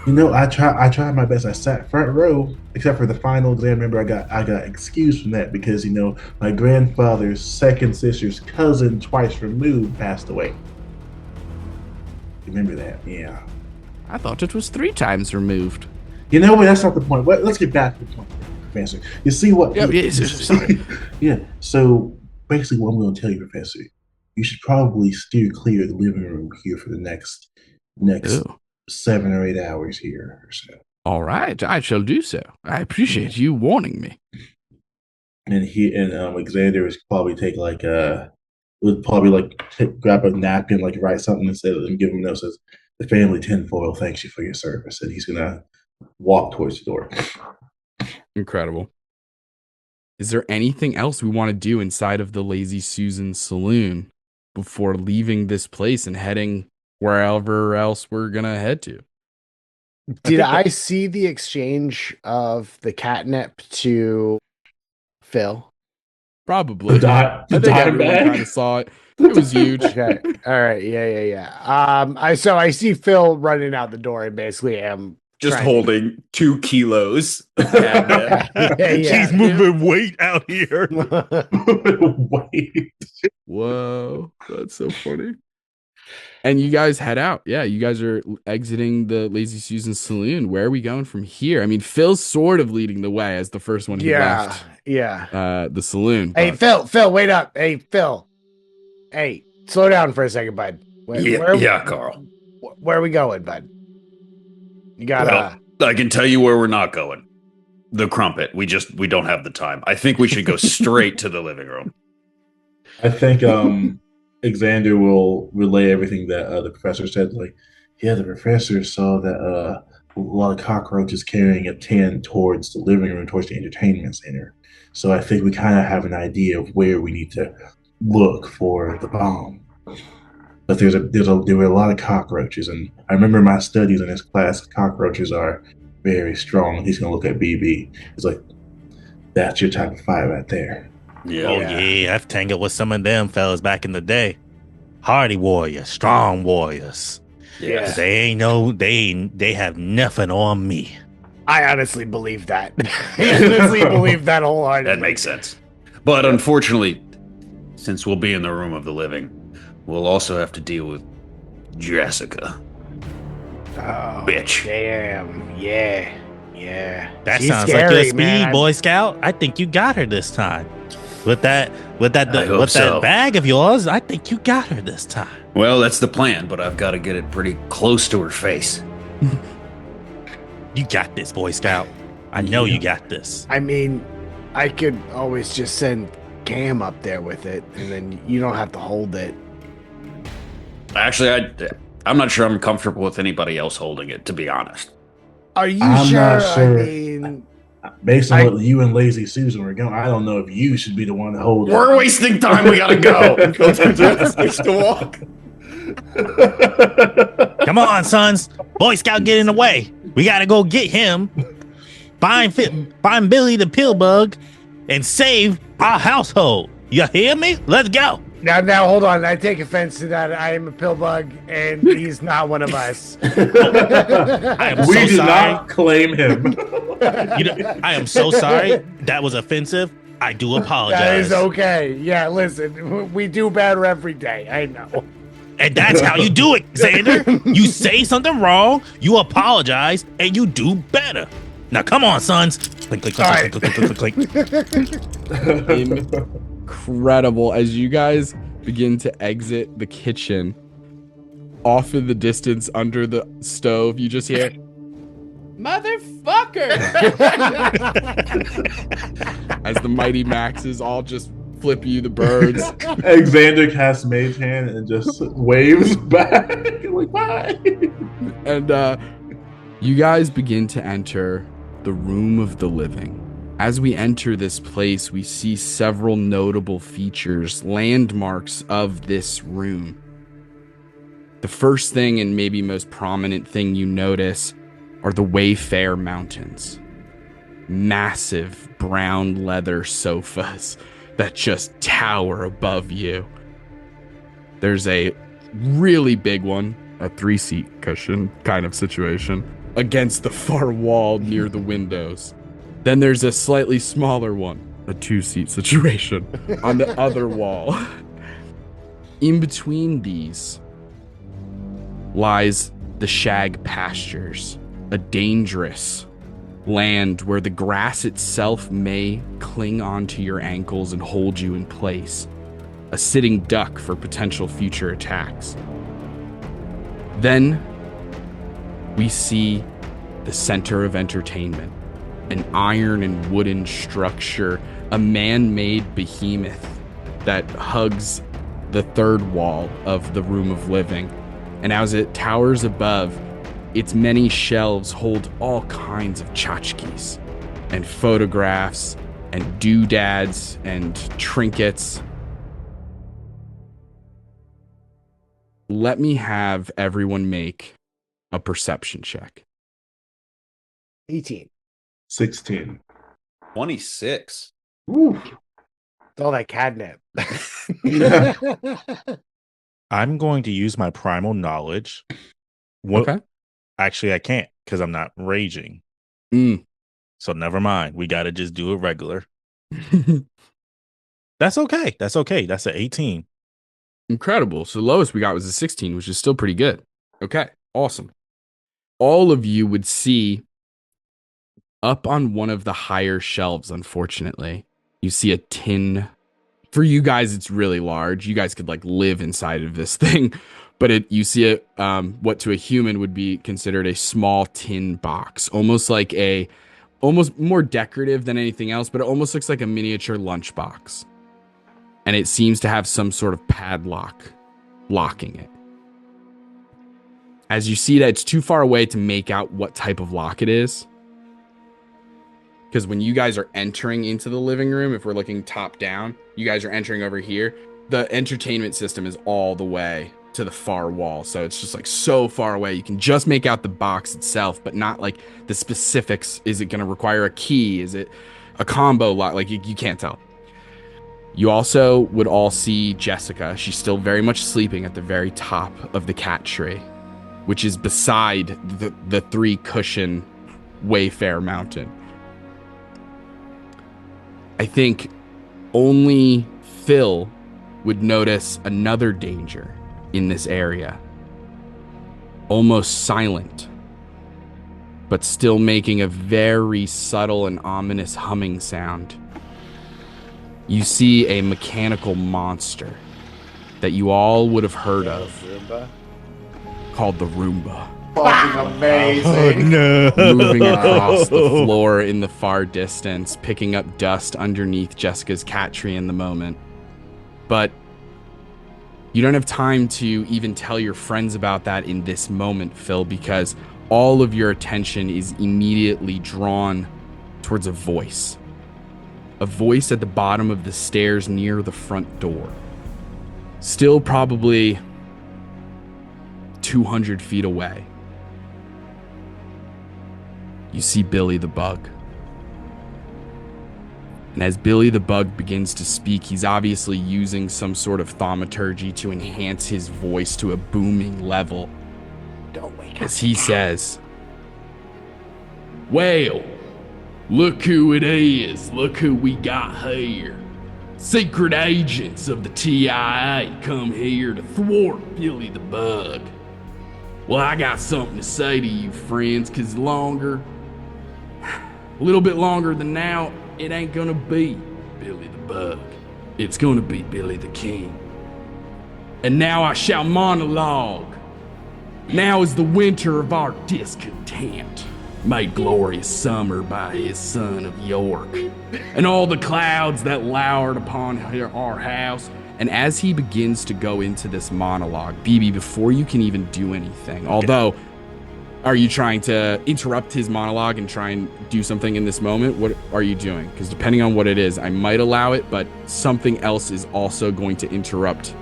I tried my best. I sat front row, except for the final exam. Remember, I got excused from that because my grandfather's second sister's cousin, twice removed, passed away. Remember that? Yeah. I thought it was 3 times removed. You know what? That's not the point. Let's get back to the point, Professor. You see what? Sorry. Yeah. So basically, what I'm going to tell you, Professor, you should probably steer clear of the living room here for the next 7 or 8 hours here or so. All right, I shall do so. I appreciate you warning me. And Alexander is probably grab a napkin, like write something instead of and give him a note says, "The family tinfoil thanks you for your service," and he's gonna walk towards the door. Incredible. Is there anything else we want to do inside of the Lazy Susan Saloon before leaving this place and heading wherever else we're gonna head to? Did I see the exchange of the catnip to Phil? Probably. I think everyone kind of saw it. It was huge. Okay. All right. Yeah. I see Phil running out the door and basically just holding 2 kilos. She's moving weight out here. Wait. Whoa, that's so funny. And you guys head out. Yeah, you guys are exiting the Lazy Susan Saloon. Where are we going from here? I mean, Phil's sort of leading the way as the first one who left the saloon. Hey, Phil, wait up. Hey, Phil. Hey, slow down for a second, bud. Yeah, Carl. Where are we going, bud? You gotta. Well, I can tell you where we're not going. The Crumpet. We don't have the time. I think we should go straight to the living room. I think Xander will relay everything that the professor said. Like, yeah, the professor saw that a lot of cockroaches carrying a tin towards the living room, towards the entertainment center. So I think we kind of have an idea of where we need to look for the bomb. But there were a lot of cockroaches, and I remember my studies in this class. Cockroaches are very strong. He's gonna look at BB. He's like, "That's your type of fight right there." Yeah, I've tangled with some of them fellas back in the day. Hardy warriors, strong warriors. Yeah. They have nothing on me. I honestly believe that. I honestly believe that wholeheartedly. That makes sense. But unfortunately, since we'll be in the room of the living, we'll also have to deal with Jessica. Oh, bitch. Damn. Yeah. That She's sounds scary, like your speed, man. Boy Scout. I think you got her this time. With that so. bag of yours, I think you got her this time. Well, that's the plan, but I've got to get it pretty close to her face. You got this, Boy Scout. I know you got this. I mean, I could always just send Cam up there with it, and then you don't have to hold it. Actually, I'm not sure I'm comfortable with anybody else holding it, to be honest. Are you I'm sure? not sure. I mean, Based on what you and Lazy Susan were going, I don't know if you should be the one to hold it. We're wasting time. We gotta go. Go to the place to walk. Come on, sons. Boy Scout, get in the way. We gotta go get him. Find Billy the pill bug and save our household. You hear me? Let's go. now, hold on. I take offense to that. I am a pill bug, and he's not one of us. I am We so do sorry. not claim him. I am so sorry. That was offensive. I do apologize. That is okay. Yeah, listen, we do better every day. I know. And that's how you do it, Xander. You say something wrong, you apologize, and you do better. Now, come on, sons. Click, click, click, click, click, click, click, click. Incredible. As you guys begin to exit the kitchen, off in the distance under the stove, you just hear, "Motherfucker!" As the Mighty Maxes all just flip you the birds. Xander casts Mage Hand and just waves back. Like, bye. And you guys begin to enter the room of the living. As we enter this place, we see several notable features, landmarks of this room. The first thing and maybe most prominent thing you notice are the Wayfair Mountains. Massive brown leather sofas that just tower above you. There's a really big one, a 3-seat cushion kind of situation, against the far wall near the windows. Then there's a slightly smaller one, a 2-seat situation, on the other wall. In between these lies the shag pastures, a dangerous land where the grass itself may cling onto your ankles and hold you in place, a sitting duck for potential future attacks. Then we see the center of entertainment, an iron and wooden structure, a man-made behemoth that hugs the third wall of the room of living. And as it towers above, its many shelves hold all kinds of tchotchkes and photographs and doodads and trinkets. Let me have everyone make a perception check. 18. 16. 26. Woo. It's all that catnip. I'm going to use my primal knowledge. Okay. Actually, I can't because I'm not raging. So never mind. We got to just do it regular. That's okay. That's okay. That's an 18. Incredible. So the lowest we got was a 16, which is still pretty good. Okay, awesome. All of you would see up on one of the higher shelves, unfortunately, you see a tin. For you guys, it's really large. You guys could like live inside of this thing, but you see it, what to a human would be considered a small tin box, almost more decorative than anything else, but it almost looks like a miniature lunchbox. And it seems to have some sort of padlock locking it. As you see that, it's too far away to make out what type of lock it is. Because when you guys are entering into the living room, if we're looking top down, you guys are entering over here. The entertainment system is all the way to the far wall. So it's just like so far away. You can just make out the box itself, but not like the specifics. Is it going to require a key? Is it a combo lock? Like you can't tell. You also would all see Jessica. She's still very much sleeping at the very top of the cat tree, which is beside the 3-cushion Wayfair mountain. I think only Phil would notice another danger in this area. Almost silent, but still making a very subtle and ominous humming sound. You see a mechanical monster that you all would have heard of, called the Roomba. Fucking amazing. no. Moving across the floor in the far distance, picking up dust underneath Jessica's cat tree in the moment. But you don't have time to even tell your friends about that in this moment, Phil, because all of your attention is immediately drawn towards a voice. A voice at the bottom of the stairs near the front door. Still probably 200 feet away. You see Billy the Bug. And as Billy the Bug begins to speak, he's obviously using some sort of thaumaturgy to enhance his voice to a booming level. Don't wake up. As he says, "Well, look who it is. Look who we got here. Secret agents of the TIA come here to thwart Billy the Bug. Well, I got something to say to you, friends, because a little bit longer than now, it ain't gonna be Billy the Bug. It's gonna be Billy the King. And now I shall monologue. Now is the winter of our discontent, made glorious summer by his son of York, and all the clouds that lowered upon our house." And as he begins to go into this monologue, BB, before you can even do anything, although, are you trying to interrupt his monologue and try and do something in this moment? What are you doing? Because depending on what it is, I might allow it, but something else is also going to interrupt,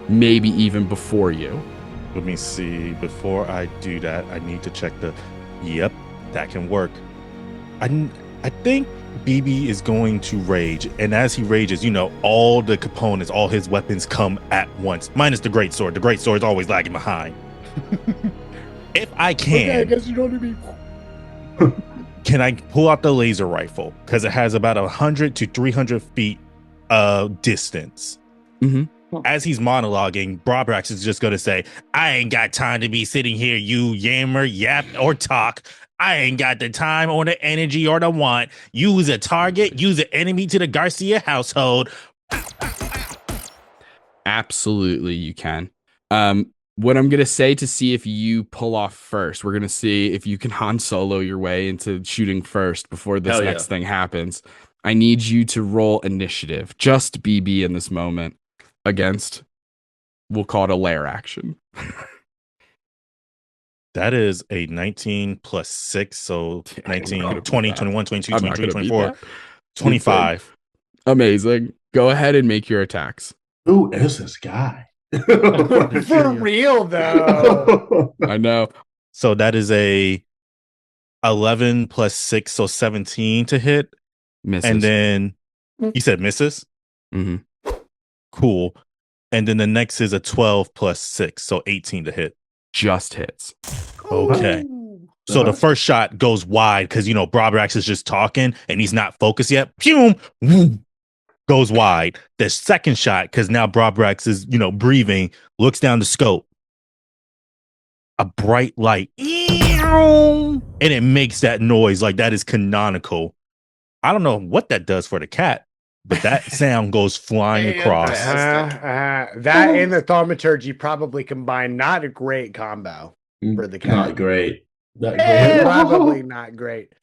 maybe even before you. Let me see. Before I do that, I need to check Yep, that can work. I think BB is going to rage, and as he rages, all the components, all his weapons come at once, minus the great sword. The great sword is always lagging behind. If I can, Okay, I guess you don't need me. can I pull out the laser rifle? Because it has about 100 to 300 feet distance. Mm-hmm. As he's monologuing, Brobrax is just going to say, "I ain't got time to be sitting here, you yammer, yap, or talk. I ain't got the time or the energy or the want. Use a target, use an enemy to the Garcia household." Absolutely, you can. What I'm going to say to see if you pull off first, we're going to see if you can Han Solo your way into shooting first before this next thing happens. I need you to roll initiative, just BB in this moment, against, we'll call it a lair action. That is a 19 plus 6, so 19, 20, 21, 22, I'm not 23, gonna beat 24, that. 25. Amazing. Go ahead and make your attacks. Who is this guy? For real, though. I know. So that is a 11 plus 6, so 17 to hit. Misses. And then you said misses? Mhm. Cool. And then the next is a 12 plus 6, so 18 to hit. Just hits. Okay. So the first shot goes wide because, Brobrax is just talking and he's not focused yet. Pew! Woo! goes wide. The second shot, because now Brobrex is, breathing, looks down the scope. A bright light. And it makes that noise like that is canonical. I don't know what that does for the cat, but that sound goes flying across. That and the thaumaturgy probably combined. Not a great combo for the cat. Not great. Probably not great.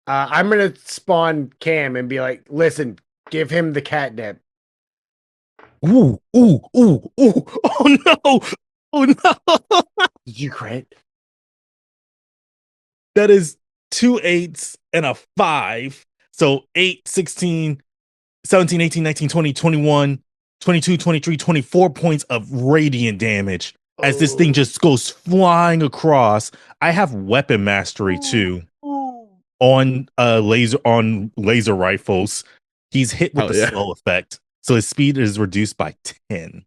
I'm gonna spawn Cam and be like, listen, give him the catnip. Ooh. Oh no. Oh no. Did you crit? That is 2 8s and a 5. So 8, 16, 17, 18, 19, 20, 21, 22, 23, 24 points of radiant damage as this thing just goes flying across. I have weapon mastery too on laser rifles. He's hit with the slow effect. So his speed is reduced by 10.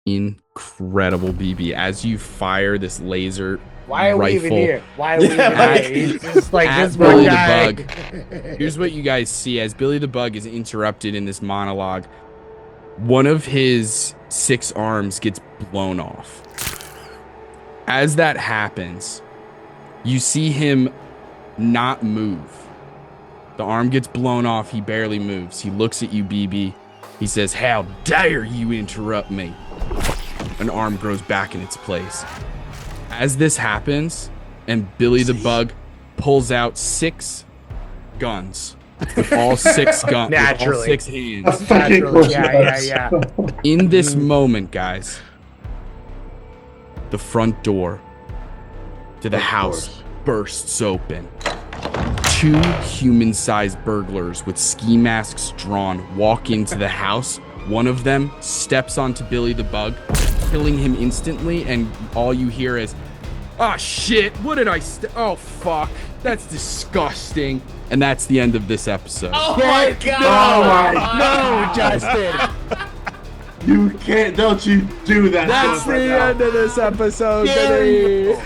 Incredible, BB. As you fire this laser Why are we rifle even here? Why are we even here? It's just like at this Billy one guy. the Bug. Here's what you guys see as Billy the Bug is interrupted in this monologue. One of his 6 arms gets blown off. As that happens, you see him not move. The arm gets blown off. He barely moves. He looks at you, BB. He says, "How dare you interrupt me?" An arm grows back in its place. As this happens, and Billy the Bug pulls out 6 guns with all 6 guns, Naturally. all 6 hands. Naturally. Yeah. In this moment, guys, the front door to the house bursts open. 2 human-sized burglars with ski masks drawn walk into the house. One of them steps onto Billy the Bug, killing him instantly, and all you hear is, "Oh shit, what did I oh fuck, that's disgusting." And that's the end of this episode. Oh my god! No, Justin. You can't, don't you do that. That's the end of this episode, baby.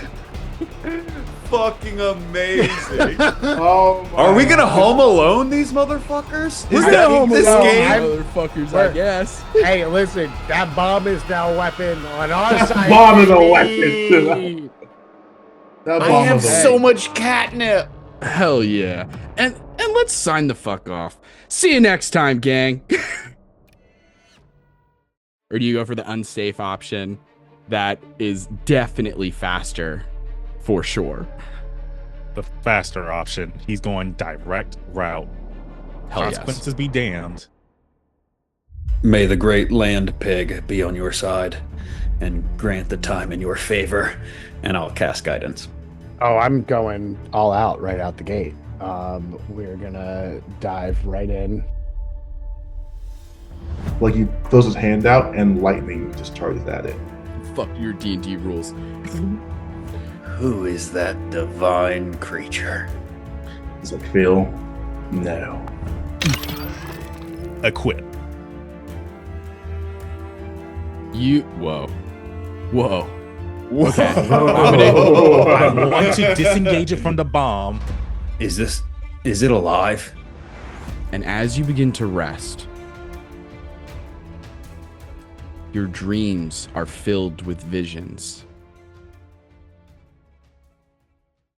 Fucking amazing. Oh my Are we gonna Home Alone these motherfuckers? We're Is gonna that Home this Alone, game? motherfuckers, I guess. Hey, listen, that bomb is now a weapon on our side. Bomb is a baby. weapon. That I bomb have is a so much catnip. Hell yeah. And let's sign the fuck off. See you next time, gang. Or do you go for the unsafe option? That is definitely faster, for sure. The faster option. He's going direct route. Hell yes. Consequences be damned. May the great land pig be on your side and grant the time in your favor, and I'll cast guidance. Oh, I'm going all out right out the gate. We're gonna dive right in. Like he throws his hand out and lightning just charges at it. Fuck your D&D rules. Who is that divine creature? He's like, Phil, no. Equip. Whoa. Okay. I want to disengage it from the bomb. Is it alive? And as you begin to rest, your dreams are filled with visions.